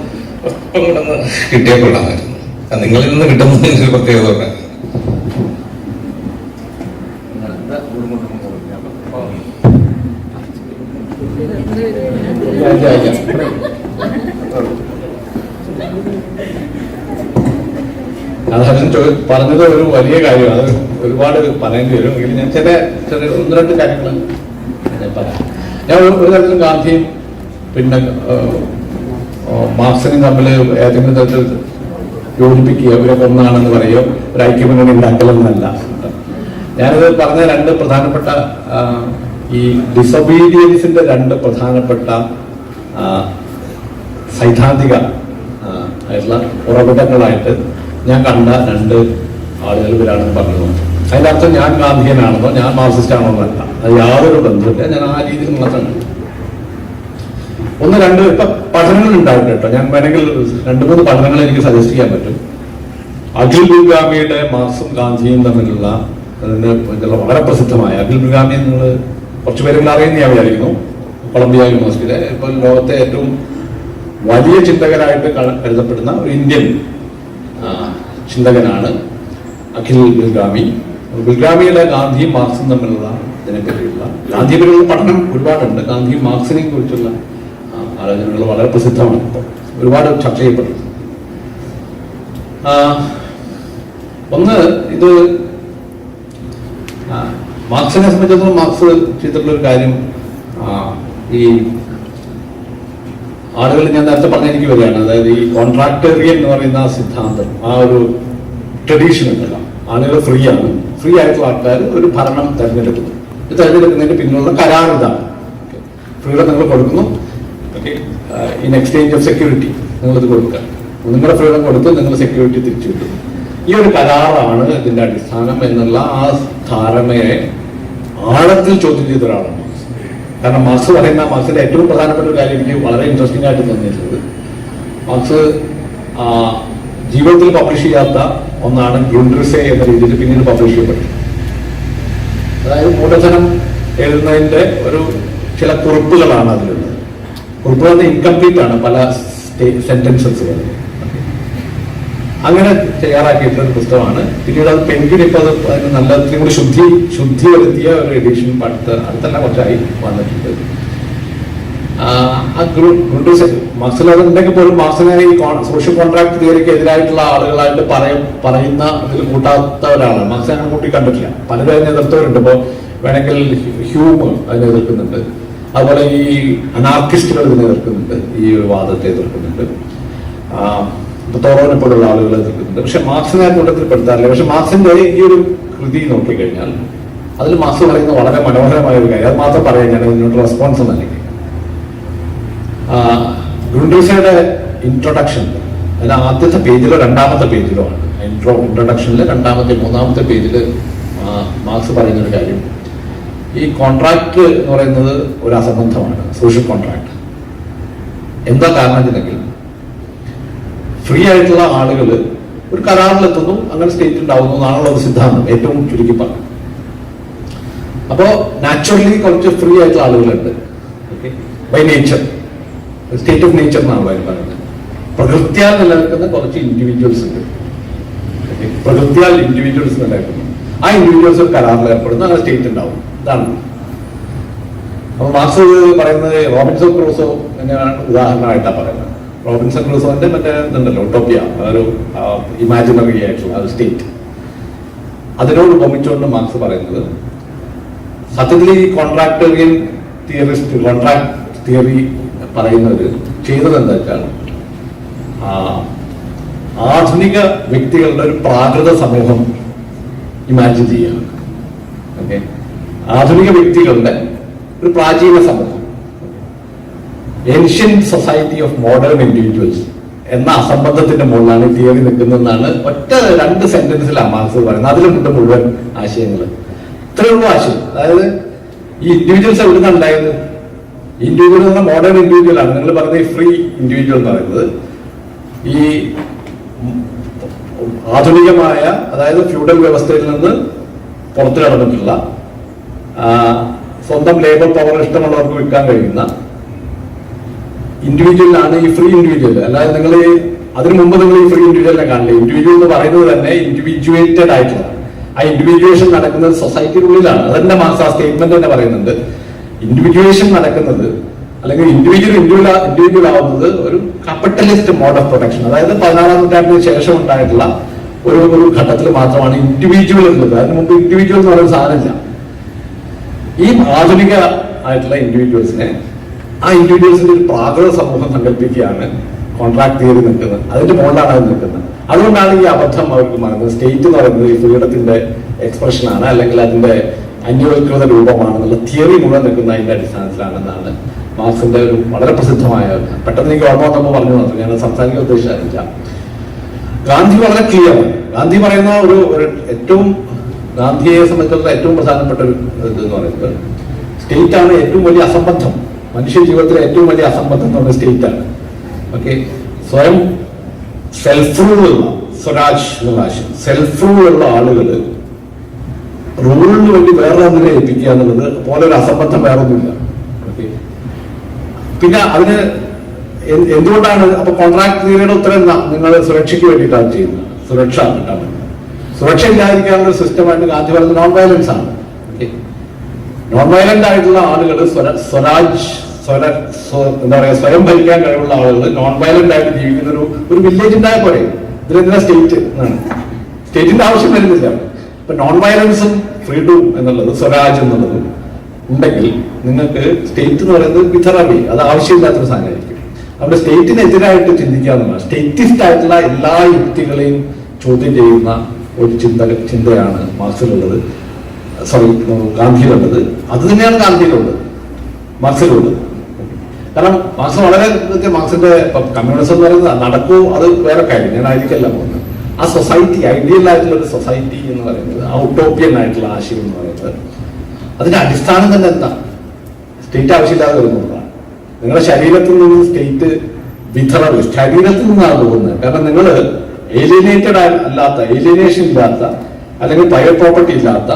ഒപ്പം കിടന്ന് കിട്ടിയാൽ കൊള്ളാമായിരുന്നു. നിങ്ങളിൽ നിന്ന് കിട്ടുന്നതിന് ഒരു പ്രത്യേകത ഉണ്ടായിരുന്നു. പറഞ്ഞത് ഒരു വലിയ കാര്യമാണ്, അത് ഒരുപാട് പറയേണ്ടി വരും. എങ്കിലും ഞാൻ ചെറിയ ഒന്ന് രണ്ട് കാര്യങ്ങൾ ഞാൻ പറയാം. ഞാൻ ഒരു തരത്തിലും ഗാന്ധിയും പിന്നെ മാർക്സിനും തമ്മിൽ ഏതെങ്കിലും തരത്തിൽ യോജിപ്പിക്കുകയോ ഇവരൊക്കെ ഒന്നാണെന്ന് പറയുകയോ ഒരു ഐക്യമുന്നണി ഉണ്ടാക്കലെന്നല്ല. ഞാനിത് പറഞ്ഞ രണ്ട് പ്രധാനപ്പെട്ട ഈ ഡിസൊബീഡിയൻസിന്റെ രണ്ട് പ്രധാനപ്പെട്ട സൈദ്ധാന്തിക ആയിട്ടുള്ള ഉറവിടങ്ങളായിട്ട് ഞാൻ കണ്ട രണ്ട് ആളുകൾ ഇവരാണെന്ന് പറഞ്ഞു. അതിൻ്റെ അർത്ഥം ഞാൻ ഗാന്ധിയനാണെന്നോ ഞാൻ മാർക്സിസ്റ്റ് ആണോ എന്നല്ല, അത് യാതൊരു ബന്ധമില്ല. ഞാൻ ആ രീതിയിൽ മാത്രമാണ്. ഒന്ന് രണ്ട് ഇപ്പൊ പഠനങ്ങൾ ഉണ്ടായിട്ട് കേട്ടോ, ഞാൻ വേണമെങ്കിൽ 2-3 പഠനങ്ങൾ എനിക്ക് സജസ്റ്റ് ചെയ്യാൻ പറ്റും. അഖിൽ ബിർഗാമിയുടെ മാർക്സും ഗാന്ധിയും തമ്മിലുള്ള വളരെ പ്രസിദ്ധമായ അഖിൽ ബിർഗാമി നിങ്ങൾ കുറച്ചുപേരെങ്കിലും അറിയുന്ന ഞാൻ വിചാരിക്കുന്നു. കൊളംബിയ യൂണിവേഴ്സിറ്റിയിലെ ഇപ്പൊ ലോകത്തെ ഏറ്റവും വലിയ ചിന്തകരായിട്ട് കരുതപ്പെടുന്ന ഒരു ഇന്ത്യൻ ചിന്തകനാണ് അഖിൽ ബിർഗാമി. ബിർഗാമിയുടെ ഗാന്ധിയും മാർക്സും തമ്മിലുള്ള ഇതിനെപ്പറ്റിയുള്ള ഗാന്ധിയെ പറ്റിയുള്ള പഠനം ഒരുപാടുണ്ട്. ഗാന്ധിയും മാർക്സിനെ കുറിച്ചുള്ള ആലോചനകൾ വളരെ പ്രസിദ്ധമാണ്, ഇപ്പോൾ ഒരുപാട് ചർച്ച ചെയ്യപ്പെടുന്നത്. ഒന്ന്, ഇത് മാർക്സിനെ സംബന്ധിച്ചിടത്തോളം മാർക്സ് ചെയ്തിട്ടുള്ള ഒരു കാര്യം, ഈ ആളുകൾ ഞാൻ നേരത്തെ പറഞ്ഞ എനിക്ക് വരികയാണ്, അതായത് ഈ കോൺട്രാക്ടേറിയൻ എന്ന് പറയുന്ന സിദ്ധാന്തം, ആ ഒരു ട്രഡീഷൻ ഉണ്ടല്ല, ആളുകൾ ഫ്രീ ആണ്, ഫ്രീ ആയിട്ടുള്ള ആൾക്കാർ ഒരു ഭരണം തിരഞ്ഞെടുക്കുന്നു. ഇത് തിരഞ്ഞെടുക്കുന്നതിന് പിന്നിലുള്ള കരാർ ഇതാണ്. ഫ്രീഡം നിങ്ങൾ കൊടുക്കുന്നു, ഇൻ എക്സ്ചേഞ്ച് ഓഫ് സെക്യൂരിറ്റി നിങ്ങളിത് കൊടുക്കുക. നിങ്ങളുടെ ഫ്രീഡം കൊടുത്ത് നിങ്ങൾ സെക്യൂരിറ്റി തിരിച്ചു കിട്ടും. ഈ ഒരു കരാറാണ് ഇതിന്റെ അടിസ്ഥാനം എന്നുള്ള ആ ധാരണയെ ആഴത്തിൽ ചോദ്യം ചെയ്ത ഒരാളാണ് മാർക്സ്. കാരണം മാർക്സിന്റെ ഏറ്റവും പ്രധാനപ്പെട്ട ഒരു കാര്യം എനിക്ക് വളരെ ഇൻട്രസ്റ്റിംഗ് ആയിട്ട് തോന്നിയിട്ടുള്ളത്, മാർക്സ് ജീവിതത്തിൽ പബ്ലിഷ് ചെയ്യാത്ത ഒന്നാണ് ഗ്രുണ്ടറിസെ എന്ന രീതിയിൽ പിന്നീട് പബ്ലിഷ് ചെയ്യപ്പെട്ടു. അതായത് മൂലധനം എഴുതുന്നതിന്റെ ഒരു ചില കുറിപ്പുകളാണ് അതിലുള്ളത്. കുറിപ്പുകൾ ഇൻകംപ്ലീറ്റ് ആണ്, പല സെന്റൻസസുകൾ. അങ്ങനെ തയ്യാറാക്കിയിട്ടുള്ള ഒരു പുസ്തകമാണ്. പിന്നീട് അത് പെൻഗ്വിൻ ഇപ്പൊ അതിന് നല്ല ഇത്തിരി കൂടി ശുദ്ധി വരുത്തിയ ഒരു എഡിഷൻ അടുത്തെല്ലാം കുറച്ചായി വന്നിട്ടുണ്ട്. മാർക്സിൽ അതുണ്ടെങ്കിൽ പോലും മാർക്സിനെ ഈ സോഷ്യൽ കോൺട്രാക്ട് തിയറിക്ക് എതിരായിട്ടുള്ള ആളുകളായിട്ട് പറയുന്ന ഇതിൽ കൂട്ടാത്ത ഒരാളാണ്. മാർക്സ് അങ്ങനെ കൂട്ടി കണ്ടിട്ടില്ല. പലരും അതിനെ എതിർത്തവരുണ്ട്. ഇപ്പോൾ വേണമെങ്കിൽ ഹ്യൂം അതിനെ എതിർക്കുന്നുണ്ട്, അതുപോലെ ഈ അനാർക്കിസ്റ്റുകൾ ഇതിനെ എതിർക്കുന്നുണ്ട്, ഈ വാദത്തെ എതിർക്കുന്നുണ്ട്, തോറോനെ പോലുള്ള ആളുകൾ എതിർക്കുന്നുണ്ട്. പക്ഷെ മാർക്സിനെ കൂട്ടത്തിൽ പെടുത്താറില്ല. പക്ഷെ മാർക്സിന്റെ ഈ ഒരു കൃതി നോക്കിക്കഴിഞ്ഞാൽ അതിൽ മാർക്സ് പറയുന്ന വളരെ മനോഹരമായ ഒരു കാര്യം, അത് മാത്രം പറയാൻ ഞാൻ ഇതിനോട് റെസ്പോൺസ് നൽകി. ഗ്രുണ്ടറിസയുടെ ഇൻട്രൊഡക്ഷൻ അതിന് ആദ്യത്തെ പേജിലോ രണ്ടാമത്തെ പേജിലോ ആണ്. ഇൻട്രൊഡക്ഷനിൽ രണ്ടാമത്തെ മൂന്നാമത്തെ പേജിൽ മാർക്സ് പറയുന്ന ഒരു കാര്യം, ഈ കോൺട്രാക്ട് എന്ന് പറയുന്നത് ഒരു അസംബന്ധമാണ്, സോഷ്യൽ കോൺട്രാക്ട്. എന്താ കാരണം വെച്ചിട്ടുണ്ടെങ്കിൽ ഫ്രീ ആയിട്ടുള്ള ആളുകൾ ഒരു കരാറിലെത്തുന്നു, അങ്ങനെ സ്റ്റേറ്റ് ഉണ്ടാവുന്നു എന്നാണുള്ള ഒരു സിദ്ധാന്തം ഏറ്റവും ചുരുക്കി പറഞ്ഞു. അപ്പോ നാച്ചുറലി കുറച്ച് ഫ്രീ ആയിട്ടുള്ള ആളുകളുണ്ട്, by nature, state of nature എന്നാണ് പറയുന്നത്. പ്രകൃത്യാൽ നിലനിൽക്കുന്ന കുറച്ച് ഇൻഡിവിജ്വൽസ് ഉണ്ട്, പ്രകൃത്യാൽ ഇൻഡിവിജ്വൽസ് നിലനിൽക്കുന്നു. ആ ഇൻഡിവിജ്വൽസ് ഒരു കരാറിൽ ഏർപ്പെടുന്നു, അങ്ങനെ സ്റ്റേറ്റ് ഉണ്ടാവും. ഇതാണ്. അപ്പൊ മാർക്സ് പറയുന്നത് റോബിൻസൺ ക്രൂസോ തന്നെയാണ് ഉദാഹരണമായിട്ടാണ് പറയുന്നത്. റോബിൻസൺ ക്രൂസോന്റെ മറ്റേ ഇതുണ്ടല്ലോ ടോപ്പിയ, ഒരു ഇമാജിനറി ആയിട്ടുള്ള ഒരു സ്റ്റേറ്റ്, അതിനോട് ഉപമിച്ചുകൊണ്ട് മാർക്സ് പറയുന്നത് സത്യത്തിൽ ഈ കോൺട്രാക്ടേറിയൻ തിയറിസ്റ്റ്, കോൺട്രാക്ട് തിയറി പറയുന്നത് ചെയ്തത് എന്താ വെച്ചാൽ ആധുനിക വ്യക്തികളുടെ ഒരു പ്രാകൃത സമൂഹം ഇമാജിൻ ചെയ്യുകയാണ്. ഓക്കെ, ആധുനിക വ്യക്തികളുടെ ഒരു പ്രാചീന സമൂഹം, ancient society of modern individuals എന്ന അസംബന്ധത്തിന്റെ മുകളിലാണ് ഈ തിയറി നിൽക്കുന്നതെന്നാണ് ഒറ്റ 2 സെന്റൻസിലാണ് മാർക്സ് പറയുന്നത്. അതിലുണ്ട് മുഴുവൻ ആശയങ്ങൾ. ഇത്രയുള്ള ആശയം. അതായത് ഈ ഇൻഡിവിജ്വൽസ് എവിടുന്നാണ് ഉണ്ടായത്? ഇൻഡിവിജ്വൽ എന്ന മോഡേൺ ഇൻഡിവിജ്വൽ ആണ്. നിങ്ങൾ പറഞ്ഞ ഈ ഫ്രീ ഇൻഡിവിജ്വൽ എന്ന് പറയുന്നത് ഈ ആധുനികമായ, അതായത് ഫ്യൂഡൽ വ്യവസ്ഥയിൽ നിന്ന് പുറത്തു കടന്നിട്ടുള്ള, സ്വന്തം ലേബർ പവർ ഇഷ്ടമുള്ളവർക്ക് വിൽക്കാൻ കഴിയുന്ന ഇൻഡിവിജ്വലാണ് ഈ ഫ്രീ ഇൻഡിവിജ്വൽ. അല്ലാതെ നിങ്ങൾ അതിനു മുമ്പ് നിങ്ങൾ ഈ ഫ്രീ ഇൻഡിവിജ്വലിനെ കാണില്ല. ഇൻഡിവിജ്വൽ എന്ന് പറയുന്നത് തന്നെ ഇൻഡിവിജ്വേറ്റഡ് ആയിട്ടുള്ള, ആ ഇൻഡിവിജ്വേഷൻ നടക്കുന്നത് സൊസൈറ്റിക്കുള്ളിലാണ്. അതെന്നെ മാർക്സ് ആ സ്റ്റേറ്റ്മെന്റ് തന്നെ പറയുന്നുണ്ട്. ഇൻഡിവിജ്വേഷൻ നടക്കുന്നത്, അല്ലെങ്കിൽ ഇൻഡിവിജ്വൽ ആവുന്നത് ഒരു ക്യാപിറ്റലിസ്റ്റ് മോഡ് ഓഫ് പ്രൊട്ടക്ഷൻ, അതായത് 16-ാം നൂറ്റാണ്ടിന് ശേഷം ഉണ്ടായിട്ടുള്ള ഒരു ഘട്ടത്തിൽ മാത്രമാണ് ഇൻഡിവിജ്വൽ ഉള്ളത്. അതിന് മുമ്പ് ഇൻഡിവിജ്വൽ എന്ന് പറയുന്ന സാധനമില്ല. ഈ ആധുനിക ആയിട്ടുള്ള ഇൻഡിവിജ്വൽസിനെ, ആ ഇൻഡിവിജ്വൽസിന്റെ ഒരു പ്രാകൃത സമൂഹം സങ്കല്പിക്കുകയാണ് കോൺട്രാക്ട് തിയറി നിൽക്കുന്നത്. അതിന്റെ മുകളിലാണ് അത് നിൽക്കുന്നത്. അതുകൊണ്ടാണ് ഈ അബദ്ധം അവർക്ക് പറയുന്നത്. സ്റ്റേറ്റ് എന്ന് പറയുന്നത് ഈ ഫ്രീഡത്തിന്റെ എക്സ്പ്രഷനാണ്, അല്ലെങ്കിൽ അതിന്റെ അന്യവൽകൃത രൂപമാണെന്നുള്ള തിയറി മുഴുവൻ നിൽക്കുന്ന അതിന്റെ അടിസ്ഥാനത്തിലാണെന്നാണ് മാർക്സിന്റെ ഒരു വളരെ പ്രസിദ്ധമായ, പെട്ടെന്ന് എനിക്ക് ഓർമ്മ വന്നപ്പോൾ പറഞ്ഞു മാത്രം, ഞാൻ സംസാരിക്കാൻ ഉദ്ദേശിച്ചില്ല. ഗാന്ധി വളരെ ക്ലിയർ ആണ്. ഗാന്ധി പറയുന്ന ഒരു ഏറ്റവും, ഗാന്ധിയെ സംബന്ധിച്ചുള്ള ഏറ്റവും പ്രധാനപ്പെട്ട ഒരു ഇതെന്ന് പറയുന്നത് സ്റ്റേറ്റ് ആണ് ഏറ്റവും വലിയ അസംബന്ധം. മനുഷ്യ ജീവിതത്തിലെ ഏറ്റവും വലിയ അസംബന്ധം എന്ന് പറയുന്നത് സ്റ്റേറ്റ് ആണ്. ഓക്കെ, സ്വയം സെൽഫ് റൂൾ ഉള്ള, സ്വരാജ് എന്നുള്ള ആശയം, സെൽഫ് റൂൾ ഉള്ള ആളുകൾ റൂളിന് വേണ്ടി വേറെ ഒന്നിനെ ഏൽപ്പിക്കുക എന്നുള്ളത് പോലെ ഒരു അസംബന്ധം വേറൊന്നുമില്ല. ഓക്കെ, പിന്നെ അതിന് എന്തുകൊണ്ടാണ് അപ്പൊ കോൺട്രാക്ട് തിയറിയുടെ ഉത്തരം നിങ്ങൾ സുരക്ഷയ്ക്ക് വേണ്ടിയിട്ടാണ് ചെയ്യുന്നത്, സുരക്ഷ കിട്ടാൻ. സുരക്ഷ ഇല്ലാതിരിക്കാനുള്ള സിസ്റ്റമായിട്ട് ഗാന്ധി പറയുന്നത് നോൺ വയലൻസ് ആണ്. നോൺ വയലന്റ് ആയിട്ടുള്ള ആളുകൾ എന്താ പറയാ, സ്വയം ഭരിക്കാൻ കഴിവുള്ള ആളുകൾ നോൺ വയലന്റ് ആയിട്ട് ജീവിക്കുന്ന ഒരു വില്ലേജ് ഉണ്ടായ പോലെ. ഇതിലെന്തിനാ സ്റ്റേറ്റ് എന്നാണ്, സ്റ്റേറ്റിന്റെ ആവശ്യം വരുന്നില്ല. ഇപ്പൊ നോൺ വയലൻസും ഫ്രീഡവും എന്നുള്ളത്, സ്വരാജ് എന്നുള്ളതും ഉണ്ടെങ്കിൽ നിങ്ങൾക്ക് സ്റ്റേറ്റ് എന്ന് പറയുന്നത് വിതറവി, അത് ആവശ്യമില്ലാത്തൊരു സാധനമായിരിക്കും. അവിടെ സ്റ്റേറ്റിനെതിരായിട്ട് ചിന്തിക്കാവുന്നതാണ്. സ്റ്റേറ്റിസ്റ്റ് ആയിട്ടുള്ള എല്ലാ യുക്തികളെയും ചോദ്യം ചെയ്യുന്ന ഒരു ചിന്തയാണ് മാർക്സിലുള്ളത്. ഗാന്ധിയിലുള്ളത് അത് തന്നെയാണ് ഗാന്ധിയിലുള്ളത്, മാർക്സിലുള്ളത്. കാരണം മാർക്സ് വളരെ മാർക്സിന്റെ കമ്മ്യൂണിസം എന്ന് പറയുന്നത് നടക്കൂ, അത് വേറെ കാര്യം, ഞാൻ അതിലേക്കല്ല പോകുന്നത്. ആ സൊസൈറ്റി, ഐഡിയൽ ആയിട്ടുള്ള ഒരു സൊസൈറ്റി എന്ന് പറയുന്നത്, ആ ഉട്ടോപ്യൻ ആയിട്ടുള്ള ആശയം എന്ന് പറയുന്നത്, അതിന്റെ അടിസ്ഥാനം തന്നെ എന്താ? സ്റ്റേറ്റ് ആവശ്യമില്ലാതെ വരുന്നതാണ്. നിങ്ങളുടെ ശരീരത്തിൽ നിന്ന് സ്റ്റേറ്റ് വിതറവ് ശരീരത്തിൽ നിന്നാണ് പോകുന്നത്. കാരണം നിങ്ങൾ ഏലിയനേറ്റഡ് അല്ലാത്ത, ഏലിയനേഷൻ ഇല്ലാത്ത, അല്ലെങ്കിൽ പ്രൈവറ്റ് പ്രോപ്പർട്ടി ഇല്ലാത്ത,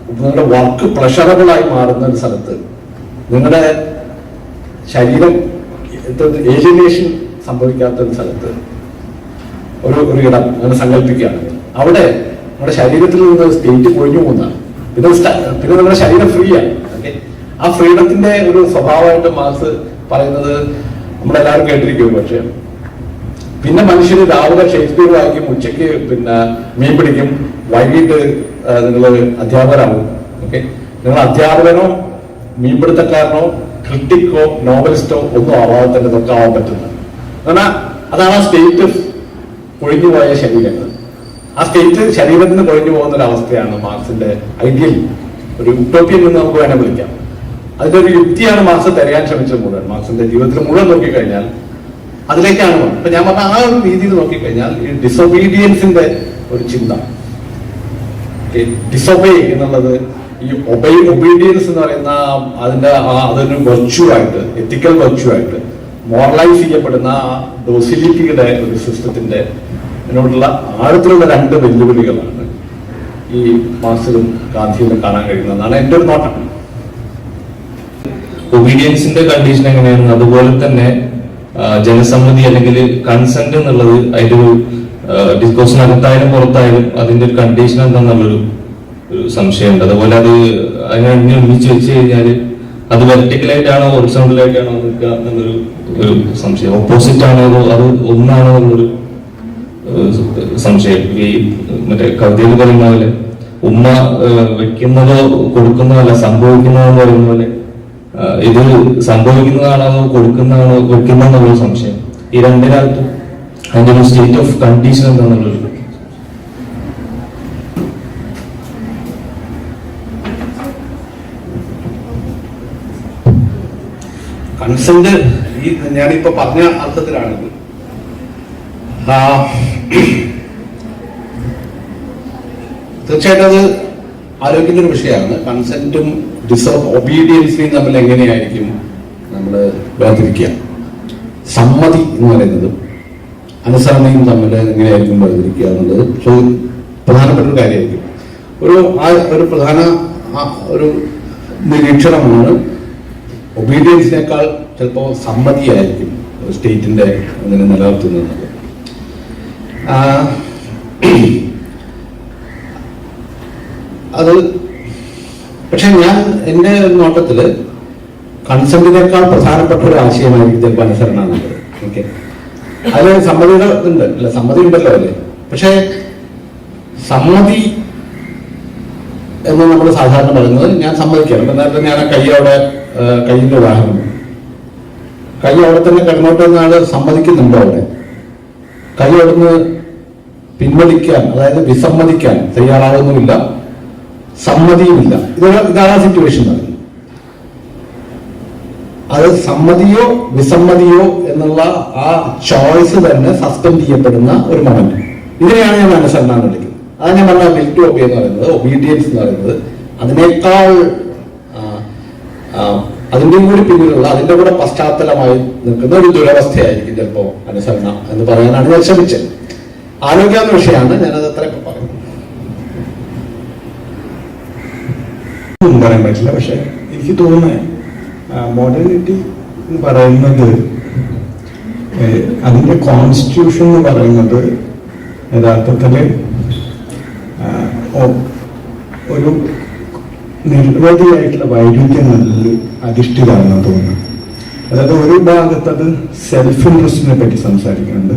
നിങ്ങളുടെ വർക്ക് പ്ലഷറബിൾ ആയി മാറുന്ന ഒരു സ്ഥലത്ത് നിങ്ങളുടെ ശരീരം ഏലിയനേഷൻ സംഭവിക്കാത്ത ഒരു സ്ഥലത്ത് ഒരു ഇടം അങ്ങനെ സങ്കല്പിക്കുകയാണെങ്കിൽ അവിടെ നമ്മുടെ ശരീരത്തിൽ നിന്ന് സ്റ്റേറ്റ് പൊഴിഞ്ഞു പോകുന്നതാണ്. പിന്നെ നമ്മുടെ ശരീരം ഫ്രീ ആണ്. ഓക്കെ, ആ ഫ്രീഡത്തിന്റെ ഒരു സ്വഭാവമായിട്ട് മാർക്സ് പറയുന്നത് നമ്മളെല്ലാവരും കേട്ടിരിക്കും. പക്ഷെ പിന്നെ മനുഷ്യന് രാവിലെ ഷേക്സ്പിയർ വായിക്കും, ഉച്ചയ്ക്ക് പിന്നെ മീൻ പിടിക്കും, വൈകിട്ട് നിങ്ങൾ അധ്യാപകരാകും. ഓക്കെ, നിങ്ങൾ അധ്യാപകനോ മീൻപിടുത്തക്കാരനോ ക്രിട്ടിക്കോ നോവലിസ്റ്റോ ഒന്നും ആവാതെ തന്നെ ഇതൊക്കെ ആവാൻ പറ്റുന്നത്. എന്നാൽ അതാണ് ആ സ്റ്റേറ്റ് പൊഴിഞ്ഞു പോയ ശരീരങ്ങൾ. ആ സ്റ്റേറ്റ് ശരീരത്തിന് പൊഴിഞ്ഞു പോകുന്ന ഒരു അവസ്ഥയാണ് മാർക്സിന്റെ ഐഡിയൽ, ഒരു യുട്ടോപ്യൻ എന്ന് നമുക്ക് വേണേൽ വിളിക്കാം. അതിന്റെ ഒരു യുക്തിയാണ് മാർക്സ് തിരയാൻ ശ്രമിച്ചത് മുഴുവൻ. മാർക്സിന്റെ ജീവിതത്തിൽ മുഴുവൻ നോക്കിക്കഴിഞ്ഞാൽ അതിലേക്കാണ് പോകുന്നത്. അപ്പൊ ഞാൻ പറഞ്ഞ ആ ഒരു രീതിയിൽ നോക്കിക്കഴിഞ്ഞാൽ ഈ ഡിസൊബീഡിയൻസിന്റെ ഒരു ചിന്ത, ഡിസൊബേ എന്നുള്ളത്, ഈ ഒബീഡിയൻസ് എന്ന് പറയുന്ന അതിന്റെ അതൊരു വെർച്യു ആയിട്ട്, എത്തിക്കൽ വെർച്യു ആയിട്ട് മോറലൈസ് ചെയ്യപ്പെടുന്ന ഡോസിലിറ്റിയുടെ ഒരു സിസ്റ്റത്തിന്റെ ഇതിനോടുള്ള ആഴത്തിലുള്ള രണ്ട് വെല്ലുവിളികളാണ് ഈ മാർക്സിലും ഗാന്ധിയിലും കാണാൻ കഴിയുന്നതാണ് എൻ്റെ ഒരു നോട്ടം. ഒബീഡിയൻസിന്റെ കണ്ടീഷൻ എങ്ങനെയാണ്, അതുപോലെ തന്നെ ജനസമ്മതി അല്ലെങ്കിൽ കൺസെന്റ് എന്നുള്ളത് അതിന്റെ ഒരു ഡിസ്കോഴ്സിനകത്തായാലും പുറത്തായാലും അതിന്റെ ഒരു കണ്ടീഷൻ എന്താന്നുള്ളൊരു സംശയമുണ്ട്. അതുപോലെ അത് അതിനെ ഒരുമിച്ച് വെച്ച് കഴിഞ്ഞാൽ അത് വെർട്ടിക്കലായിട്ടാണോ ഹൊറിസോണ്ടലായിട്ടാണോ നിൽക്കുക എന്നൊരു സംശയം. ഓപ്പോസിറ്റ് ആണോ അത് ഒന്നാണോ എന്നുള്ളൊരു സംശയം. ഈ മറ്റേ കവിതയിൽ പറയുന്ന പോലെ ഉമ്മ വെക്കുന്നതോ കൊടുക്കുന്നതല്ല സംഭവിക്കുന്നതെന്ന് പറയുന്ന പോലെ ഇത് സംഭവിക്കുന്നതാണോ കൊടുക്കുന്നതാണോ വെക്കുന്നതെന്നുള്ളൊരു സംശയം. ഈ രണ്ടിനകത്തും അതിന്റെ ഒരു സ്റ്റേറ്റ് ഓഫ് കണ്ടീഷൻ എന്താണെന്നുള്ളൊരു കൺസെന്റ് ഈ ഞാനിപ്പോ പറഞ്ഞ അർത്ഥത്തിലാണിത്. തീർച്ചയായിട്ടും അത് ആലോചിക്കുന്ന ഒരു വിഷയമാണ്. കൺസെന്റും ഒബീഡിയൻസിനെയും തമ്മിൽ എങ്ങനെയായിരിക്കും നമ്മൾ വേർതിരിക്കുക, സമ്മതി എന്ന് പറയുന്നതും അനുസരണയും തമ്മിൽ എങ്ങനെയായിരിക്കും വേർതിരിക്കുക എന്നുള്ളത് പ്രധാനപ്പെട്ട ഒരു കാര്യമായിരിക്കും. ഒരു പ്രധാന ഒരു നിരീക്ഷണമാണ് ഒബീഡിയൻസിനേക്കാൾ ചിലപ്പോൾ സമ്മതിയായിരിക്കും സ്റ്റേറ്റിന്റെ അതിനെ നിലനിർത്തുന്നത്. അത് പക്ഷെ ഞാൻ എൻ്റെ നോട്ടത്തില് കൺസെന്റിനേക്കാൾ പ്രധാനപ്പെട്ട ഒരു ആശയമായിരിക്കും ചിലപ്പോൾ അനുസരണ എന്നുള്ളത്. ഓക്കെ, അതിൽ സമ്മതികൾ ഉണ്ട് അല്ലെ, സമ്മതി ഉണ്ടല്ലോ അല്ലേ. പക്ഷെ സമ്മതി എന്ന് നമ്മൾ സാധാരണ പറയുന്നത് ഞാൻ സമ്മതിക്കണം. നേരത്തെ ഞാൻ കൈയിന്റെ ഉദാഹരണം, കൈ അവിടെ തന്നെ കിടന്നോട്ടെ എന്നാണ് സമ്മതിക്കുന്നുണ്ടോ? അവിടെ കൈ അവിടുന്ന് പിൻവലിക്കാൻ, അതായത് വിസമ്മതിക്കാൻ തയ്യാറാവുന്നുമില്ല, സമ്മതിയുമില്ല. ഇതാണ് സിറ്റുവേഷൻ. അത് സമ്മതിയോ വിസമ്മതിയോ എന്നുള്ള ആ ചോയ്സ് തന്നെ സസ്പെൻഡ് ചെയ്യപ്പെടുന്ന ഒരു മൊമെന്റ്. ഇതിനെയാണ് ഞാൻ അനുസരണ എന്ന് വിളിക്കുന്നത്. അതാണ് ഞാൻ പറഞ്ഞ വിൽ ടു ഒബേ എന്ന് പറയുന്നത്, ഒബീഡിയൻസ് എന്ന് പറയുന്നത്. അതിനേക്കാൾ അതിൻ്റെയും കൂടി പിന്നിലുള്ള, അതിന്റെ കൂടെ പശ്ചാത്തലമായി നിൽക്കുന്ന ഒരു ദുരവസ്ഥയായിരിക്കും ചിലപ്പോ അനുസരണ എന്ന് പറയാനാണ് ഞാൻ ശ്രമിച്ചത്. ആലോചിക്കാവുന്ന വിഷയമാണ്, ഞാനത് അത്ര പറയുന്നത്. പറയാൻ പറ്റില്ല. പക്ഷെ എനിക്ക് തോന്നുന്നത് മോഡേണിറ്റി എന്ന് പറയുന്നത്, അതിന്റെ കോൺസ്റ്റിറ്റ്യൂഷൻ എന്ന് പറയുന്നത് യഥാർത്ഥത്തില് ഒരു നിരവധിയായിട്ടുള്ള വൈരുദ്ധ്യങ്ങളിൽ അധിഷ്ഠിതമാണെന്ന് തോന്നുന്നു. അതായത് ഒരു ഭാഗത്ത് അത് സെൽഫ് ഇൻട്രസ്റ്റിനെ പറ്റി സംസാരിക്കുന്നുണ്ട്,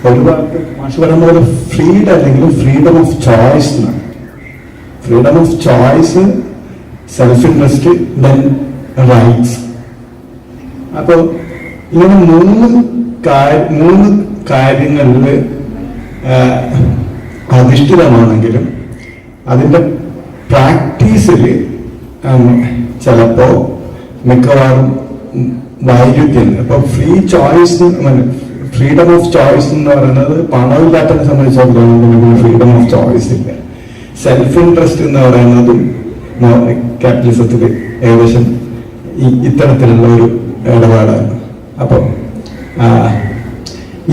ഒരു ഭാഗത്ത് മാഷ് പറയുന്നത് ഫ്രീഡം അല്ലെങ്കിൽ ഫ്രീഡം ഓഫ് ചോയ്സ് എന്നാണ്. Freedom of choice, self interest, then rights. അപ്പൊ ഇങ്ങനെ മൂന്ന് കാര്യങ്ങളിൽ അധിഷ്ഠിതമാണെങ്കിലും അതിന്റെ പ്രാക്ടീസിൽ ചിലപ്പോ മിക്കവാറും വൈരുദ്ധ്യം. അപ്പൊ ഫ്രീഡം ഓഫ് ചോയ്സ് എന്ന് പറയുന്നത് പണമില്ലാത്തതിനെ സംബന്ധിച്ചിടത്തോളം ഫ്രീഡം ഓഫ് ചോയ്സ് ഇല്ല. സെൽഫ് ഇൻട്രസ്റ്റ് എന്ന് പറയുന്നതും ക്യാപിറ്റലിസത്തിൽ ഏകദേശം ഇത്തരത്തിലുള്ള ഒരു ഇടപാടാണ്. അപ്പം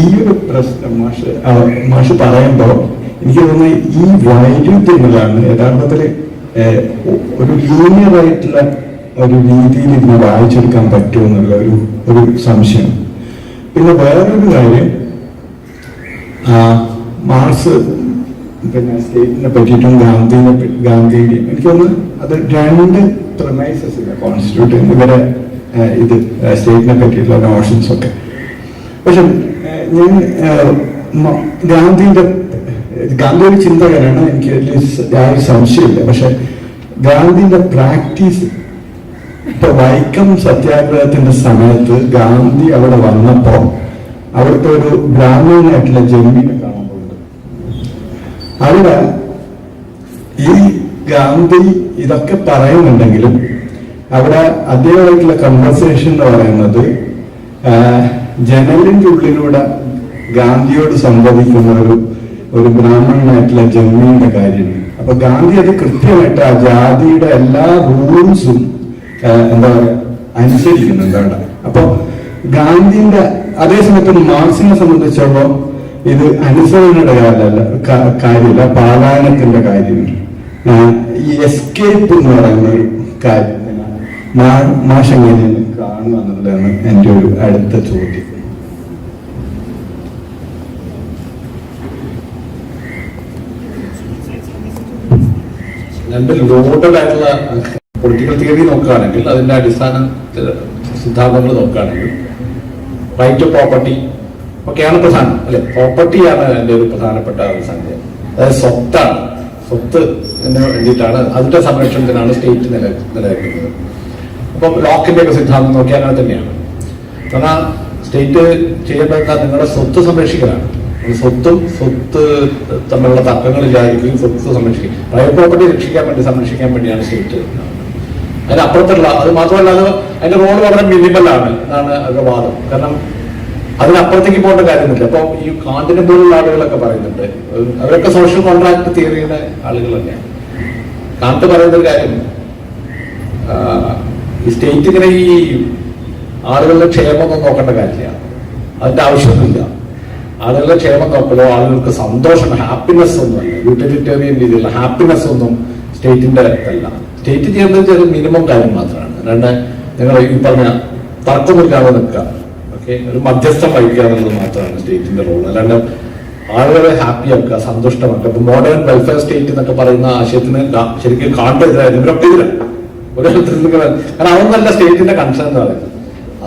ഈ ഒരു പ്രശ്നം മാഷ് പറയുമ്പോൾ എനിക്ക് തോന്നുന്നത് ഈ വൈരുദ്ധ്യങ്ങളാണ് യഥാർത്ഥത്തിൽ ഒരു ലീനിയർ ആയിട്ടുള്ള ഒരു രീതിയിൽ ഇതിനെ വായിച്ചെടുക്കാൻ പറ്റുമെന്നുള്ള ഒരു സംശയം. പിന്നെ വേറൊരു കാര്യം, മാർക്സ് പിന്നെ സ്റ്റേറ്റിനെ പറ്റിയിട്ടും ഗാന്ധിയുടെയും എനിക്ക് തോന്നുന്നു അത് രണ്ട് പ്രമൈസസ് ഇല്ല കോൺസ്റ്റിറ്റ്യൂട്ട് ഇവരെ ഇത് സ്റ്റേറ്റിനെ പറ്റിയിട്ടുള്ള നോഷൻസ് ഒക്കെ. പക്ഷെ ഞാൻ ഗാന്ധി ഒരു ചിന്തകനാണ്, എനിക്ക് യാതൊരു സംശയമില്ല. പക്ഷെ ഗാന്ധിയുടെ പ്രാക്ടീസ്, ഇപ്പൊ വൈക്കം സത്യാഗ്രഹത്തിന്റെ സമയത്ത് ഗാന്ധി അവിടെ വന്നപ്പോ അവിടുത്തെ ഒരു ബ്രാഹ്മണനായിട്ടുള്ള ജന്മിനെ കാണാൻ പോകുന്നത്. അവിടെ ഈ ഗാന്ധി ഇതൊക്കെ പറയുന്നുണ്ടെങ്കിലും അവിടെ അദ്ദേഹമായിട്ടുള്ള കൺവെർസേഷൻ എന്ന് പറയുന്നത് ജനലിന്റെ ഉള്ളിലൂടെ ഗാന്ധിയോട് സംവദിക്കുന്ന ഒരു ബ്രാഹ്മണനായിട്ടുള്ള ജന്മിയുടെ കാര്യമാണ്. അപ്പൊ ഗാന്ധി അത് കൃത്യമായിട്ട് ആ ജാതിയുടെ എല്ലാ റൂൾസും എന്താ പറയുക അനുസരിക്കുന്നുണ്ട് അവിടെ. അപ്പൊ ഗാന്ധിന്റെ അതേസമയത്ത് മാർക്സിനെ സംബന്ധിച്ചോളം ഇത് അനുസരണയുടെ കാര്യമില്ല, പാലായനത്തിന്റെ കാര്യമാണ്. ഈ എസ്കേപ്പ് എന്ന് പറയുന്ന ഒരു കാര്യം മാഷ് എങ്ങനെയാണ് കാണുക എന്നുള്ളതാണ് എൻ്റെ ഒരു അടുത്ത ചോദ്യം. രണ്ട് ലോഡഡ് ആയിട്ടുള്ള പൊളിറ്റിക്കൽ തിയറി നോക്കുകയാണെങ്കിൽ അതിന്റെ അടിസ്ഥാന സിദ്ധാന്തങ്ങൾ നോക്കുകയാണെങ്കിൽ റൈറ്റ് ടു പ്രോപ്പർട്ടി ഒക്കെയാണ് പ്രധാനം അല്ലെ. പ്രോപ്പർട്ടിയാണ് എൻ്റെ ഒരു പ്രധാനപ്പെട്ട ഒരു സംഖ്യ. അതായത് സ്വത്താണ്, സ്വത്തിന് വേണ്ടിയിട്ടാണ്, അതിന്റെ സംരക്ഷണത്തിനാണ് സ്റ്റേറ്റ് നിലനിൽക്കുന്നത്. അപ്പൊ ലോക്കിന്റെ ഒക്കെ സിദ്ധാന്തം നോക്കിയാൽ അങ്ങനെ തന്നെയാണ്. കാരണം സ്റ്റേറ്റ് ചെയ്യേണ്ടത് നിങ്ങളുടെ സ്വത്ത് സംരക്ഷിക്കലാണ്. സ്വത്ത് തമ്മിലുള്ള തർക്കങ്ങളില്ലായിരിക്കും സ്വത്ത് സംരക്ഷിക്കും. പ്രൈവറ്റ് പ്രോപ്പർട്ടി സംരക്ഷിക്കാൻ വേണ്ടിയാണ് സ്റ്റേറ്റ്. അതിനപ്പുറത്തുള്ള, അത് മാത്രമല്ല അത് അതിന്റെ റോൾ വളരെ മിനിമലാണ് എന്നാണ് അവരുടെ വാദം. കാരണം അതിനപ്പുറത്തേക്ക് പോകേണ്ട കാര്യമില്ല. അപ്പൊ ഈ കാന്റിനെ പോലുള്ള ആളുകളൊക്കെ പറയുന്നുണ്ട്, അവരൊക്കെ സോഷ്യൽ കോൺട്രാക്ട് തിയറിയുടെ ആളുകൾ തന്നെയാണ്. കാന്റ് പറയുന്ന ഒരു കാര്യം, ഈ സ്റ്റേറ്റ് ഇങ്ങനെ ഈ ആളുകളുടെ ക്ഷേമമൊന്നും നോക്കേണ്ട കാര്യമില്ല, അതിന്റെ ആവശ്യമൊന്നുമില്ല. ആളുകളുടെ ക്ഷേമം നോക്കലോ ആളുകൾക്ക് സന്തോഷം, ഹാപ്പിനെസ് ഒന്നുമല്ല, യൂട്ടിലിറ്റേറിയൻ രീതിയിലുള്ള ഹാപ്പിനെസ് ഒന്നും സ്റ്റേറ്റിന്റെ അല്ല. സ്റ്റേറ്റ് ചെയ്യുന്നത് ഒരു മിനിമം കാര്യം മാത്രമാണ്. അല്ലാണ്ട് നിങ്ങൾ ഈ പറഞ്ഞ തർക്കമില്ലാതെ നിൽക്കുക, ഓക്കെ, ഒരു മധ്യസ്ഥം വഹിക്കുക എന്നുള്ളത് മാത്രമാണ് സ്റ്റേറ്റിന്റെ റോൾ. അല്ലാണ്ട് ആളുകളെ ഹാപ്പി ആക്കുക, സന്തുഷ്ടമാക്കുക. ഇപ്പൊ മോഡേൺ വെൽഫെയർ സ്റ്റേറ്റ് എന്നൊക്കെ പറയുന്ന ആശയത്തിന് ശരിക്കും കാണേണ്ടതിനായിരുന്നു ഇവരൊക്കെ ഇതിലാണ് ഒരു കാരണം അതൊന്നല്ല സ്റ്റേറ്റിന്റെ കൺസേൺ എന്ന് പറയുന്നത്.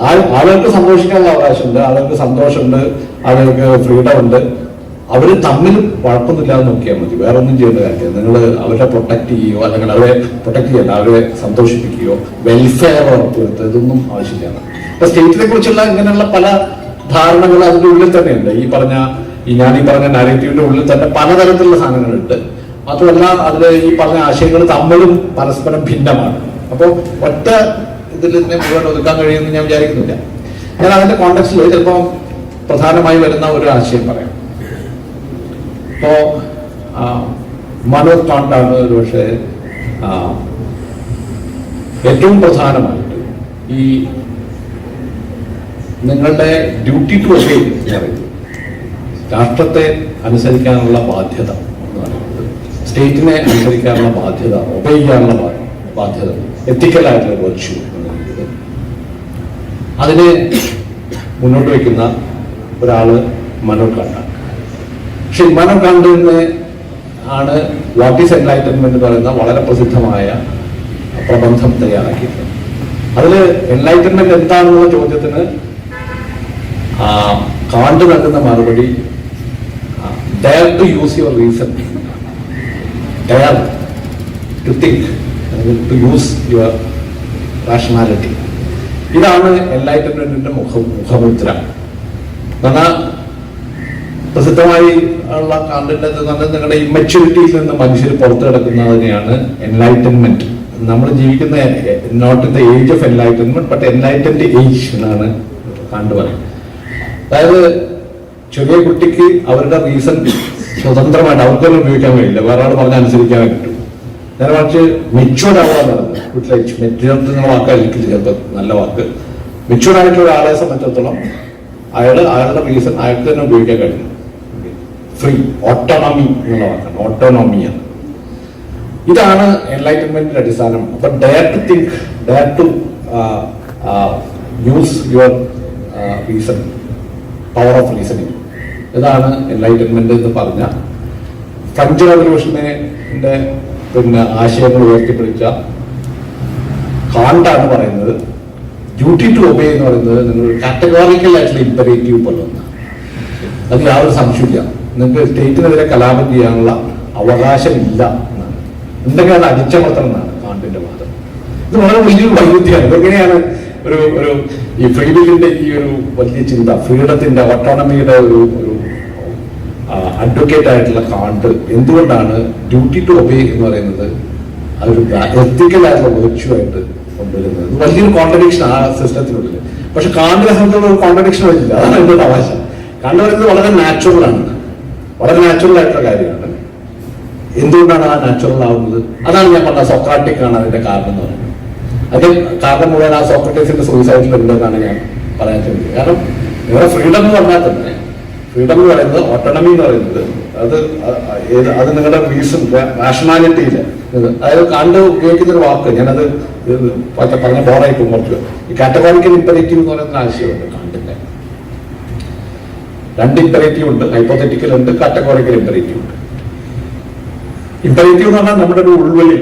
ആളുകൾക്ക് സന്തോഷിക്കാനുള്ള അവകാശമുണ്ട്, ആളുകൾക്ക് സന്തോഷമുണ്ട്, ആളുകൾക്ക് ഫ്രീഡം ഉണ്ട്. അവര് തമ്മിൽ കുഴപ്പമൊന്നുമില്ലാതെ നോക്കിയാൽ മതി, വേറെ ഒന്നും ചെയ്യേണ്ട കാര്യമില്ല. നിങ്ങൾ അവരെ പ്രൊട്ടക്ട് ചെയ്യുകയോ അല്ലെങ്കിൽ അവരെ പ്രൊട്ടക്ട് ചെയ്യണ്ട, അവരെ സന്തോഷിപ്പിക്കുകയോ വെൽഫെയർ ഉറപ്പുവരുത്തുക, ഇതൊന്നും ആവശ്യമില്ല. അപ്പൊ സ്റ്റേറ്റിനെ കുറിച്ചുള്ള ഇങ്ങനെയുള്ള പല ധാരണകൾ അതിന്റെ ഉള്ളിൽ തന്നെയുണ്ട്. ഞാൻ ഈ പറഞ്ഞ നാരേറ്റീവിന്റെ ഉള്ളിൽ തന്നെ പലതരത്തിലുള്ള സാധനങ്ങളുണ്ട്. മാത്രമല്ല അതിൽ ഈ പറഞ്ഞ ആശയങ്ങൾ തമ്മിലും പരസ്പരം ഭിന്നമാണ്. അപ്പോൾ ഒറ്റ ഇതിൽ ഇതിനെ മുഴുവൻ ഒതുക്കാൻ കഴിയുമെന്ന് ഞാൻ വിചാരിക്കുന്നില്ല. ഞാൻ അതിന്റെ കോണ്ടെക്സ്റ്റിൽ ചിലപ്പോൾ പ്രധാനമായി വരുന്ന ഒരു ആശയം പറയാം. ഇപ്പോ മനോജ് കാണ്ടാണ് ഒരു പക്ഷേ ഏറ്റവും പ്രധാനമായിട്ട് ഈ നിങ്ങളുടെ ഡ്യൂട്ടി ടു ഒബേ എന്ന് പറയുന്നത്, രാഷ്ട്രത്തെ അനുസരിക്കാനുള്ള ബാധ്യത എന്ന് പറയുന്നത്, സ്റ്റേറ്റിനെ അനുസരിക്കാനുള്ള ബാധ്യത, ഒബേ ചെയ്യാനുള്ള ബാധ്യത, എത്തിക്കലായിട്ടുള്ള വെർച്യു എന്നുള്ളത്, അതിനെ മുന്നോട്ട് വയ്ക്കുന്ന ഒരാള് മനോജ് കാണ്ടാണ്. പക്ഷെ മനോജ് കാണ്ടിന് ആണ് വാട്ട് ഈസ് എൻലൈറ്റൻമെന്റ് എന്ന് പറയുന്ന വളരെ പ്രസിദ്ധമായ പ്രബന്ധം തയ്യാറാക്കിയത്. അതിൽ എൻലൈറ്റൻമെന്റ് എന്താണെന്നുള്ള ചോദ്യത്തിന് കാണ്ട് നൽകുന്ന മറുപടി, dare to use your reason, dare to think, to use your rationality. ഇതാണ് എൻലൈറ്റൻമെന്റിന്റെ മുഖമുദ്ര. എന്നാൽ പ്രസിദ്ധമായി ഉള്ള കാണ്ടിന്റെ നിങ്ങളുടെ ഇമ്മച്യൂരിറ്റിയിൽ നിന്ന് മനുഷ്യർ പുറത്തു കിടക്കുന്നതിനെയാണ് എൻലൈറ്റൻമെന്റ്. നമ്മൾ ജീവിക്കുന്ന not in the age of enlightenment but enlightened age എന്നാണ് കാണ്ട് പറയുന്നത്. അതായത് ചെറിയ കുട്ടിക്ക് അവരുടെ റീസൺ സ്വതന്ത്രമായിട്ട് അവർക്ക് തന്നെ ഉപയോഗിക്കാൻ കഴിയില്ല, വേറെ ആൾ പറഞ്ഞ അനുസരിക്കാൻ പറ്റും. നേരെ മറിച്ച് മെച്യൂർഡ് ആവാന്ന് പറയുന്നത്, മെച്യൂർഡ് എന്ന വാക്കായിരിക്കില്ല ചിലപ്പോൾ നല്ല വാക്ക്. മെച്യൂർഡ് ആയിട്ടുള്ള ഒരാളെ സംബന്ധിച്ചിടത്തോളം അയാളുടെ റീസൺ അയാൾക്ക് തന്നെ ഉപയോഗിക്കാൻ കഴിയും. ഫ്രീ ഓട്ടോണമി എന്നുള്ള വാക്കാണ്, ഓട്ടോണോമിയാണ്. ഇതാണ് എൻലൈറ്റൻമെന്റിന്റെ അടിസ്ഥാനം. അപ്പൊ dare to think, dare to use your reason, power of reasoning, ഇതാണ് എൻലൈറ്റൻമെന്റ് എന്ന് പറഞ്ഞ ഫ്രഞ്ച് റവല്യൂഷന്റെ ആശയങ്ങൾ ഉയർത്തിപ്പിടിച്ച കാണ്ടാണ് പറയുന്നത്. ഡ്യൂട്ടി ടു ഒബേ എന്ന് പറയുന്നത് നിങ്ങൾ കാറ്റഗോറിക്കൽ ആയിട്ടുള്ള ഇമ്പറേറ്റീവ് പോലെ ഒന്നാണ്. അത് യാതൊരു സംശയമില്ല. നിങ്ങൾക്ക് സ്റ്റേറ്റിനെതിരെ കലാപം ചെയ്യാനുള്ള അവകാശമില്ല എന്നാണ്, എന്തെങ്കിലും അത് അടിച്ചമർത്തണം എന്നാണ് കാണ്ടിന്റെ വാദം. ഇത് വളരെ വലിയൊരു വൈരുദ്ധ്യമാണ്. ഇതെങ്ങനെയാണ് ഒരു ഈ ഫ്രീവില്ലിന്റെ ഈ ഒരു വലിയ ചിന്ത, ഫ്രീഡത്തിന്റെ ഓട്ടോണമിയുടെ ഒരു അഡ്വക്കേറ്റ് ആയിട്ടുള്ള കാണ്ട് എന്തുകൊണ്ടാണ് ഡ്യൂട്ടി ടു ഒബേ എന്ന് പറയുന്നത് അതൊരു എത്തിക്കൽ ആയിട്ടുള്ള വെർച്യു ആയിട്ട് കൊണ്ടുവരുന്നത്? ഇത് വലിയൊരു കോൺട്രഡിക്ഷൻ ആ സിസ്റ്റത്തിനുള്ളിൽ. പക്ഷെ കാണ്ടിനെ സംബന്ധിച്ചുള്ള ഒരു കോൺട്രഡിക്ഷൻ വരില്ല. അതാണ് എന്റെ തമാശ. കാണ്ട് പറയുന്നത് വളരെ നാച്ചുറൽ ആണ്, വളരെ നാച്ചുറൽ ആയിട്ടുള്ള കാര്യമാണ്. എന്തുകൊണ്ടാണ് ആ നാച്ചുറൽ ആവുന്നത്? അതാണ് ഞാൻ പറഞ്ഞ സോക്രാറ്റിക് ആണ് അതിന്റെ കാരണം എന്ന് പറയുന്നത്. അത് കാരണം മുഴുവൻ ആ സോക്രട്ടീസിന്റെ സൂയിസൈഡിൽ ഉണ്ടെന്നാണ് ഞാൻ പറയാൻ ശ്രമിക്കുന്നത്. കാരണം നിങ്ങളുടെ ഫ്രീഡം എന്ന് പറഞ്ഞാൽ തന്നെ, ഫ്രീഡം എന്ന് പറയുന്നത്, ഓട്ടോണമി എന്ന് പറയുന്നത് അത് നിങ്ങളുടെ റീസൺ, റാഷണാലിറ്റിയില്, അതായത് കാണ്ട് ഉപയോഗിക്കുന്ന ഒരു വാക്ക്, ഞാനത് പറഞ്ഞ ബോറായി പോകുമ്പോൾ ഈ കാറ്റഗോറിക്കൽ ഇമ്പറേറ്റീവ് എന്ന് പറയുന്ന ആശയമുണ്ട് കാണ്ടിന്റെ. രണ്ട് ഇമ്പറേറ്റീവ് ഉണ്ട്, ഹൈപ്പോത്തറ്റിക്കൽ ഉണ്ട്, കാറ്റഗോറിക്കൽ ഇമ്പറേറ്റീവ് ഉണ്ട്. ഇമ്പറേറ്റീവ് എന്ന് പറഞ്ഞാൽ നമ്മുടെ ഒരു ഉൾവലിൽ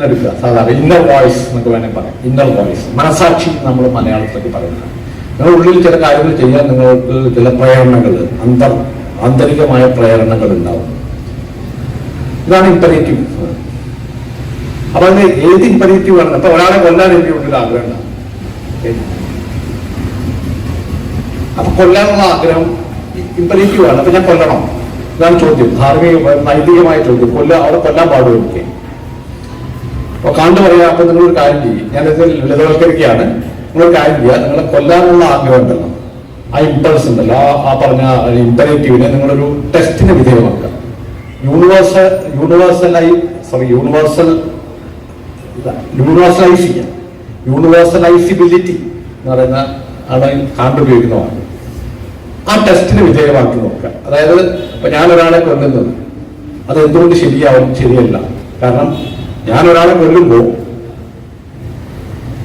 എടുക്കുക, സാധാരണ ഇന്നർ വോയിസ് എന്നൊക്കെ വേണമെങ്കിൽ പറയാം. ഇന്നർ വോയിസ്, മനസാക്ഷി നമ്മൾ മലയാളത്തിലേക്ക് പറയുന്നത്. നിങ്ങളുടെ ഉള്ളിൽ ചില കാര്യങ്ങൾ ചെയ്യാൻ നിങ്ങൾക്ക് ചില പ്രേരണകൾ, ആന്തരികമായ പ്രേരണകൾ ഉണ്ടാവും. ഇതാണ് ഇമ്പറേറ്റീവ്. അപ്പൊ അതിന് ഏത് ഇമ്പറേറ്റീവ് ആണ്? അപ്പൊ ഒരാളെ കൊല്ലാൻ എനിക്ക് ഉള്ളിൽ ആഗ്രഹം ഉണ്ടാവും. അപ്പൊ കൊല്ലാനുള്ള ആഗ്രഹം ഇമ്പറേറ്റീവ് ആണ്. അപ്പൊ ഞാൻ കൊല്ലണം, ഇതാണ് ചോദ്യം, ധാർമ്മിക നൈതികമായ ചോദ്യം. അവിടെ കൊല്ലാൻ പാടും എനിക്ക്. അപ്പൊ കാണ്ട് പറയാം, അപ്പൊ നിങ്ങളൊരു കാര്യം ചെയ്യും, ഞാനിത് ലളിതവൽക്കരിക്കുകയാണ്, നിങ്ങളൊരു കാര്യം ചെയ്യുക, നിങ്ങളെ കൊല്ലാനുള്ള ആഗ്രഹം ഉണ്ടല്ലോ, ആ ഇമ്പൾസ് ഉണ്ടല്ലോ, ആ പറഞ്ഞ ഇമ്പറേറ്റീവിനെ നിങ്ങളൊരു ടെസ്റ്റിന് വിധേയമാക്കുക. യൂണിവേഴ്സലൈസ് ചെയ്യാം. യൂണിവേഴ്സലൈസിബിലിറ്റി എന്ന് പറയുന്ന ആണ് കാണ്ട് ഉപയോഗിക്കുന്ന വാക്ക്. ആ ടെസ്റ്റിന് വിധേയമാക്കി നോക്കുക. അതായത് ഇപ്പൊ ഞാൻ ഒരാളെ കൊല്ലുന്നത് അത് എന്തുകൊണ്ട് ശരിയാവും? ശരിയല്ല. കാരണം ഞാൻ ഒരാളെ കൊല്ലുമ്പോൾ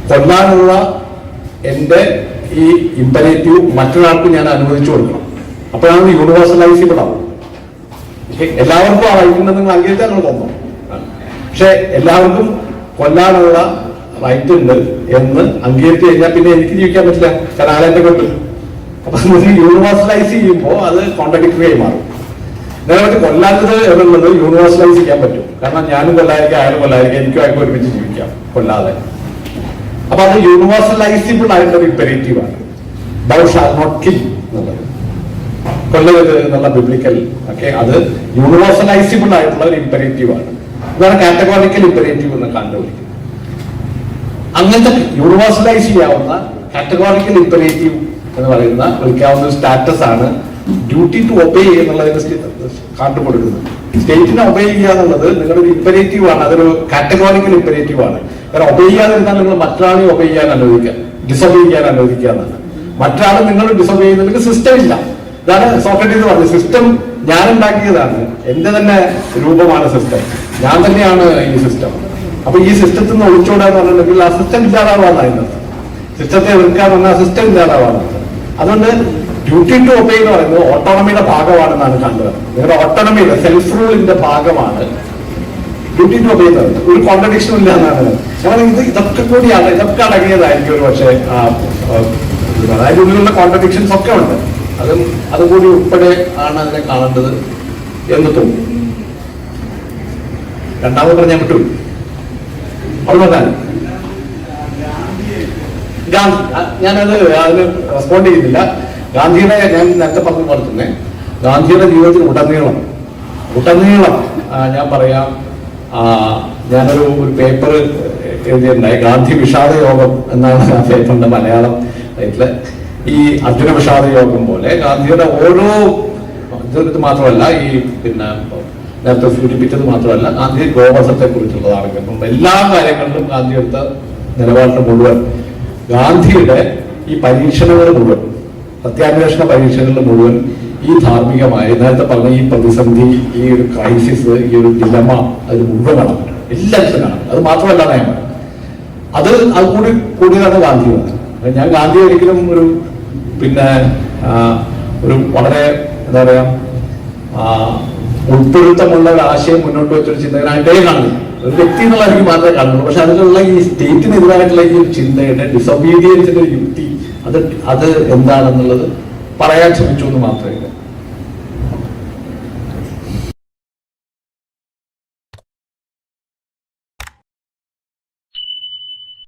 കൊല്ലാനുള്ള എന്റെ ഈ ഇമ്പറേറ്റീവ് മറ്റൊരാൾക്ക് ഞാൻ അനുവദിച്ചു കൊടുക്കണം. അപ്പോഴാണ് യൂണിവേഴ്സലൈസിബിൾ ആവും. എല്ലാവർക്കും ആ റൈറ്റ് ഉണ്ടെന്ന് നിങ്ങൾ അംഗീകരിച്ചാൽ നിങ്ങൾ തോന്നും. പക്ഷെ എല്ലാവർക്കും കൊല്ലാനുള്ള റൈറ്റ് ഉണ്ട് എന്ന് അംഗീകരിച്ചു കഴിഞ്ഞാൽ പിന്നെ എനിക്ക് ജീവിക്കാൻ പറ്റില്ല, കാരണം ആളെന്റെ കൊല്ലും. അപ്പൊ യൂണിവേഴ്സലൈസ് ചെയ്യുമ്പോൾ അത് കോൺട്രഡിക്ടറി ആയി മാറും. നേരെ കൊല്ലാത്തത് എന്നുള്ളത് യൂണിവേഴ്സലൈസ് ചെയ്യാൻ പറ്റും. കാരണം ഞാനും കൊല്ലാതിരിക്കാം, അയാളും കൊല്ലാതിരിക്കാം, എനിക്കും അയാൾക്ക് ഒരുമിച്ച് ജീവിക്കാം കൊല്ലാതെ. അപ്പൊ അത് യൂണിവേഴ്സലൈസിബിൾ ആയിട്ടുള്ള ഇമ്പറേറ്റീവ് ആണ്. ദൗ ഷാൽ നോട്ട് കിൽ എന്നുള്ളത്, കൊല്ലരുത് എന്നുള്ള ബിബ്ലിക്കൽ ഒക്കെ, അത് യൂണിവേഴ്സലൈസിബിൾ ആയിട്ടുള്ള ഒരു ഇമ്പറേറ്റീവ് ആണ്. ഇതാണ് കാറ്റഗോറിക്കൽ ഇമ്പറേറ്റീവ് എന്ന് കണ്ടുപിടിക്കുന്നത്. അങ്ങനത്തെ യൂണിവേഴ്സലൈസ് ചെയ്യാവുന്ന കാറ്റഗോറിക്കൽ ഇമ്പറേറ്റീവ് എന്ന് പറയുന്ന വിളിക്കാവുന്ന ഒരു സ്റ്റാറ്റസ് ആണ് ഡ്യൂട്ടി ടു ഒബേ എന്നുള്ളതിന് കാട്ടുകൊടുക്കുന്നത്. സ്റ്റേറ്റിനെ ഒബേ ചെയ്യുക എന്നുള്ളത് നിങ്ങളുടെ ഒരു ഇമ്പറേറ്റീവ് ആണ്, അതൊരു കാറ്റഗോറിക്കൽ ഇമ്പറേറ്റീവ് ആണ്. കാരണം ഒബേ ചെയ്യാതിരുന്നാൽ നിങ്ങൾ മറ്റൊരാളെ ഒബേ ചെയ്യാൻ അനുവദിക്കുക, ഡിസൊബേ ചെയ്യാൻ അനുവദിക്കുക എന്നാണ്. മറ്റൊരാൾ നിങ്ങൾ ഡിസൊബേ ചെയ്യുന്നതിന് സിസ്റ്റം ഇല്ല. ഇതാണ് സോക്രട്ടീസ് പറഞ്ഞത്. സിസ്റ്റം ഞാൻ ഉണ്ടാക്കിയതാണ്, എന്റെ തന്നെ രൂപമാണ് സിസ്റ്റം, ഞാൻ തന്നെയാണ് ഈ സിസ്റ്റം. അപ്പൊ ഈ സിസ്റ്റത്തിൽ നിന്ന് ഒളിച്ചോടാന്ന് പറഞ്ഞിട്ടുണ്ടെങ്കിൽ ആ സിസ്റ്റം ഇല്ലാതാവാന്നായിരുന്നു. സിസ്റ്റത്തെ എതിർക്കാൻ പറഞ്ഞാൽ സിസ്റ്റം ഇല്ലാതാവാന്ന്. അതുകൊണ്ട് ഡ്യൂട്ടി ടു ഒബേ എന്ന് പറയുന്നത് ഓട്ടോണമിയുടെ ഭാഗമാണെന്നാണ് കണ്ടത്. നിങ്ങളുടെ ഓട്ടോണമിയുടെ സെൽഫ് റൂളിന്റെ ഭാഗമാണ് ഡ്യൂട്ടി ടു ഒബേ എന്ന് പറയുന്നത്. ഒരു കോൺട്രഡിക്ഷൻ ഇല്ല എന്നാണ് ഞാൻ ഇതൊക്കെ കൂടിയാണ്, ഇതൊക്കെ അടങ്ങിയതായിരിക്കും ഒരു പക്ഷേ അതിൻ്റെ ഉള്ളിലുള്ള കോൺട്രഡിക്ഷൻസ് ഒക്കെ ഉണ്ട്. അതുകൂടി ഉൾപ്പെടെ ആണ് അതിനെ കാണേണ്ടത് എന്ന് തോന്നുന്നു. രണ്ടാമത് പറഞ്ഞാൽ വിട്ടു അതുകൊണ്ടാണ് ഞാനത് അതിന് റെസ്പോണ്ട് ചെയ്യുന്നില്ല. ഗാന്ധിയുടെ ഞാൻ നേരത്തെ പറഞ്ഞ പോലെ തന്നെ ഗാന്ധിയുടെ ജീവിതത്തിൽ ഉടനീളം ഞാൻ പറയാം, ഞാനൊരു പേപ്പർ എഴുതിയിട്ടുണ്ടായി, ഗാന്ധി വിഷാദ യോഗം എന്നാണ് ആ പേപ്പറിന്റെ മലയാളം ടൈറ്റില്. ഈ അർജുന വിഷാദ യോഗം പോലെ ഗാന്ധിയുടെ ഓരോ ഇത് മാത്രമല്ല, ഈ പിന്നെ നേരത്തെ സൂചിപ്പിച്ചത് മാത്രമല്ല, ഗാന്ധി ഗോവധത്തെ കുറിച്ചുള്ളതാണെങ്കിലും എല്ലാ കാര്യങ്ങളിലും ഗാന്ധി എടുത്ത നിലപാടിന് മുഴുവൻ, ഗാന്ധിയുടെ ഈ പരീക്ഷണങ്ങൾ മുഴുവൻ, സത്യാന്വേഷണ പരീക്ഷകളിൽ മുഴുവൻ ഈ ധാർമ്മികമായ നേരത്തെ പറഞ്ഞ ഈ പ്രതിസന്ധി, ഈ ഒരു ക്രൈസിസ്, ഈ ഒരു ഡിലമ, അത് മുഴുവൻ കാണാം, എല്ലാത്തിലും കാണാം. അത് മാത്രമല്ല നയം, അത് കൂടിയാണ് ഗാന്ധി വന്നത്. ഞാൻ ഗാന്ധി ഒരിക്കലും ഒരു പിന്നെ ഒരു വളരെ എന്താ പറയാ ഉൾപ്പെടുത്തമുള്ള ഒരു ആശയം മുന്നോട്ട് വെച്ചൊരു ചിന്തകനായിട്ടേ കാണുന്നു. ഒരു വ്യക്തി എന്നുള്ള എനിക്ക് മാത്രമേ കാണുള്ളൂ. പക്ഷെ അതിലുള്ള ഈ സ്റ്റേറ്റിനെതിരായിട്ടുള്ള ഈ ചിന്തയുടെ ഡിസൊബീഡിയൻസിന്റെ യുക്തി അത് എന്താണെന്നുള്ളത് പറയാൻ ശ്രമിച്ചു എന്ന് മാത്രമേ.